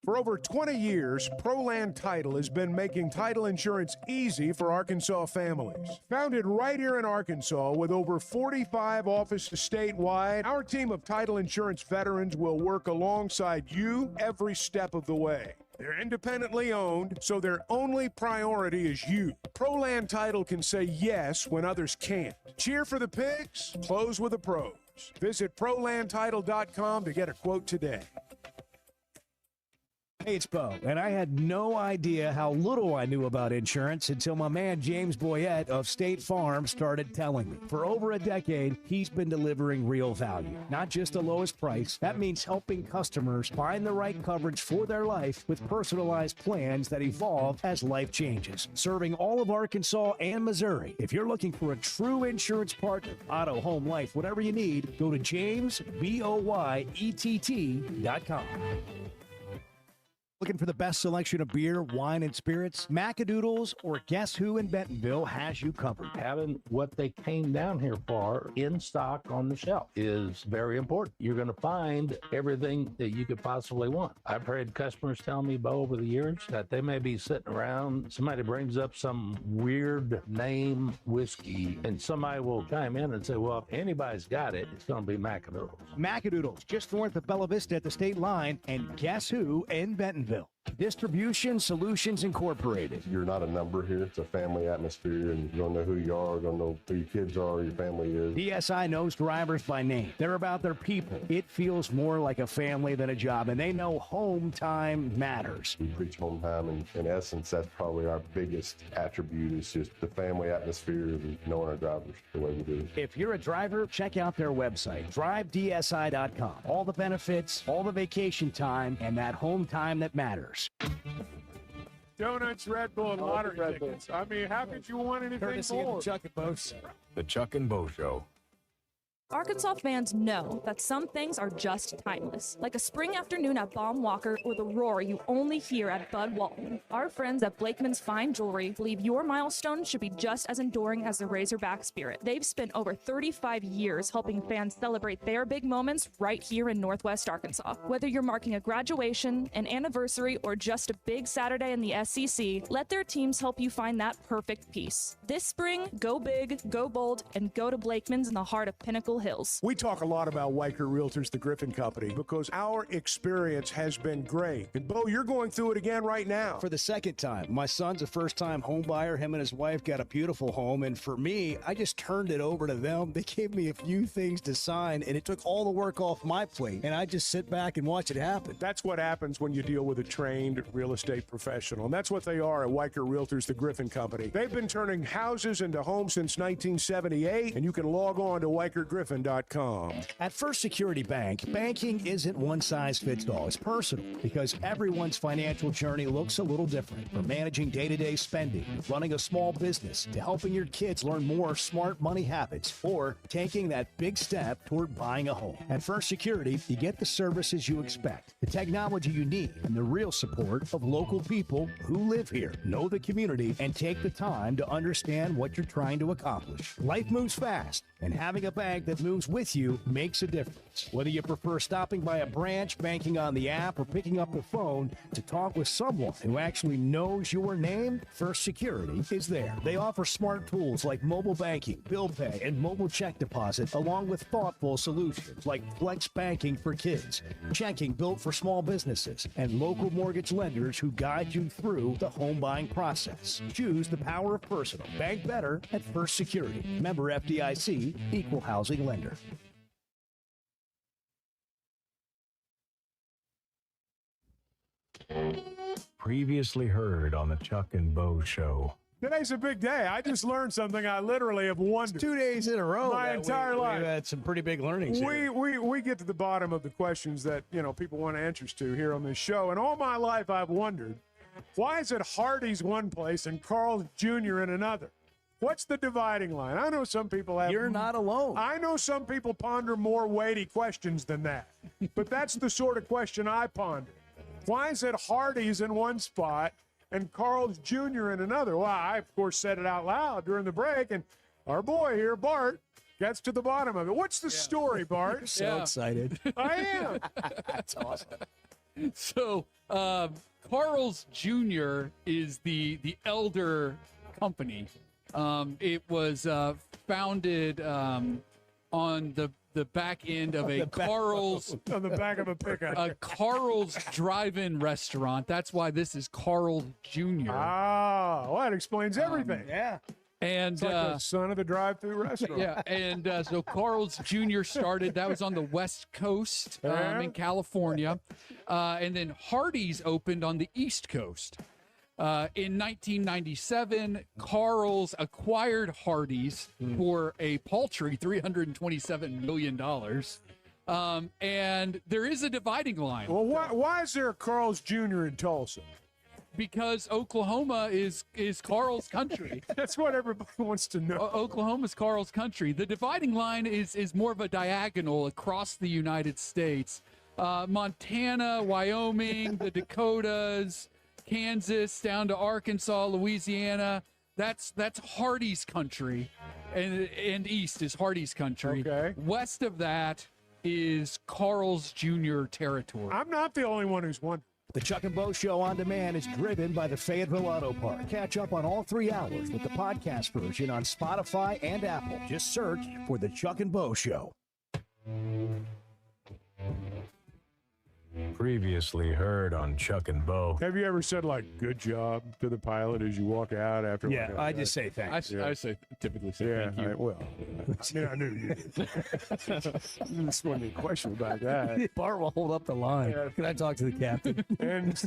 For over 20 years, ProLand Title has been making title insurance easy for Arkansas families. Founded right here in Arkansas with over 45 offices statewide, our team of title insurance veterans will work alongside you every step of the way. They're independently owned, so their only priority is you. ProLand Title can say yes when others can't. Cheer for the pigs, close with the pros. Visit ProLandTitle.com to get a quote today. Hey, it's Bo, and I had no idea how little I knew about insurance until my man James Boyette of State Farm started telling me. For over a decade, he's been delivering real value, not just the lowest price. That means helping customers find the right coverage for their life with personalized plans that evolve as life changes. Serving all of Arkansas and Missouri. If you're looking for a true insurance partner, auto, home, life, whatever you need, go to jamesboyett.com. Looking for the best selection of beer, wine, and spirits? Macadoodles or Guess Who in Bentonville has you covered. Having what they came down here for in stock on the shelf is very important. You're going to find everything that you could possibly want. I've heard customers tell me, Bo, over the years that they may be sitting around, somebody brings up some weird name whiskey, and somebody will chime in and say, well, if anybody's got it, it's going to be Macadoodles. Macadoodles, just north of Bella Vista at the state line, and Guess Who in Bentonville. Distribution Solutions Incorporated. You're not a number here. It's a family atmosphere, and you're going to know who you are, you're going to know who your kids are, your family is. DSI knows drivers by name. They're about their people. It feels more like a family than a job, and they know home time matters. We preach home time, and in essence, that's probably our biggest attribute is just the family atmosphere and knowing our drivers the way we do. If you're a driver, check out their website, drivedsi.com. All the benefits, all the vacation time, and that home time that matters. Donuts, Red Bull, and lottery tickets. I mean, how could you want anything Courtesy more? of the Chuck and Bo Show. The Chuck and Bo Show. Arkansas fans know that some things are just timeless, like a spring afternoon at Baum Walker or the roar you only hear at Bud Walton. Our friends at Blakeman's Fine Jewelry believe your milestone should be just as enduring as the Razorback spirit. They've spent over 35 years helping fans celebrate their big moments right here in Northwest Arkansas. Whether you're marking a graduation, an anniversary, or just a big Saturday in the SEC, let their teams help you find that perfect piece. This spring, go big, go bold, and go to Blakeman's in the heart of Pinnacle Hills. We talk a lot about Weicker Realtors, the Griffin Company, because our experience has been great. And Bo, you're going through it again right now. For the second time. My son's a first-time home buyer. Him and his wife got a beautiful home. And for me, I just turned it over to them. They gave me a few things to sign, and it took all the work off my plate. And I just sit back and watch it happen. That's what happens when you deal with a trained real estate professional. And that's what they are at Weicker Realtors, the Griffin Company. They've been turning houses into homes since 1978, and you can log on to WeicherGriffin.com. At First Security Bank, banking isn't one size fits all. It's personal because everyone's financial journey looks a little different. From managing day-to-day spending, running a small business, to helping your kids learn more smart money habits, or taking that big step toward buying a home. At First Security, you get the services you expect, the technology you need, and the real support of local people who live here, know the community, and take the time to understand what you're trying to accomplish. Life moves fast, and having a bank that moves with you makes a difference. Whether you prefer stopping by a branch, banking on the app, or picking up the phone to talk with someone who actually knows your name, First Security is there. They offer smart tools like mobile banking, bill pay, and mobile check deposit, along with thoughtful solutions like flex banking for kids, checking built for small businesses, and local mortgage lenders who guide you through the home buying process. Choose the power of personal. Bank better at First Security. Member FDIC, equal housing lender. Previously heard on the Chuck and Bo Show. Today's a big day. I just learned something I literally have wondered. It's 2 days in a row. My entire life. We've had some pretty big learnings here. We get to the bottom of the questions that, people want answers to here on this show. And all my life I've wondered, why is it Hardee's one place and Carl's Jr. in another? What's the dividing line? I know some people have... You're not alone. I know some people ponder more weighty questions than that. But that's the sort of question I ponder. Why is it Hardee's in one spot and Carl's Jr. in another? Well, I, of course, said it out loud during the break, and our boy here, Bart, gets to the bottom of it. What's the story, Bart? So excited. I am. That's awesome. So, Carl's Jr. is the elder company. It was founded on the back end of a Carl's on the back of a pickup. A Carl's drive-in restaurant. That's why this is Carl's Jr. Ah, well, that explains everything. Yeah. And it's like the son of the drive-through restaurant. Yeah, and so Carl's Jr. started. That was on the West Coast in California, and then Hardee's opened on the East Coast. In 1997, Carl's acquired Hardee's for a paltry $327 million. And there is a dividing line. Well, why is there a Carl's Jr. in Tulsa? Because Oklahoma is Carl's country. That's what everybody wants to know. Oklahoma's Carl's country. The dividing line is more of a diagonal across the United States. Montana, Wyoming, the Dakotas, Kansas, down to Arkansas, Louisiana. That's Hardy's country, and east is Hardy's country. Okay. West of that is Carl's Jr. territory. I'm not the only one who's won. The Chuck and Bo Show on demand is driven by the Fayetteville Auto Park. Catch up on all 3 hours with the podcast version on Spotify and Apple. Just search for the Chuck and Bo Show. Previously heard on Chuck and Bo. Have you ever said, like, good job to the pilot as you walk out after? Yeah, I just say thanks. I typically say thank you. I knew you did. This wasn't a question about that. Bart will hold up the line. Can I talk to the captain? And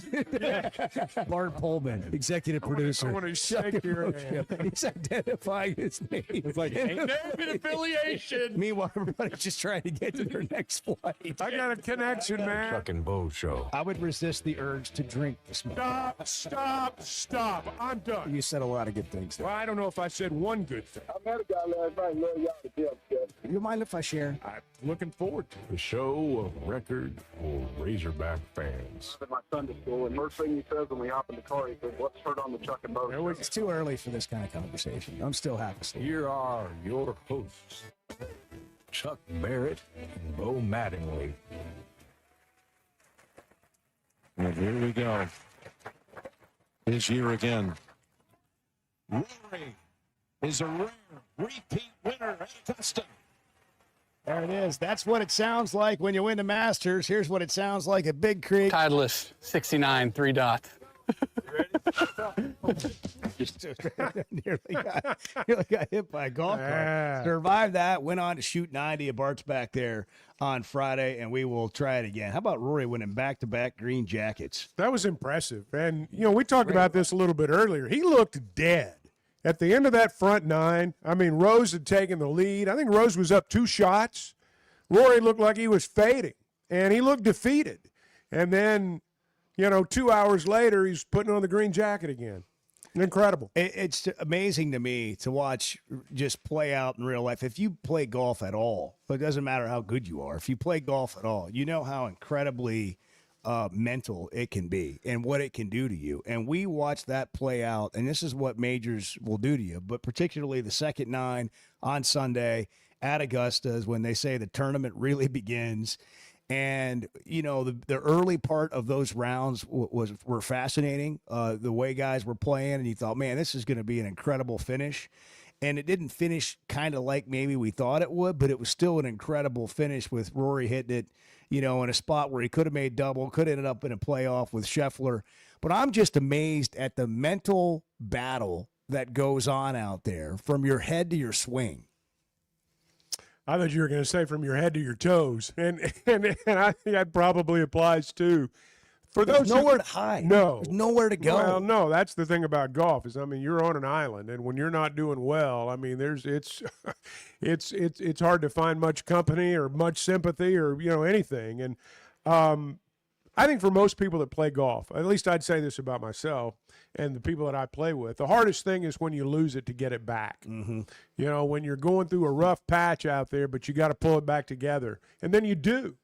Bart Pullman, executive producer. I want to shake your hand. He's identifying his name. It's like, ain't name and affiliation. Meanwhile, everybody's just trying to get to their next flight. I got a connection, man. Chuck and Bo Show. I would resist the urge to drink this morning. Stop. I'm done. You said a lot of good things there. Well, I don't know if I said one good thing. I met a guy last night, love y'all to death, Jeff. You mind if I share? I'm looking forward to The show of record for Razorback fans. I'm at my Sunday school, and first thing he says when we hop in the car, he says, "What's heard on the Chuck and Bo Show?" It's too early for this kind of conversation. I'm still half asleep. Here are your hosts, Chuck Barrett and Bo Mattingly. And here we go. His year again. Rory is a rare repeat winner at Augusta. There it is. That's what it sounds like when you win the Masters. Here's what it sounds like at Big Creek. Titleist, 69, 3 dots. nearly got hit by a golf cart. Survived that, went on to shoot 90 at Bart's back there on Friday, and we will try it again. How about Rory winning back-to-back green jackets? That was impressive. And, we talked about this a little bit earlier. He looked dead. At the end of that front 9, I mean, Rose had taken the lead. I think Rose was up 2 shots. Rory looked like he was fading, and he looked defeated. And then, 2 hours later, he's putting on the green jacket again. Incredible. It's amazing to me to watch just play out in real life. If you play golf at all, it doesn't matter how good you are. If you play golf at all, you know how incredibly mental it can be and what it can do to you. And we watched that play out, and this is what majors will do to you, but particularly the second 9 on Sunday at Augusta is when they say the tournament really begins. And, the early part of those rounds were fascinating, the way guys were playing, and you thought, man, this is going to be an incredible finish. And it didn't finish kind of like maybe we thought it would, but it was still an incredible finish with Rory hitting it, in a spot where he could have made double, could have ended up in a playoff with Scheffler. But I'm just amazed at the mental battle that goes on out there from your head to your swing. I thought you were going to say from your head to your toes. And I think that probably applies too. For There's those nowhere to hide. No. There's nowhere to go. Well, no, that's the thing about golf is, you're on an island, and when you're not doing well, it's hard to find much company or much sympathy or, anything. And I think for most people that play golf, at least I'd say this about myself and the people that I play with, the hardest thing is when you lose it to get it back. Mm-hmm. When you're going through a rough patch out there, but you got to pull it back together. And then you do.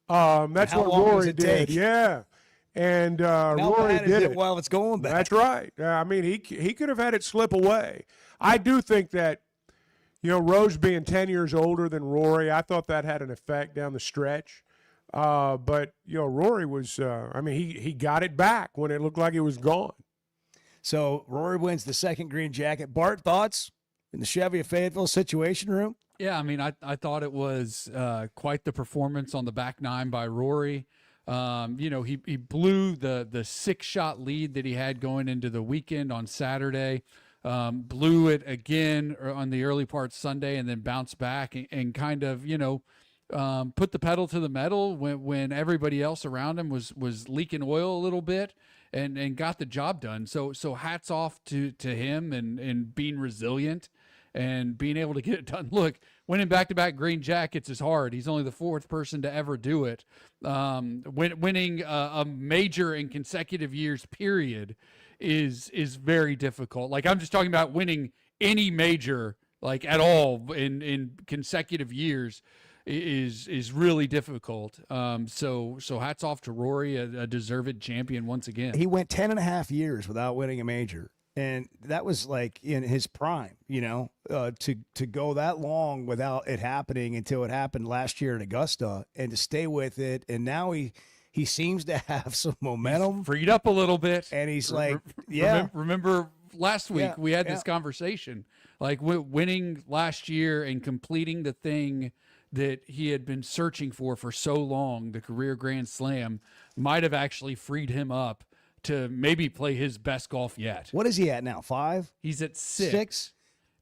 That's How what long does Rory it did. take? Yeah. And Rory did it while it's going back. That's right. He could have had it slip away. I do think that, Rose being 10 years older than Rory, I thought that had an effect down the stretch. But Rory was, he got it back when it looked like it was gone. So Rory wins the second green jacket. Bart, thoughts in the Chevy of Fayetteville Situation Room? Yeah, I thought it was quite the performance on the back 9 by Rory. He blew the 6-shot lead that he had going into the weekend on Saturday, blew it again on the early part Sunday, and then bounced back and kind of, put the pedal to the metal when everybody else around him was leaking oil a little bit and got the job done. So hats off to him and being resilient and being able to get it done. Look, winning back-to-back green jackets is hard. He's only the 4th person to ever do it. Winning a major in consecutive years, period, is very difficult. Like, I'm just talking about winning any major, like, at all in consecutive years. is really difficult. So hats off to Rory, a deserved champion once again. He went 10.5 years without winning a major. And that was like in his prime, to go that long without it happening until it happened last year in Augusta, and to stay with it. And now he seems to have some momentum. He's freed up a little bit. And he's like, yeah. Remember last week we had this conversation, like winning last year and completing the thing that he had been searching for so long, the career Grand Slam, might have actually freed him up to maybe play his best golf yet. What is he at now? 5? He's at 6. 6?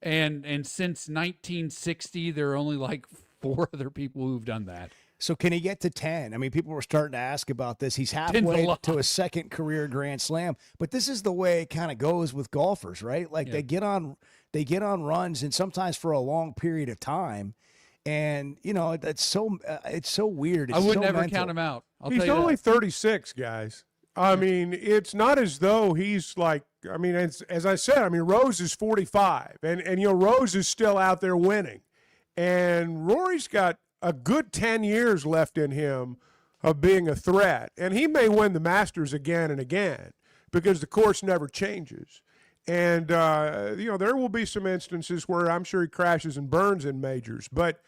And since 1960, there are only like 4 other people who've done that. So can he get to 10? I mean, people were starting to ask about this. He's halfway to a second career Grand Slam. But this is the way it kind of goes with golfers, right? Like they get on runs, and sometimes for a long period of time. And it's so weird. It's I would so never mental. count him out. He's only 36, guys. I mean, it's not as though he's like, I mean, as I said, I mean, Rose is 45, and Rose is still out there winning. And Rory's got a good 10 years left in him of being a threat. And he may win the Masters again and again because the course never changes. And, there will be some instances where I'm sure he crashes and burns in majors. But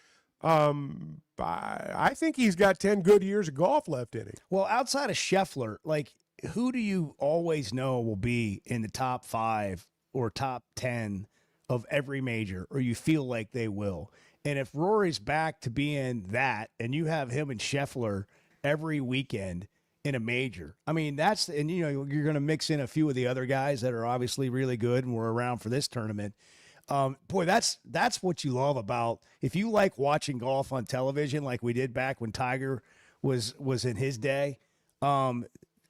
I think he's got 10 good years of golf left in him. Well, outside of Scheffler, like, who do you always know will be in the top 5 or top 10 of every major, or you feel like they will? And if Rory's back to being that, and you have him and Scheffler every weekend in a major, I mean, you're going to mix in a few of the other guys that are obviously really good and were around for this tournament. Boy, that's what you love about, if you like watching golf on television like we did back when Tiger was in his day.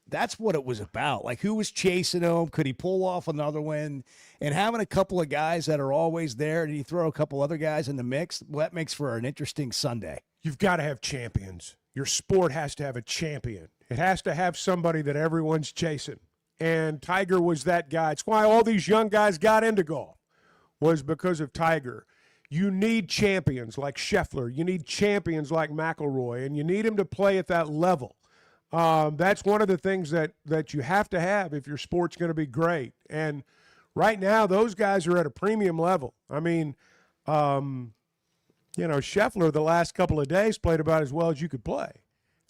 That's what it was about. Like, who was chasing him? Could he pull off another one? And having a couple of guys that are always there, and you throw a couple other guys in the mix, well, that makes for an interesting Sunday. You've got to have champions. Your sport has to have a champion. It has to have somebody that everyone's chasing. And Tiger was that guy. It's why all these young guys got into golf, was because of Tiger. You need champions like Scheffler. You need champions like McIlroy, and you need him to play at that level. That's one of the things that you have to have if your sport's going to be great. And right now, those guys are at a premium level. I mean, Scheffler the last couple of days played about as well as you could play.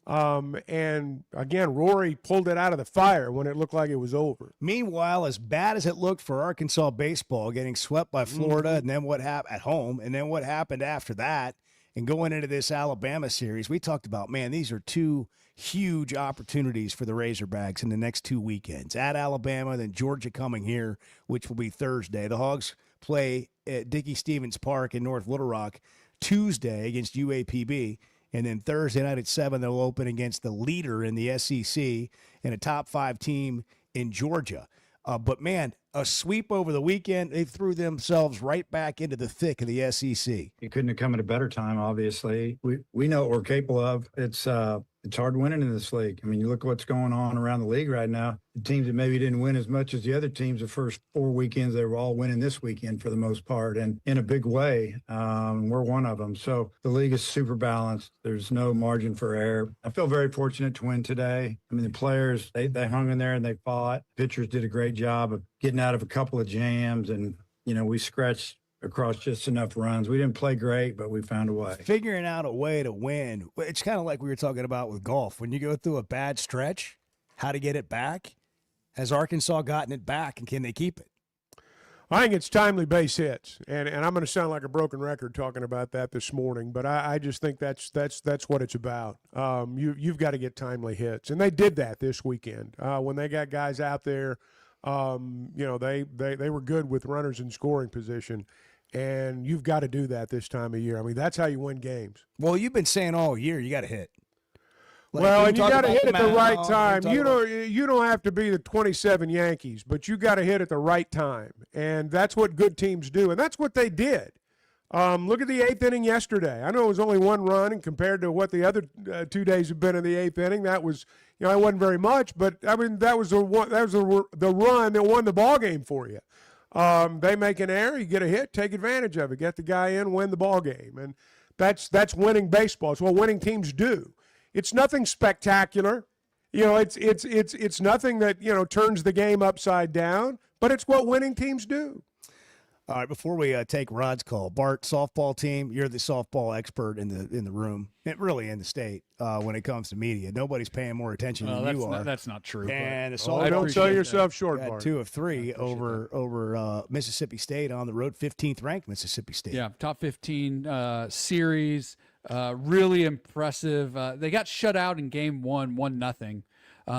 And again, Rory pulled it out of the fire when it looked like it was over. Meanwhile, as bad as it looked for Arkansas baseball, getting swept by Florida, and then what happened at home, and then what happened after that, and going into this Alabama series, we talked about, man, these are 2 huge opportunities for the Razorbacks in the next 2 weekends. At Alabama, then Georgia coming here, which will be Thursday. The Hogs play at Dickey-Stevens Park in North Little Rock Tuesday against UAPB. And then Thursday night at 7, they'll open against the leader in the SEC and a top 5 team in Georgia. But, man, a sweep over the weekend, they threw themselves right back into the thick of the SEC. It couldn't have come at a better time, obviously. We know what we're capable of. It's hard winning in this league. I mean, you look at what's going on around the league right now. The teams that maybe didn't win as much as the other teams the first 4 weekends, they were all winning this weekend for the most part, and in a big way. We're one of them. So the league is super balanced. There's no margin for error. I feel very fortunate to win today. I mean, the players, they hung in there and they fought. Pitchers did a great job of getting out of a couple of jams, and, we scratched across just enough runs. We didn't play great, but we found a way. Figuring out a way to win. It's kind of like we were talking about with golf. When you go through a bad stretch, how to get it back. Has Arkansas gotten it back, and can they keep it? I think it's timely base hits, and I'm going to sound like a broken record talking about that this morning, but I just think that's what it's about. You've got to get timely hits, and they did that this weekend when they got guys out there. They were good with runners in scoring position. And you've got to do that this time of year. I mean, that's how you win games. Well, you've been saying all year you got to hit. Well, and you got to hit at the right time. You don't have to be the 27 Yankees, but you got to hit at the right time. And that's what good teams do. And that's what they did. Look at the 8th inning yesterday. I know it was only 1 run, and compared to what the other 2 days have been in the 8th inning, that was, it wasn't very much. But I mean, that was the run that won the ball game for you. They make an error, you get a hit, take advantage of it, get the guy in, win the ball game. And That's winning baseball. It's what winning teams do. It's nothing spectacular. It's nothing that, turns the game upside down, but it's what winning teams do. All right, before we take Rod's call, Bart, softball team, you're the softball expert in the room, really in the state when it comes to media. Nobody's paying more attention than you are. That's not true. And the softball don't sell yourself short, got Bart. 2 of 3 over Mississippi State on the road, 15th ranked Mississippi State. Yeah, top 15 series, really impressive. They got shut out in game 1, 1-0.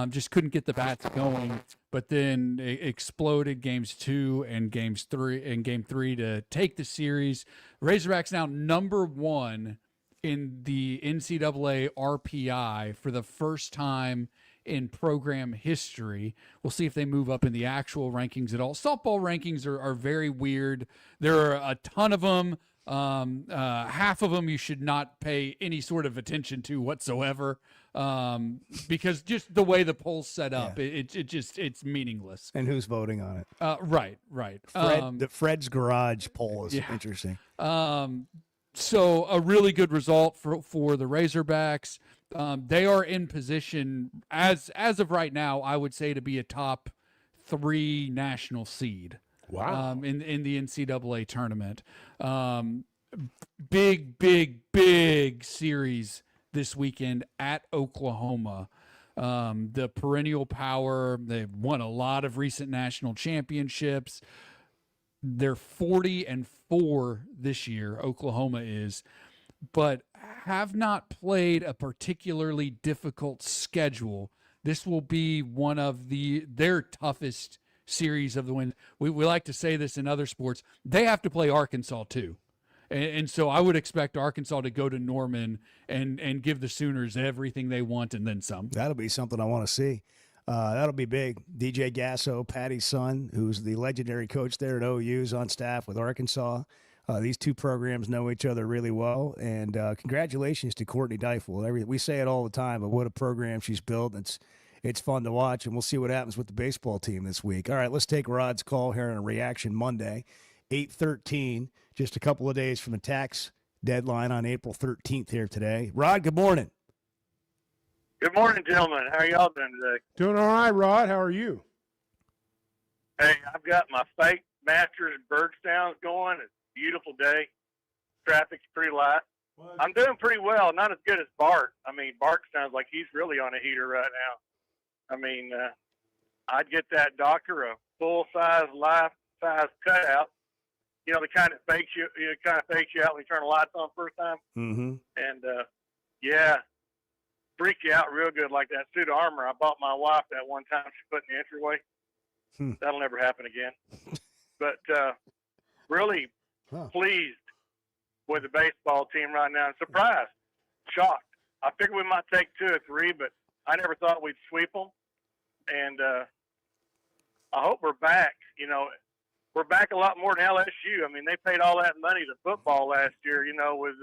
Just couldn't get the bats going, but then it exploded games 2 and game 3 to take the series. Razorbacks now number 1 in the NCAA RPI for the first time in program history. We'll see if they move up in the actual rankings at all. Softball rankings are very weird. There are a ton of them. Half of them you should not pay any sort of attention to whatsoever, because just the way the poll's set up, it's meaningless. And who's voting on it? Right. Fred's Garage poll is interesting. So a really good result for the Razorbacks. They are in position as of right now, I would say, to be a top 3 national seed. Wow. In the NCAA tournament. Big series this weekend at Oklahoma. The perennial power. They've won a lot of recent national championships. They're 40-4 this year, Oklahoma is, but have not played a particularly difficult schedule. This will be one of their toughest series of the win. We like to say this in other sports. They have to play Arkansas too. And so I would expect Arkansas to go to Norman and give the Sooners everything they want and then some. That'll be something I want to see. That'll be big. DJ Gasso, Patty's son, who's the legendary coach there at OU, is on staff with Arkansas. These 2 programs know each other really well. And congratulations to Courtney Deifel. We say it all the time, but what a program she's built. It's fun to watch, and we'll see what happens with the baseball team this week. All right, let's take Rod's call here on Reaction Monday, 8:13, just a couple of days from the tax deadline on April 13th here today. Rod, good morning. Good morning, gentlemen. How are y'all doing today? Doing all right, Rod. How are you? Hey, I've got my fake Masters and Bergstowns going. It's a beautiful day. Traffic's pretty light. I'm doing pretty well. Not as good as Bart. I mean, Bart sounds like he's really on a heater right now. I mean, I'd get that doctor a full-size, life-size cutout. You know, the kind that fakes you out when you turn the lights on first time. Mm-hmm. And, yeah, freak you out real good like that suit of armor I bought my wife that one time she put in the entryway. That'll never happen again. But really pleased with the baseball team right now. I'm surprised, shocked. I figured we might take 2 or 3, but I never thought we'd sweep them. And I hope we're back. You know, we're back a lot more than LSU. I mean, they paid all that money to football last year, you know, with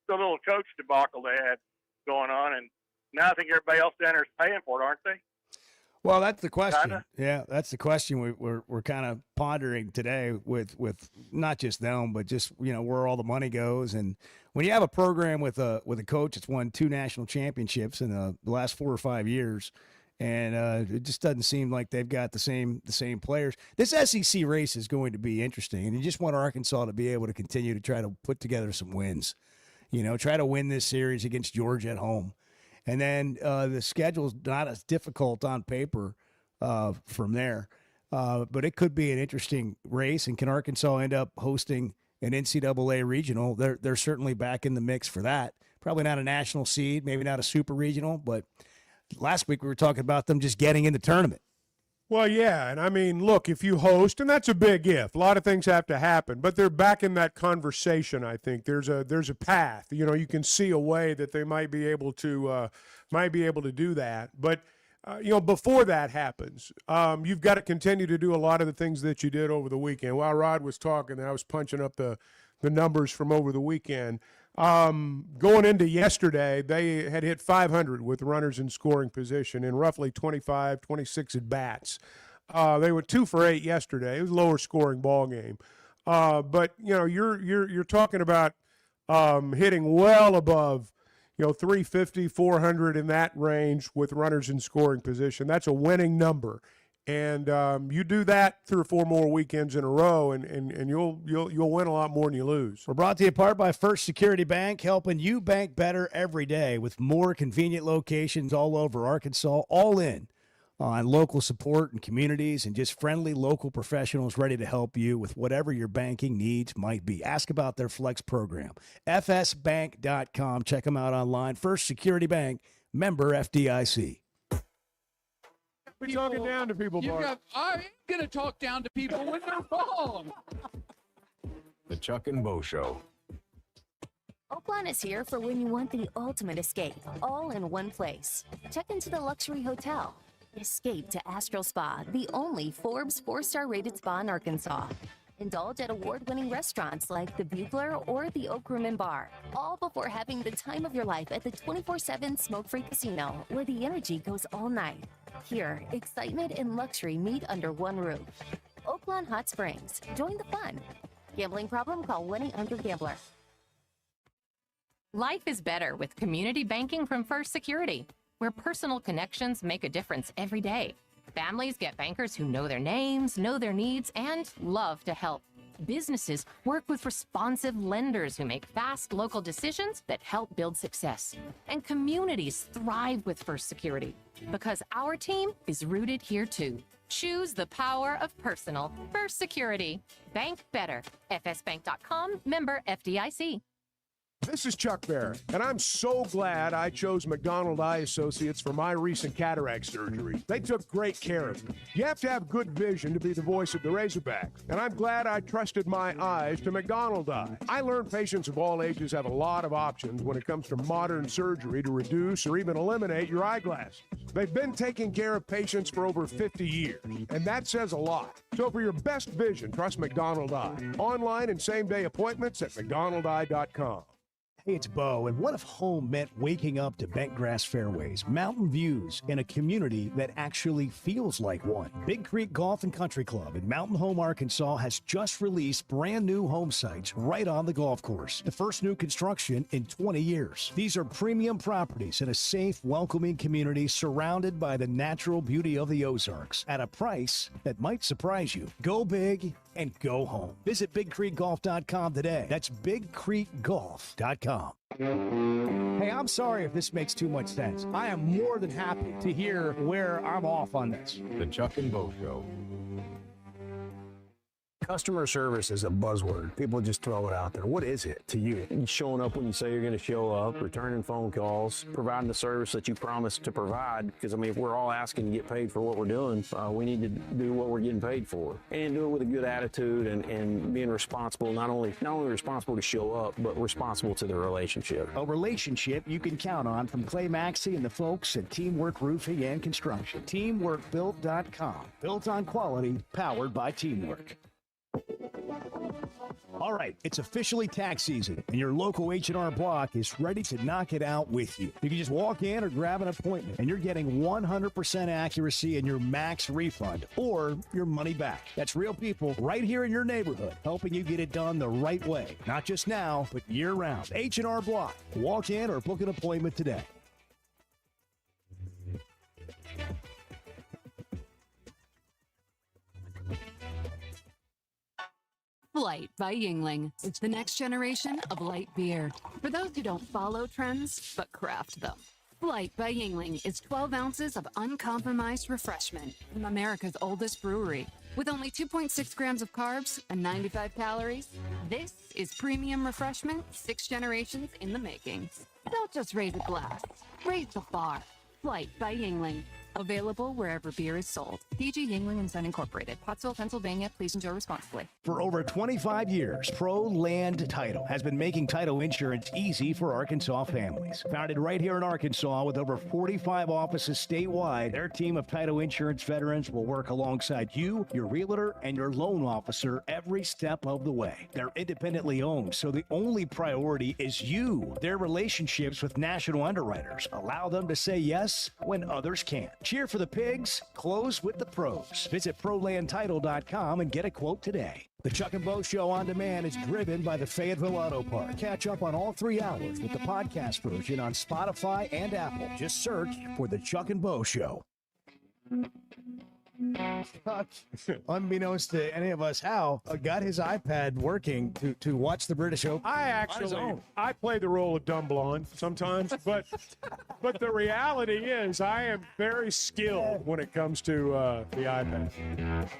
the little coach debacle they had going on. And now I think everybody else down there is paying for it, aren't they? Well, that's the question. Kinda? Yeah, that's the question we're kind of pondering today with not just them, but just, you know, where all the money goes. And when you have a program with a coach that's won 2 national championships in the last 4 or 5 years, and it just doesn't seem like they've got the same players. This SEC race is going to be interesting, and you just want Arkansas to be able to continue to try to put together some wins. You know, try to win this series against Georgia at home. And then the schedule's not as difficult on paper from there. But it could be an interesting race. And can Arkansas end up hosting an NCAA regional? They're certainly back in the mix for that. Probably not a national seed, maybe not a super regional. But last week we were talking about them just getting in the tournament. Well, yeah, and I mean, look, if you host, and that's a big if. A lot of things have to happen, but they're back in that conversation. I think there's a path. You know, you can see a way that they might be able to do that. But you know, before that happens, you've got to continue to do a lot of the things that you did over the weekend. While Rod was talking, I was punching up the numbers from over the weekend. Going into yesterday, they had hit 500 with runners in scoring position in roughly 25, 26 at bats. They were 2 for 8 yesterday. It was a lower scoring ball game. But you know, you're talking about hitting well above, 350, 400 in that range with runners in scoring position. That's a winning number. And you do that 3 or 4 more weekends in a row, and you'll win a lot more than you lose. We're brought to you apart by First Security Bank, helping you bank better every day with more convenient locations all over Arkansas, all in on local support and communities and just friendly local professionals ready to help you with whatever your banking needs might be. Ask about their Flex program. fsbank.com. Check them out online. First Security Bank, member FDIC. We're talking down to people, Bart. I ain't going to talk down to people when they're wrong. The Chuck and Bo Show. Oakland is here for when you want the ultimate escape, all in one place. Check into the luxury hotel. Escape to Astral Spa, the only Forbes 4-star rated spa in Arkansas. Indulge at award-winning restaurants like the Bugler or the Oak Room and Bar, all before having the time of your life at the 24/7 smoke-free casino, where the energy goes all night. Here, excitement and luxury meet under one roof. Oakland Hot Springs. Join the fun. Gambling problem? Call 1-800-GAMBLER. Life is better with community banking from First Security, where personal connections make a difference every day. Families get bankers who know their names, know their needs, and love to help. Businesses work with responsive lenders who make fast local decisions that help build success. And communities thrive with First Security because our team is rooted here too. Choose the power of personal. First Security. Bank better. fsbank.com, member FDIC. This is Chuck Barrett, and I'm so glad I chose McDonald Eye Associates for my recent cataract surgery. They took great care of me. You have to have good vision to be the voice of the Razorbacks, and I'm glad I trusted my eyes to McDonald Eye. I learned patients of all ages have a lot of options when it comes to modern surgery to reduce or even eliminate your eyeglasses. They've been taking care of patients for over 50 years, and that says a lot. So for your best vision, trust McDonald Eye. Online and same-day appointments at mcdonaldeye.com. Hey, it's Bo, and what if home meant waking up to bent grass fairways, mountain views, and a community that actually feels like one? Big Creek Golf and Country Club in Mountain Home, Arkansas has just released brand new home sites right on the golf course. The first new construction in 20 years. These are premium properties in a safe, welcoming community surrounded by the natural beauty of the Ozarks at a price that might surprise you. Go big and go home. Visit BigCreekGolf.com today. That's BigCreekGolf.com. Hey, I'm sorry if this makes too much sense. I am more than happy to hear where I'm off on this. The Chuck and Bo Show. Customer service is a buzzword. People just throw it out there. What is it to you? Showing up when you say you're going to show up, returning phone calls, providing the service that you promised to provide. Because, if we're all asking to get paid for what we're doing, we need to do what we're getting paid for. And do it with a good attitude and being responsible, not only responsible to show up, but responsible to the relationship. A relationship you can count on from Clay Maxey and the folks at Teamwork Roofing and Construction. TeamworkBuilt.com. Built on quality, powered by teamwork. All right, it's officially tax season, and your local H&R Block is ready to knock it out with you. You can just walk in or grab an appointment, and you're getting 100% accuracy in your max refund or your money back. That's real people right here in your neighborhood, helping you get it done the right way. Not just now, but year-round. H&R Block. Walk in or book an appointment today. Flight by Yingling. It's the next generation of light beer. For those who don't follow trends, but craft them. Flight by Yingling is 12 ounces of uncompromised refreshment from America's oldest brewery. With only 2.6 grams of carbs and 95 calories, this is premium refreshment 6 generations in the making. Don't just raise a glass, raise the bar. Flight by Yingling. Available wherever beer is sold. PG Yingling & Son Incorporated, Pottsville, Pennsylvania. Please enjoy responsibly. For over 25 years, Pro Land Title has been making title insurance easy for Arkansas families. Founded right here in Arkansas with over 45 offices statewide, their team of title insurance veterans will work alongside you, your realtor, and your loan officer every step of the way. They're independently owned, so the only priority is you. Their relationships with national underwriters allow them to say yes when others can't. Cheer for the pigs, close with the pros. Visit ProLandTitle.com and get a quote today. The Chuck and Bo Show on demand is driven by the Fayetteville Auto Park. Catch up on all 3 hours with the podcast version on Spotify and Apple. Just search for the Chuck and Bo Show. Chuck, unbeknownst to any of us, got his iPad working to watch the British Open. I play the role of dumb blonde sometimes, but the reality is I am very skilled when it comes to the iPad.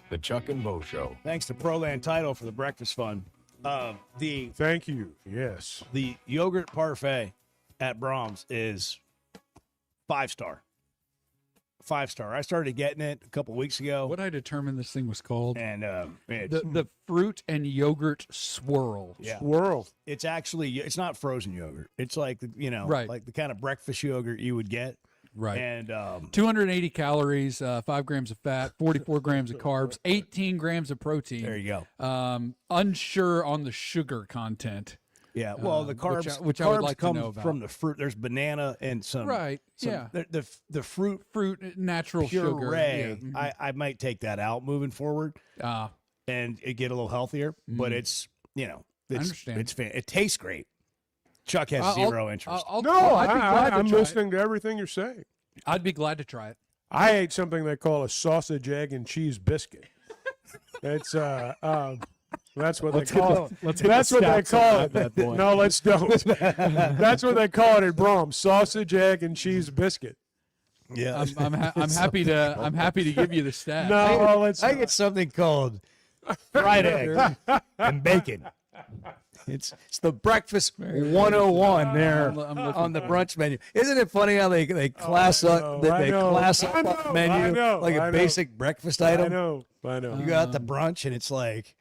The Chuck and Bo Show. Thanks to ProLand Title for the breakfast fund. Thank you. Yes. The yogurt parfait at Brahms is 5-star. 5-star. I started getting it a couple weeks ago. What I determined this thing was called, and the fruit and yogurt swirl. Yeah. Swirl. It's actually, it's not frozen yogurt. It's like Right. like the kind of breakfast yogurt you would get. Right. And 280 calories, 5 grams of fat, 44 grams of carbs, 18 grams of protein. There you go. Unsure on the sugar content. Yeah, well, the carbs, which carbs I would like come to know about. from the fruit. There's banana and some. Right, yeah. The fruit natural puree. sugar. Yeah. Mhm. I might take that out moving forward. And it get a little healthier, but it's I understand. It's it tastes great. Chuck has zero interest. I'm listening to everything you're saying. I'd be glad to try it. I ate something they call a sausage, egg, and cheese biscuit. It's that's what they call it. That's what they call it. No, let's don't. That's what they call it at Brahms: sausage, egg, and cheese biscuit. Yeah, I'm happy to give you the stat. No, I get something called fried egg and bacon. It's the breakfast 101 there on the brunch menu. Isn't it funny how they class up the menu like a basic breakfast item? I know. You go out to brunch and it's like,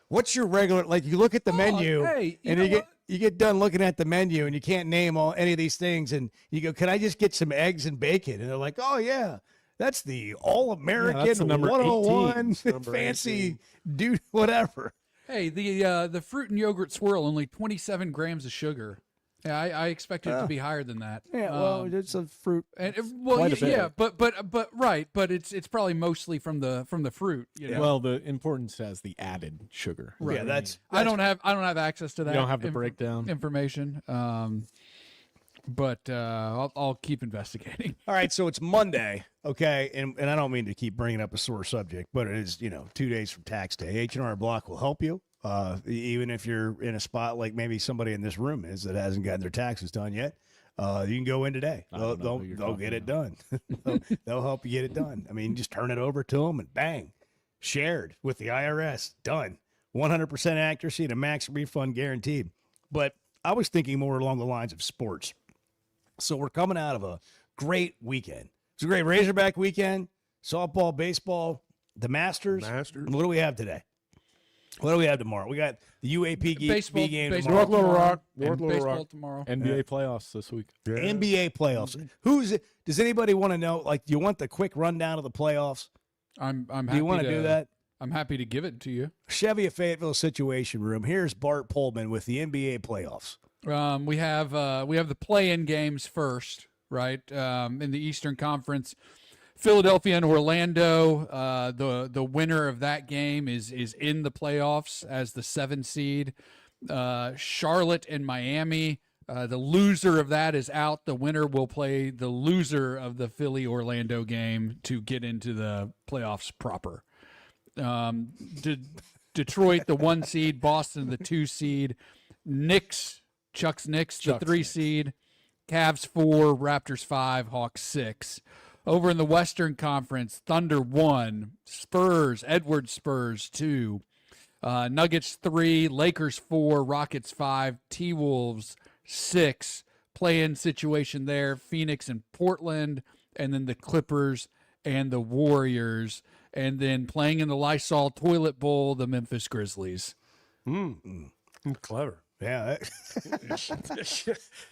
what's your regular? Like you look at the menu and you get done looking at the menu and you can't name any of these things and you go, can I just get some eggs and bacon? And they're like, oh yeah, that's the all-American 101 fancy dude whatever. Hey, the fruit and yogurt swirl, only 27 grams of sugar. Yeah, I expected it to be higher than that. Yeah, well, it's a fruit. And but it's probably mostly from the fruit. You know? Well, the importance has the added sugar. Right. Yeah, that's I don't have access to that. You don't have the breakdown information. But I'll keep investigating. All right, so it's Monday, okay, and I don't mean to keep bringing up a sore subject, but it is 2 days from tax day. H&R Block will help you, even if you're in a spot like maybe somebody in this room is that hasn't gotten their taxes done yet. You can go in today. They'll get it done. They'll help you get it done. I mean, just turn it over to them and bang, shared with the IRS, done. 100% accuracy and a max refund guaranteed. But I was thinking more along the lines of sports. So we're coming out of a great weekend. It's a great Razorback weekend, softball, baseball, the Masters. And what do we have today? What do we have tomorrow? We got the UAP game tomorrow. North Little Rock. North Little Rock tomorrow. NBA playoffs this week. Yeah. NBA playoffs. Who's it? Does anybody want to know? Like, do you want the quick rundown of the playoffs? I'm happy. Do you want to do that? I'm happy to give it to you. Chevy of Fayetteville Situation Room. Here's Bart Pullman with the NBA playoffs. We have the play-in games first, right? In the Eastern Conference, Philadelphia and Orlando. The winner of that game is in the playoffs as the 7 seed. Charlotte and Miami. The loser of that is out. The winner will play the loser of the Philly-Orlando game to get into the playoffs proper. Detroit, the 1 seed. Boston, the 2 seed. Chuck's Knicks, the 3 seed. Cavs 4, Raptors 5, Hawks 6. Over in the Western Conference, Thunder 1, Edwards Spurs 2, Nuggets 3, Lakers 4, Rockets 5, T-Wolves 6. Play-in situation there, Phoenix and Portland, and then the Clippers and the Warriors. And then playing in the Lysol Toilet Bowl, the Memphis Grizzlies. Clever. Yeah.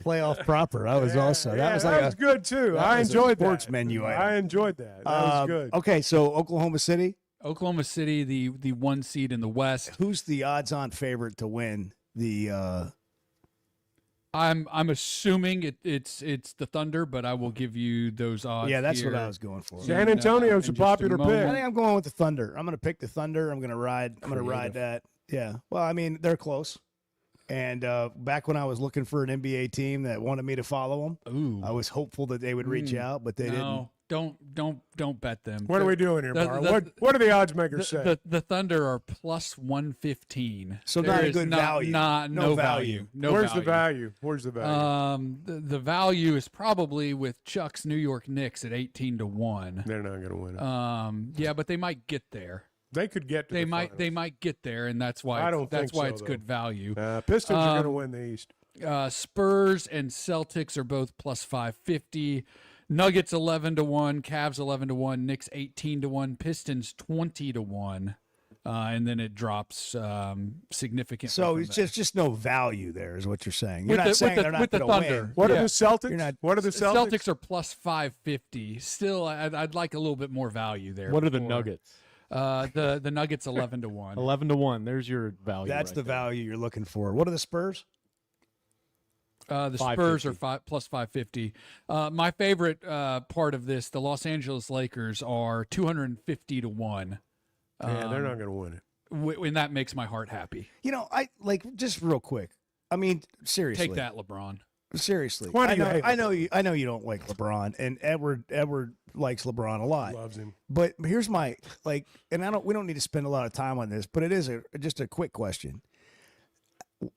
Playoff proper. That was also. That was good too. I enjoyed that. Sports menu item. I enjoyed that. That was good. Okay, so Oklahoma City. Oklahoma City, the 1 seed in the West. Who's the odds-on favorite to win the I'm assuming it's the Thunder, but I will give you those odds. Yeah, that's here. what I was going for. San Antonio's a popular pick. I think I'm going with the Thunder. I'm going to pick the Thunder. I'm going to ride that. Yeah. Well, I mean, they're close. And back when I was looking for an NBA team that wanted me to follow them, I was hopeful that they would reach out, but they didn't. Don't bet them. What are we doing here, Bart? What do the odds makers say? The Thunder are plus 115. So not a good value. No value. No Where's value. the value? Where's the value? The value is probably with Chuck's New York Knicks at 18-1. They're not going to win it. Yeah, but they might get there. They could get to they the might finals. They might get there, and that's why I don't that's think why so, it's though. good value. Pistons are going to win the East. Spurs and Celtics are both plus 550. Nuggets 11-1, Cavs 11-1, Knicks 18-1, Pistons 20-1, and then it drops significantly. So it's just no value there, is what you're saying. You're With not the- saying with the- they're not with the going to Thunder. win. What are Yeah. the Celtics? You're not- What are the Celtics? Celtics are plus 550. Still, I'd like a little bit more value there. What are the before. Nuggets? The Nuggets 11-1. 11-1. There's your value. That's right the there. value you're looking for. What are the Spurs? The Spurs are plus 550. My favorite part of this, the Los Angeles Lakers are 250-1. Yeah, they're not going to win it. And that makes my heart happy. You know, I like just real quick. I mean, seriously. Take that, LeBron. Seriously. Why do you hate I know you don't like LeBron, and Edward likes LeBron a lot. Loves him. But here's my and we don't need to spend a lot of time on this, but it is just a quick question.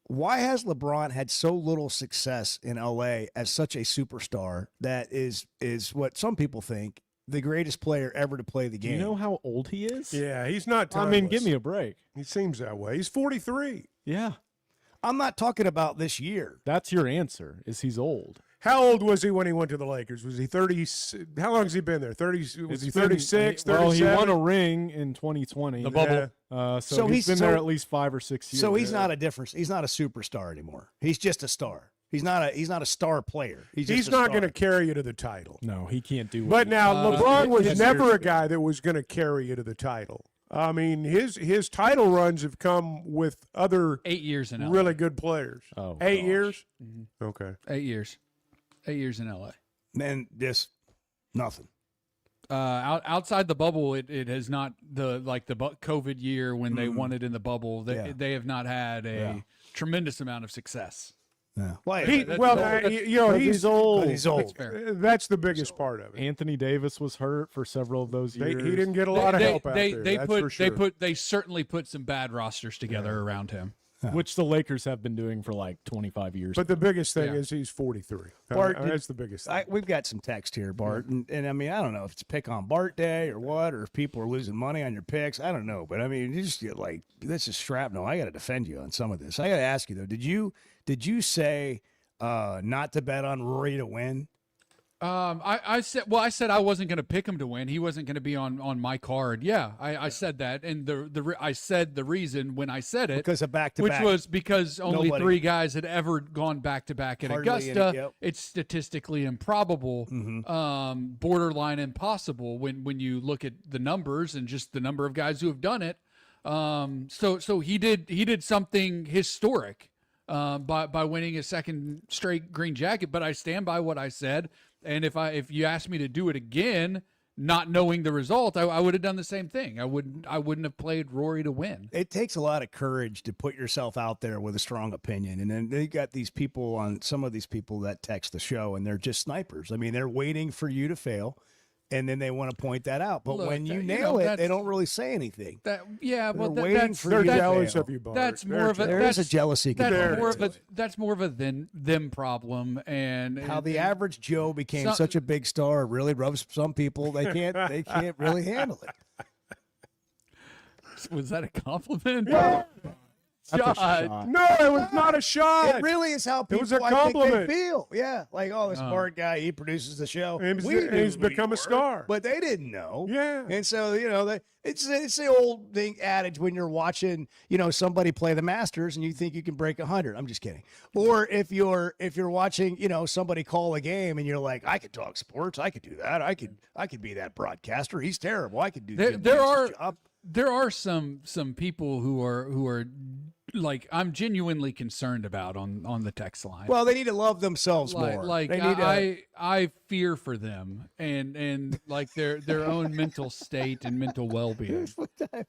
Why has LeBron had so little success in LA as such a superstar that is what some people think the greatest player ever to play the Do game? you know how old he is? Yeah, he's not timeless. I mean, give me a break. He seems that way. He's 43. Yeah. I'm not talking about this year. That's your answer, is he's old. How old was he when he went to the Lakers? Was he 30? How long has he been there? 30? Was he 36, 37? Well, he won a ring in 2020. The bubble. So he's been there at least 5 or 6 years. So he's not a difference. He's not a superstar anymore. He's just a star. He's not a star player. He's not going to carry you to the title. No, he can't do. But now LeBron was yes, never you're- a guy that was going to carry you to the title. I mean, his title runs have come with other 8 years in LA. really good players. Oh, 8 gosh. years? Mm-hmm. Okay. 8 years. 8 years in LA. Man, just nothing. Outside the bubble, it has not the COVID year when they won it in the bubble. They have not had a tremendous amount of success. Yeah. He's old. He's old. That's fair. That's the biggest part of it. Anthony Davis was hurt for several of those years. He didn't get a lot of help out there. They certainly put some bad rosters together around him. which the Lakers have been doing for like 25 years. But the biggest thing is he's 43. Bart, that's the biggest thing. We've got some text here, Bart, and I mean, I don't know if it's pick on Bart day or what, or if people are losing money on your picks. I don't know, but I mean, you just get like, this is shrapnel. I got to defend you on some of this. I got to ask you though, did you say not to bet on Rory to win? I said I wasn't going to pick him to win. He wasn't going to be on my card. Yeah, I said that, and I said the reason when I said it because of back-to-back, which was because only Nobody. 3 guys had ever gone back-to-back at Hardly Augusta. any, yep. It's statistically improbable, borderline impossible when you look at the numbers and just the number of guys who have done it. So he did something historic by winning a second straight green jacket. But I stand by what I said. And if you asked me to do it again, not knowing the result, I would have done the same thing. I wouldn't have played Rory to win. It takes a lot of courage to put yourself out there with a strong opinion. And then they got these people some of these people that text the show, and they're just snipers. I mean, they're waiting for you to fail, and then they want to point that out. But Look, when you that- nail it, they don't really say anything. They're waiting for you to jealous fail. of you, Bart. That's more of a There is a jealousy component. That's more of a them problem. And How the average Joe became such a big star really rubs some people. They can't really handle it. Was that a compliment? Yeah. Shot. No, it was not a shot. It really is how people It was a I think compliment. they feel. Yeah, like this Bart guy, he produces the show. He's become a star, but they didn't know. Yeah, and so it's the old thing adage when you're watching somebody play the Masters and you think you can break 100. I'm just kidding. Or if you're watching somebody call a game and you're like, I could talk sports, I could do that, I could be that broadcaster. He's terrible. I could do. There are some people who are like I'm genuinely concerned about on the text line. Well, they need to love themselves like, more. Like they need I fear for them and like their own mental state and mental well-being.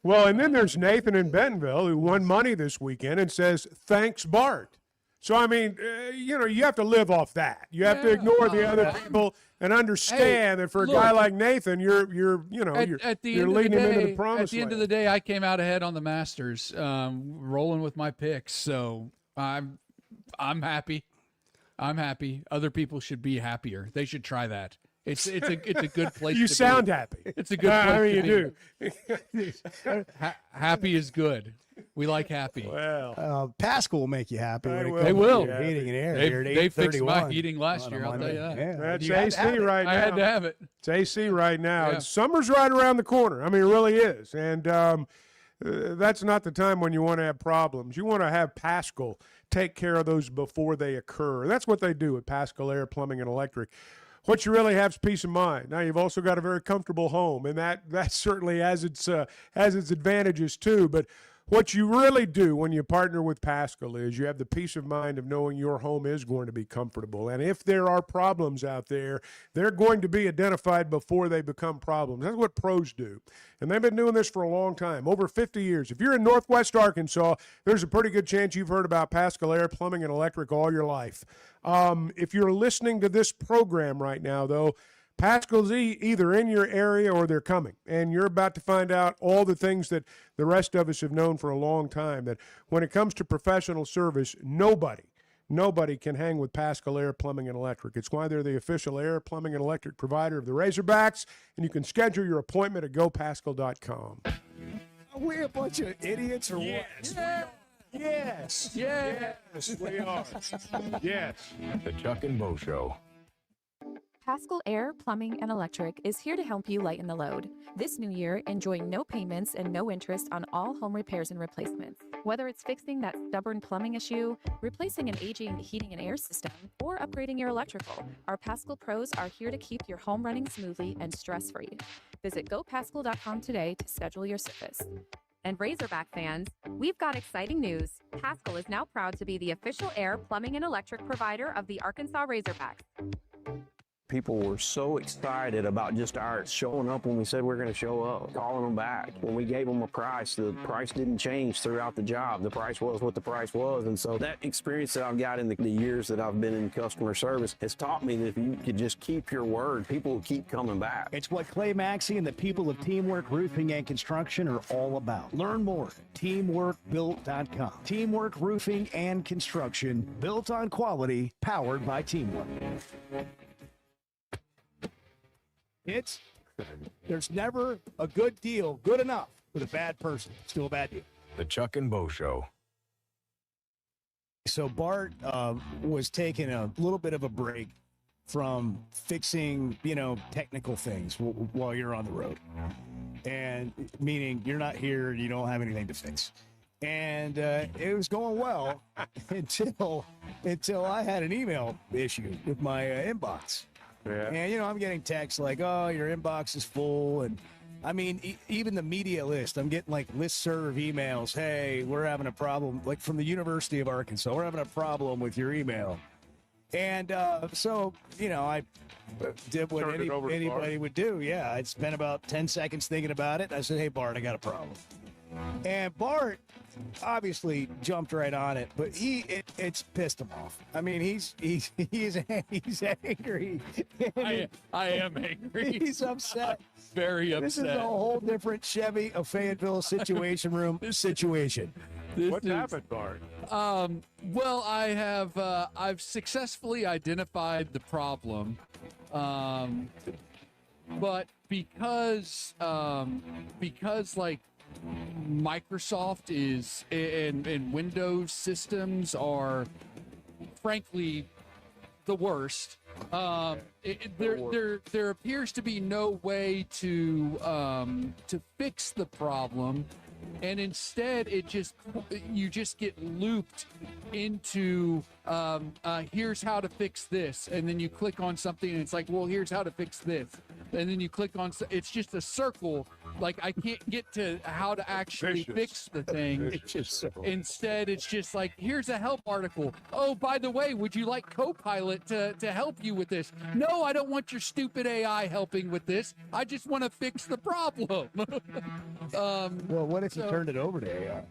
Well, and then there's Nathan in Bentonville who won money this weekend and says, "Thanks, Bart." So, I mean, you have to live off that. You have to ignore the other people and understand that for a guy like Nathan, you're leading him into the promised At the end of the day, I came out ahead on the Masters, rolling with my picks. So I'm happy. I'm happy. Other people should be happier. They should try that. It's a good place. You to sound be. happy. It's a good place. I mean, to you be. Happy is good. We like happy. Well, Pascal will make you happy. They will. Heating and air. They fixed my heating last year. I'll tell you that. Yeah. That's You had AC to have it. right now. I had to have it. It's AC right now. Yeah. And summer's right around the corner. I mean, it really is. And that's not the time when you want to have problems. You want to have Pascal take care of those before they occur. That's what they do at Pascal Air Plumbing and Electric. What you really have is peace of mind. Now, you've also got a very comfortable home, and that certainly has its advantages too. But what you really do when you partner with Pascal is you have the peace of mind of knowing your home is going to be comfortable. And if there are problems out there, they're going to be identified before they become problems. That's what pros do. And they've been doing this for a long time, over 50 years. If you're in Northwest Arkansas, there's a pretty good chance you've heard about Pascal Air Plumbing and Electric all your life. If you're listening to this program right now, though, Pascal's either in your area or they're coming, and you're about to find out all the things that the rest of us have known for a long time, that when it comes to professional service, nobody can hang with Pascal Air Plumbing and Electric. It's why they're the official air, plumbing, and electric provider of the Razorbacks, and you can schedule your appointment at gopascal.com. Are we a bunch of idiots or what? Yes. Yes, we are. Yes. The Chuck and Bo Show. Pascal Air, Plumbing, and Electric is here to help you lighten the load. This new year, enjoy no payments and no interest on all home repairs and replacements. Whether it's fixing that stubborn plumbing issue, replacing an aging heating and air system, or upgrading your electrical, our Pascal pros are here to keep your home running smoothly and stress-free. Visit gopascal.com today to schedule your service. And Razorback fans, we've got exciting news. Pascal is now proud to be the official air, plumbing, and electric provider of the Arkansas Razorbacks. People were so excited about just our showing up when we said we were going to show up, calling them back. When we gave them a price, the price didn't change throughout the job. The price was what the price was. And so that experience that I've got in the years that I've been in customer service has taught me that if you could just keep your word, people will keep coming back. It's what Clay Maxey and the people of Teamwork Roofing and Construction are all about. Learn more at teamworkbuilt.com. Teamwork Roofing and Construction, built on quality, powered by teamwork. There's never a good deal good enough with a bad person. Still a bad deal. The Chuck and Bo Show. So Bart was taking a little bit of a break from fixing, technical things while you're on the road. And meaning you're not here, you don't have anything to fix. And it was going well until I had an email issue with my inbox. Yeah. And, I'm getting texts like, oh, your inbox is full. And, I mean, even the media list, I'm getting, listserv emails. Hey, we're having a problem, from the University of Arkansas. We're having a problem with your email. And so, I did what anybody would do. Yeah, I'd spent about 10 seconds thinking about it. I said, hey, Bart, I got a problem. And Bart obviously jumped right on it, but it's pissed him off. I mean, he's angry. I am angry. He's upset. Very upset. This is a whole different Chevy of Fayetteville situation room situation. What happened, Bart? Well, I've successfully identified the problem, but because Microsoft is and Windows systems are frankly the worst. There appears to be no way to fix the problem, and instead you just get looped into here's how to fix this, and then you click on something and it's like, well, here's how to fix this. and then you click on, it's just a circle. Like I can't get to how to actually fix the thing. Instead, it's just like, here's a help article. Oh, by the way, would you like Copilot to help you with this? No, I don't want your stupid AI helping with this. I just want to fix the problem. Well, what if you turned it over to AI?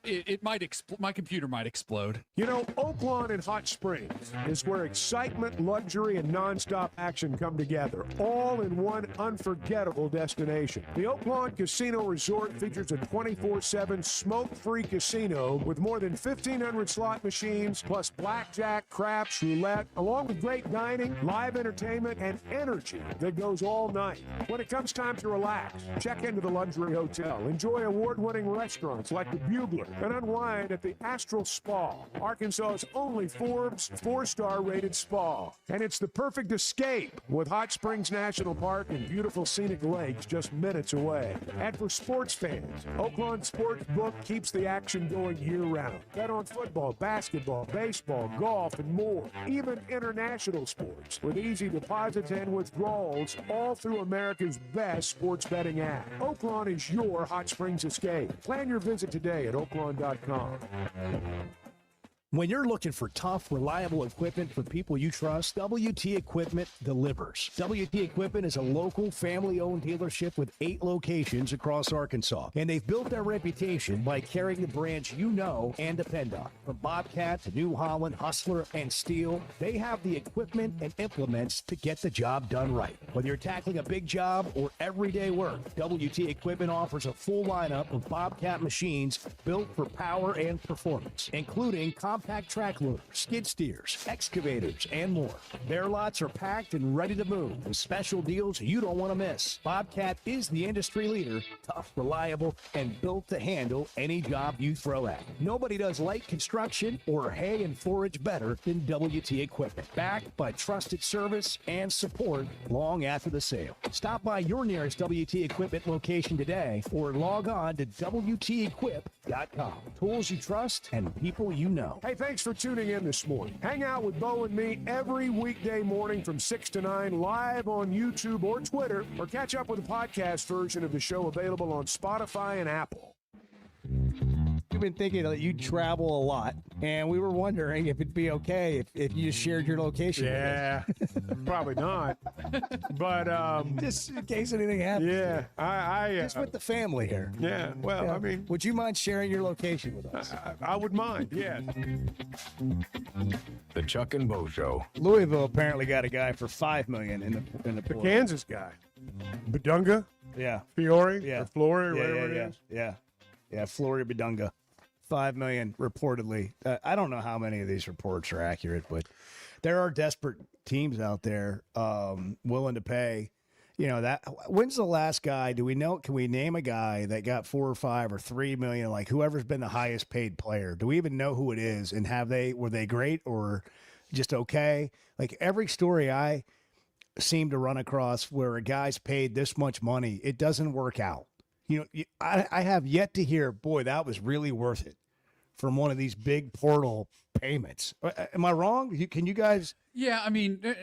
It might my computer might explode. You know, Oaklawn and Hot Springs is where excitement, luxury, and nonstop action come together, all in one unforgettable destination. The Oaklawn Casino Resort features a 24/7 smoke-free casino with more than 1,500 slot machines, plus blackjack, craps, roulette, along with great dining, live entertainment, and energy that goes all night. When it comes time to relax, check into the luxury hotel, enjoy award-winning restaurants like the Bugler, and unwind at the Astral Spa, Arkansas's only Forbes 4-star rated spa. And it's the perfect escape with Hot Springs National Park and beautiful scenic lakes just minutes away. And for sports fans, Oaklawn Sportsbook keeps the action going year-round. Bet on football, basketball, baseball, golf, and more. Even international sports with easy deposits and withdrawals, all through America's best sports betting app. Oaklawn is your Hot Springs escape. Plan your visit today at oaklawn.com. When you're looking for tough, reliable equipment for people you trust, WT Equipment delivers. WT Equipment is a local, family-owned dealership with 8 locations across Arkansas. And they've built their reputation by carrying the brands you know and depend on. From Bobcat to New Holland, Hustler, and Steel, they have the equipment and implements to get the job done right. Whether you're tackling a big job or everyday work, WT Equipment offers a full lineup of Bobcat machines built for power and performance, including compact track loaders, skid steers, excavators, and more. Their lots are packed and ready to move with special deals you don't want to miss. Bobcat is the industry leader, tough, reliable, and built to handle any job you throw at. Nobody does light construction or hay and forage better than WT Equipment. Backed by trusted service and support long after the sale. Stop by your nearest WT Equipment location today or log on to WTEquip.com. Tools you trust and people you know. Hey, thanks for tuning in this morning. Hang out with Bo and me every weekday morning from 6 to 9 live on YouTube or Twitter, or catch up with the podcast version of the show available on Spotify and Apple. We've been thinking that you travel a lot, and we were wondering if it'd be okay if you just shared your location. Yeah, probably not. But just in case anything happens. Yeah, I just with the family here. Yeah, well, Yeah. I mean, would you mind sharing your location with us? I would mind. Yeah. The Chuck and Bo Show. Louisville apparently got a guy for $5 million in the The portal. Kansas guy, Bedunga, Yeah. Fiore, Yeah. or Flory, Yeah, whatever yeah, it is. Yeah, Flory Bedunga. $5 million reportedly. I don't know how many of these reports are accurate, but there are desperate teams out there willing to pay. You know, that when's the last guy? Do we know? Can we name a guy that got 4 or 5 or 3 million? Like whoever's been the highest paid player. Do we even know who it is? And were they great or just okay? Like every story I seem to run across where a guy's paid this much money, it doesn't work out. You know, I have yet to hear, boy, that was really worth it from one of these big portal payments. Am I wrong? Can you guys? Yeah, I mean,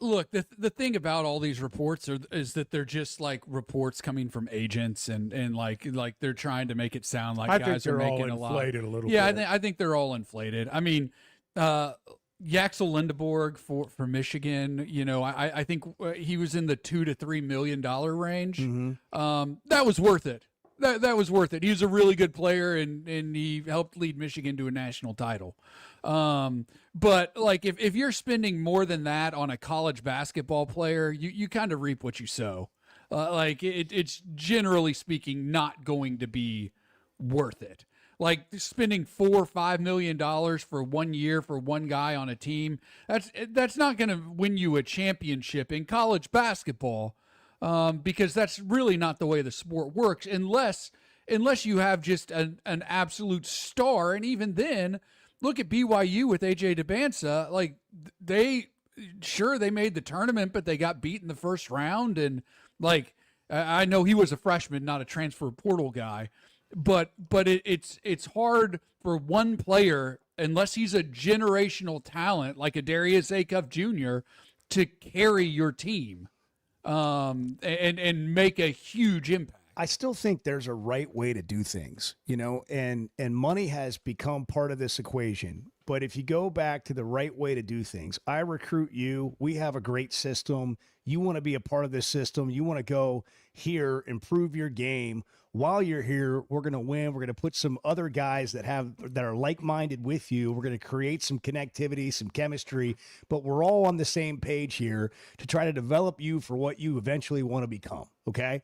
look, the thing about all these reports is that they're just like reports coming from agents and like they're trying to make it sound like I guys think are they're making all a lot. inflated a little Yeah, bit. I think they're all inflated. I mean, Yaxel Lindeborg for Michigan, you know, I think he was in the $2 to $3 million range. Mm-hmm. That was worth it. That was worth it. He was a really good player, and he helped lead Michigan to a national title. But like if you're spending more than that on a college basketball player, you kind of reap what you sow. Like it's generally speaking not going to be worth it. Like spending $4 or $5 million for 1 year for one guy on a team, that's not going to win you a championship in college basketball. Because that's really not the way the sport works unless you have just an absolute star. And even then, look at BYU with AJ DeBansa. Like they made the tournament, but they got beat in the first round. And like, I know he was a freshman, not a transfer portal guy, but it's hard for one player, unless he's a generational talent, like a Darius Acuff Jr., to carry your team. and make a huge impact. I still think there's a right way to do things, and money has become part of this equation. But if you go back to the right way to do things, I recruit you. We have a great system. You want to be a part of this system. You want to go here, improve your game. While you're here, we're going to win. We're going to put some other guys that are like-minded with you. We're going to create some connectivity, some chemistry, but we're all on the same page here to try to develop you for what you eventually want to become. Okay?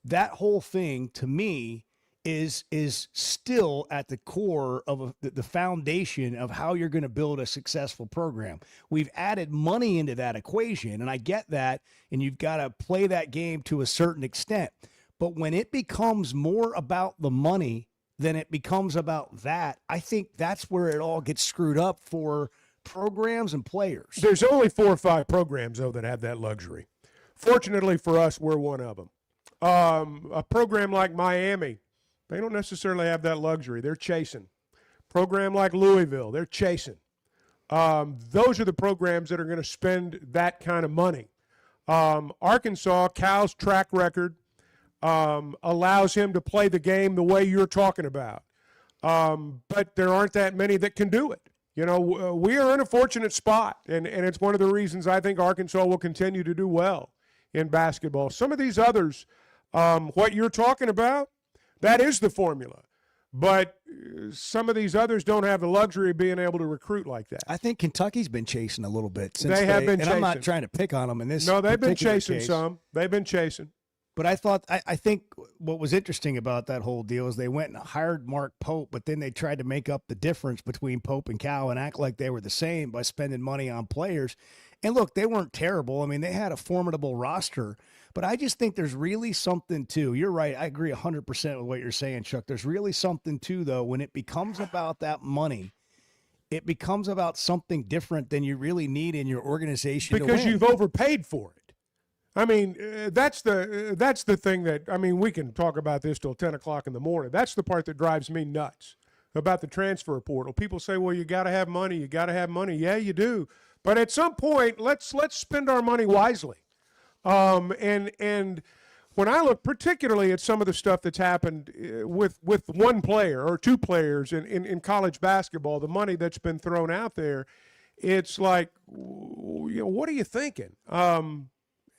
That whole thing, to me, is still at the core of the foundation of how you're going to build a successful program. We've added money into that equation, and I get that, and you've got to play that game to a certain extent. But when it becomes more about the money than it becomes about that, I think that's where it all gets screwed up for programs and players. There's only 4 or 5 programs, though, that have that luxury. Fortunately for us, we're one of them. A program like Miami, they don't necessarily have that luxury. They're chasing. Program like Louisville, they're chasing. Those are the programs that are going to spend that kind of money. Arkansas, Cal's track record allows him to play the game the way you're talking about. But there aren't that many that can do it. We are in a fortunate spot, and it's one of the reasons I think Arkansas will continue to do well in basketball. Some of these others, what you're talking about, that is the formula. But some of these others don't have the luxury of being able to recruit like that. I think Kentucky's been chasing a little bit. Since they have been chasing. I'm not trying to pick on them in this. No, they've been chasing case. some. They've been chasing. But I think what was interesting about that whole deal is they went and hired Mark Pope, but then they tried to make up the difference between Pope and Cal and act like they were the same by spending money on players. And look, they weren't terrible. I mean, they had a formidable roster. But I just think there's really something too. You're right. I agree 100% with what you're saying, Chuck. There's really something too, though, when it becomes about that money, it becomes about something different than you really need in your organization. Because you've overpaid for it. I mean, that's the thing that, I mean, we can talk about this till 10 o'clock in the morning. That's the part that drives me nuts about the transfer portal. People say, well, you got to have money. You got to have money. Yeah, you do. But at some point, let's spend our money wisely. And when I look particularly at some of the stuff that's happened with one player or 2 players in college basketball, the money that's been thrown out there, it's like, what are you thinking?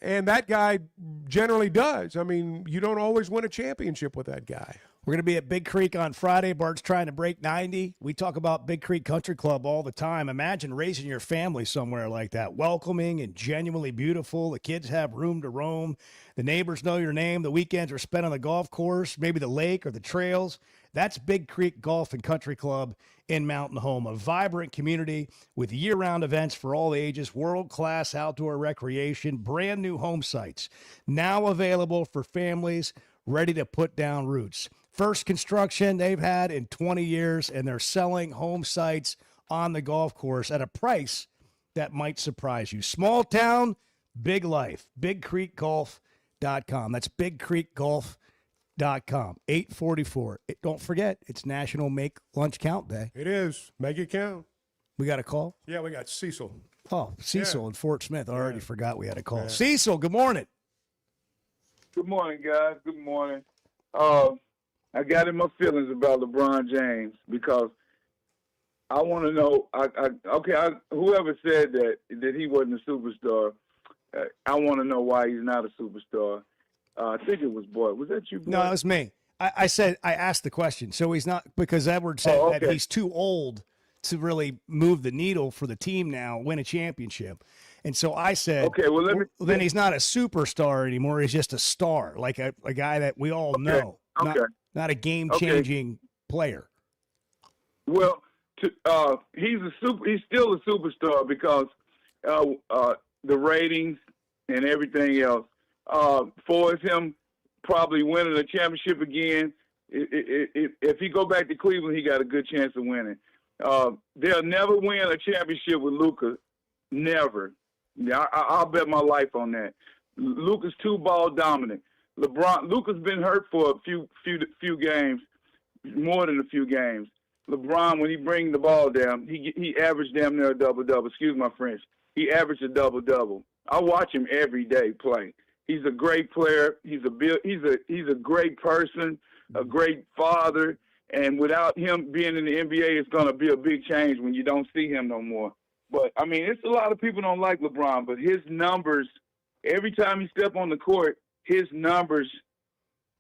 And that guy generally does. I mean, you don't always win a championship with that guy. We're going to be at Big Creek on Friday. Bart's trying to break 90. We talk about Big Creek Country Club all the time. Imagine raising your family somewhere like that, welcoming and genuinely beautiful. The kids have room to roam. The neighbors know your name. The weekends are spent on the golf course, maybe the lake or the trails. That's Big Creek Golf and Country Club in Mountain Home, a vibrant community with year-round events for all ages, world-class outdoor recreation, brand new home sites, now available for families ready to put down roots. First construction they've had in 20 years, and they're selling home sites on the golf course at a price that might surprise you. Small town, big life. BigCreekGolf.com. That's BigCreekGolf.com. 844. Don't forget, it's National Make Lunch Count Day. It is. Make it count. We got a call? Yeah, we got Cecil. Oh, Cecil in Fort Smith. I already forgot we had a call. Yeah. Cecil, good morning. Good morning, guys. Good morning. I got in my feelings about LeBron James because I want to know. Whoever said that he wasn't a superstar, I want to know why he's not a superstar. I think it was Bart. Was that you, Bart? No, it was me. I asked the question. So he's not, because Edward said that he's too old to really move the needle for the team now, win a championship. And so I said, then he's not a superstar anymore. He's just a star, like a guy that we all know, not a game-changing player. Well, he's still a superstar because the ratings and everything else. For him probably winning a championship again, if he go back to Cleveland, he got a good chance of winning. They'll never win a championship with Luka. Never. I'll bet my life on that. Luka's too ball dominant. Luka's been hurt for a few games, more than a few games. LeBron, when he brings the ball down, he averaged damn near a double-double. Excuse my French. He averaged a double-double. I watch him every day play. He's a great player. He's a great person, a great father. And without him being in the NBA, it's going to be a big change when you don't see him no more. But, I mean, it's a lot of people don't like LeBron, but his numbers, every time he step on the court, his numbers,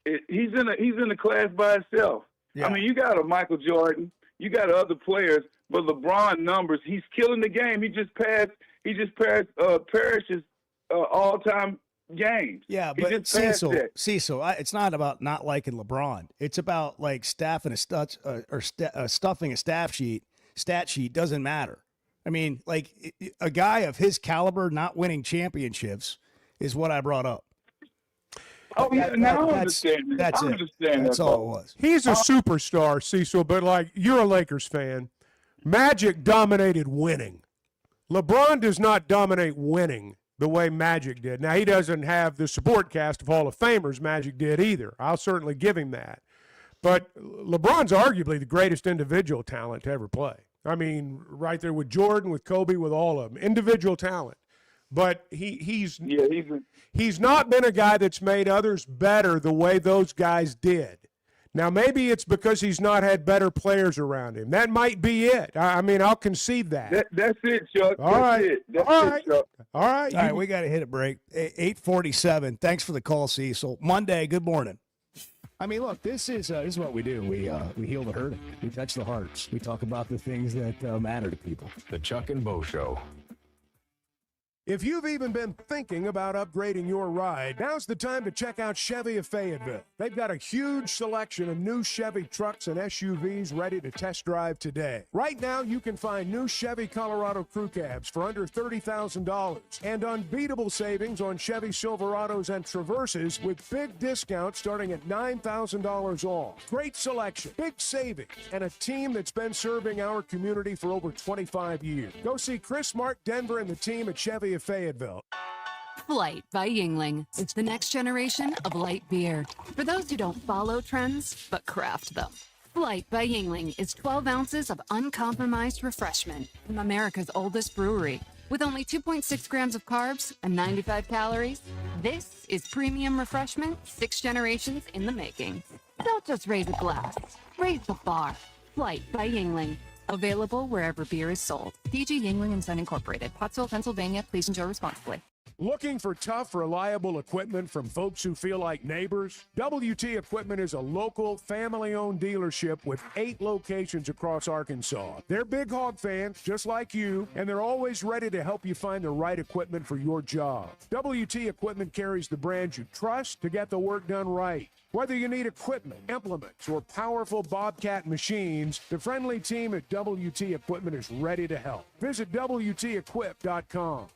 he's in a class by himself. Yeah. I mean, you got a Michael Jordan, you got other players, but LeBron numbers, he's killing the game. He just passed Parrish's all-time games. Yeah, but Cecil, it's not about not liking LeBron. It's about like stuffing a stat sheet doesn't matter. I mean, like a guy of his caliber not winning championships is what I brought up. Oh yeah, now I understand. That's it. That's all it was. He's a superstar, Cecil, but like you're a Lakers fan. Magic dominated winning. LeBron does not dominate winning the way Magic did. Now, he doesn't have the support cast of Hall of Famers Magic did either. I'll certainly give him that. But LeBron's arguably the greatest individual talent to ever play. I mean, right there with Jordan, with Kobe, with all of them. Individual talent. But he's not been a guy that's made others better the way those guys did. Now, maybe it's because he's not had better players around him. That might be it. I mean, I'll concede that. That's it, Chuck. All right. That's it, Chuck. All right, we got to hit a break. 8:47. Thanks for the call, Cecil. Monday, good morning. I mean, look, this is what we do. We heal the hurting. We touch the hearts. We talk about the things that matter to people. The Chuck and Bo Show. If you've even been thinking about upgrading your ride, now's the time to check out Chevy of Fayetteville. They've got a huge selection of new Chevy trucks and SUVs ready to test drive today. Right now, you can find new Chevy Colorado Crew Cabs for under $30,000 and unbeatable savings on Chevy Silverados and Traverses with big discounts starting at $9,000 off. Great selection, big savings, and a team that's been serving our community for over 25 years. Go see Chris, Mark, Denver, and the team at Chevy of Fayetteville. Flight by Yingling. It's the next generation of light beer. For those who don't follow trends, but craft them. Flight by Yingling is 12 ounces of uncompromised refreshment from America's oldest brewery. With only 2.6 grams of carbs and 95 calories, this is premium refreshment 6 generations in the making. Don't just raise a glass, raise the bar. Flight by Yingling. Available wherever beer is sold. DG Yingling & Son Incorporated, Pottsville, Pennsylvania. Please enjoy responsibly. Looking for tough, reliable equipment from folks who feel like neighbors? WT Equipment is a local, family-owned dealership with 8 locations across Arkansas. They're big hog fans, just like you, and they're always ready to help you find the right equipment for your job. WT Equipment carries the brands you trust to get the work done right. Whether you need equipment, implements, or powerful Bobcat machines, the friendly team at WT Equipment is ready to help. Visit WTEquip.com.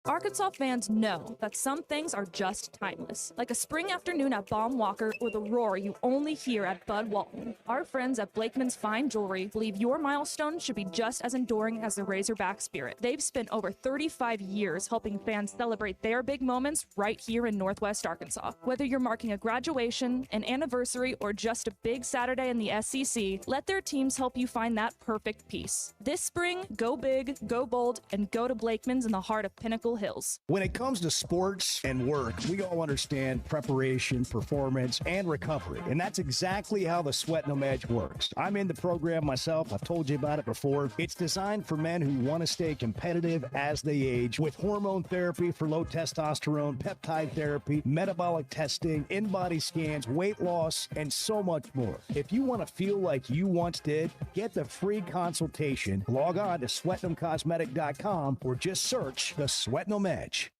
Arkansas fans know that some things are just timeless, like a spring afternoon at Baum Walker or the roar you only hear at Bud Walton. Our friends at Blakeman's Fine Jewelry believe your milestone should be just as enduring as the Razorback spirit. They've spent over 35 years helping fans celebrate their big moments right here in Northwest Arkansas. Whether you're marking a graduation, an anniversary, or just a big Saturday in the SEC, let their teams help you find that perfect piece. This spring, go big, go bold, and go to Blakeman's in the heart of Pinnacle Hills. When it comes to sports and work, we all understand preparation, performance, and recovery. And that's exactly how the Sweat No Edge works. I'm in the program myself. I've told you about it before. It's designed for men who want to stay competitive as they age with hormone therapy for low testosterone, peptide therapy, metabolic testing, in-body scans, weight loss, and so much more. If you want to feel like you once did, get the free consultation. Log on to sweatnomcosmetic.com or just search the Sweat No Edge.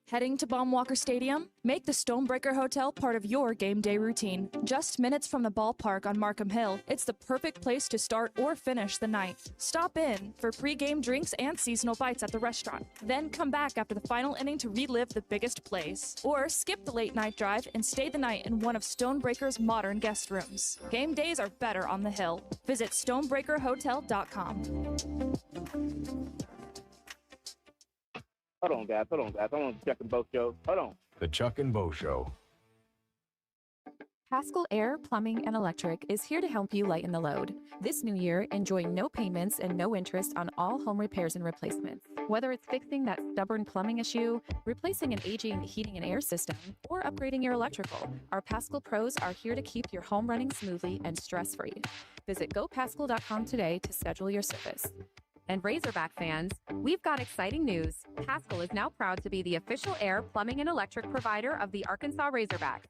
Heading to Baum Walker Stadium? Make the Stonebreaker Hotel part of your game day routine. Just minutes from the ballpark on Markham Hill, it's the perfect place to start or finish the night. Stop in for pre-game drinks and seasonal bites at the restaurant. Then come back after the final inning to relive the biggest plays. Or skip the late night drive and stay the night in one of Stonebreaker's modern guest rooms. Game days are better on the hill. Visit stonebreakerhotel.com. Hold on, guys. I want to check them both shows. Hold on. The Chuck and Bo Show. Haskell Air, Plumbing, and Electric is here to help you lighten the load. This new year, enjoy no payments and no interest on all home repairs and replacements. Whether it's fixing that stubborn plumbing issue, replacing an aging heating and air system, or upgrading your electrical, our Paschal pros are here to keep your home running smoothly and stress-free. Visit gopaschal.com today to schedule your service. And Razorback fans, we've got exciting news. Paschal is now proud to be the official air, plumbing, and electric provider of the Arkansas Razorbacks.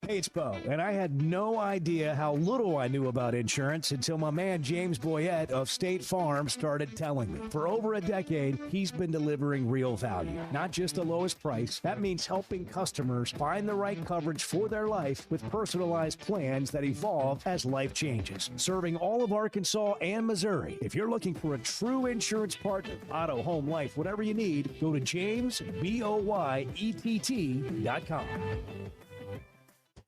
Hey, it's Bo, and I had no idea how little I knew about insurance until my man James Boyette of State Farm started telling me. For over a decade, he's been delivering real value, not just the lowest price. That means helping customers find the right coverage for their life with personalized plans that evolve as life changes. Serving all of Arkansas and Missouri. If you're looking for a true insurance partner, auto, home, life, whatever you need, go to JamesBoyett.com.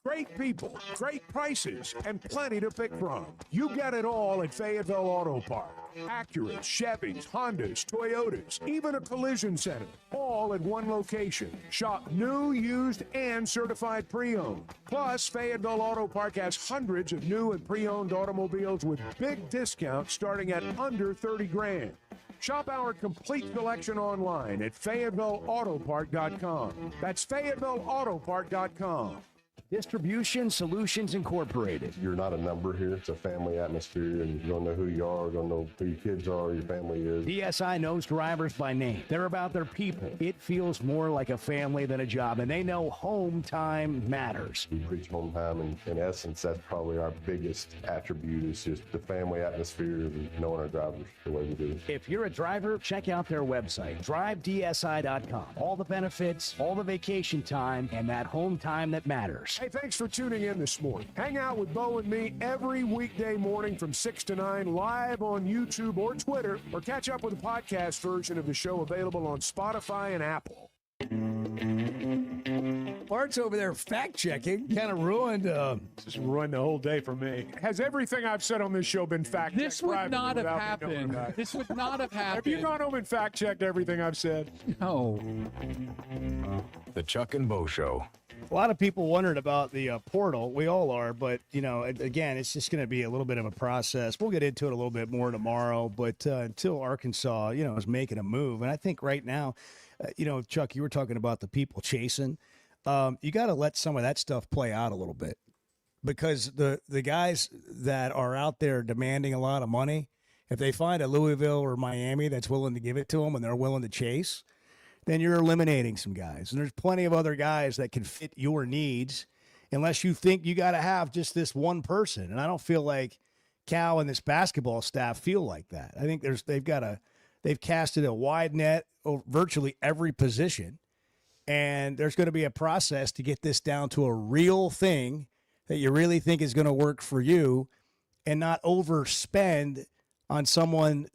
Great people, great prices, and plenty to pick from. You get it all at Fayetteville Auto Park. Acuras, Chevys, Hondas, Toyotas, even a collision center, all at one location. Shop new, used, and certified pre-owned. Plus, Fayetteville Auto Park has hundreds of new and pre-owned automobiles with big discounts starting at under $30,000. Shop our complete selection online at FayettevilleAutopark.com. That's FayettevilleAutopark.com. Distribution Solutions Incorporated. You're not a number here. It's a family atmosphere, and you don't know who you are, don't know who your kids are, your family is. DSI knows drivers by name. They're about their people. It feels more like a family than a job, and they know home time matters. We preach home time, and in essence, that's probably our biggest attribute is just the family atmosphere and knowing our drivers the way we do. If you're a driver, check out their website, drivedsi.com. All the benefits, all the vacation time, and that home time that matters. Hey, thanks for tuning in this morning. Hang out with Bo and me every weekday morning from 6 to 9 live on YouTube or Twitter, or catch up with the podcast version of the show available on Spotify and Apple. Bart's over there fact-checking. Kind of ruined. Just ruined the whole day for me. Has everything I've said on this show been fact-checked? This would not have happened. This would not have happened. Have you gone home and fact-checked everything I've said? No. The Chuck and Bo Show. A lot of people wondering about the portal. We all are, but, you know, again, it's just going to be a little bit of a process. We'll get into it a little bit more tomorrow, but until Arkansas, you know, is making a move. And I think right now, you know, Chuck, you were talking about the people chasing. You got to let some of that stuff play out a little bit, because the guys that are out there demanding a lot of money, if they find a Louisville or Miami that's willing to give it to them and they're willing to chase, then you're eliminating some guys. And there's plenty of other guys that can fit your needs, unless you think you got to have just this one person. And I don't feel like Cal and this basketball staff feel like that. I think they've casted a wide net over virtually every position. And there's going to be a process to get this down to a real thing that you really think is going to work for you, and not overspend on someone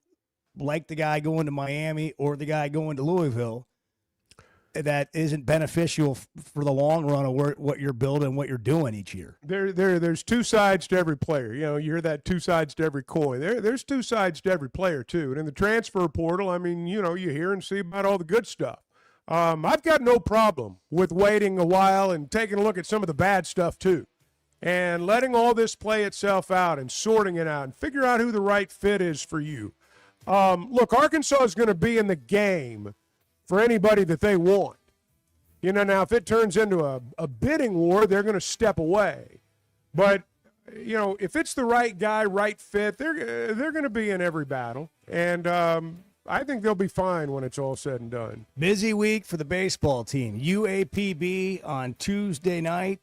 like the guy going to Miami or the guy going to Louisville that isn't beneficial for the long run of what you're building, what you're doing each year. There's two sides to every player. You know, you hear that, two sides to every coin. There's two sides to every player, too. And in the transfer portal, I mean, you know, you hear and see about all the good stuff. I've got no problem with waiting a while and taking a look at some of the bad stuff, too, and letting all this play itself out and sorting it out and figure out who the right fit is for you. Look, Arkansas is going to be in the game for anybody that they want. You know, now if it turns into a bidding war, they're going to step away. But, you know, if it's the right guy, right fit, they're going to be in every battle. And I think they'll be fine when it's all said and done. Busy week for the baseball team. UAPB on Tuesday night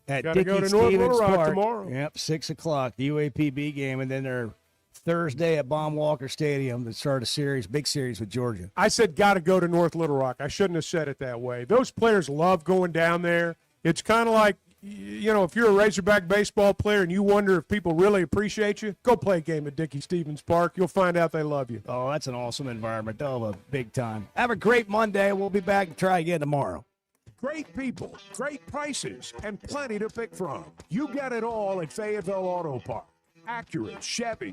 at Gotta go Dickie to North Stevens Little Rock Park. tomorrow. Yep, 6 o'clock, the UAPB game, and then they're Thursday at Baum Walker Stadium to start a series, big series with Georgia. I said got to go to North Little Rock. I shouldn't have said it that way. Those players love going down there. It's kind of like, you know, if you're a Razorback baseball player and you wonder if people really appreciate you, go play a game at Dickie Stevens Park. You'll find out they love you. Oh, that's an awesome environment. They'll have a big time. Have a great Monday. We'll be back to try again tomorrow. Great people, great prices, and plenty to pick from. You get it all at Fayetteville Auto Park. Acuras, Chevy,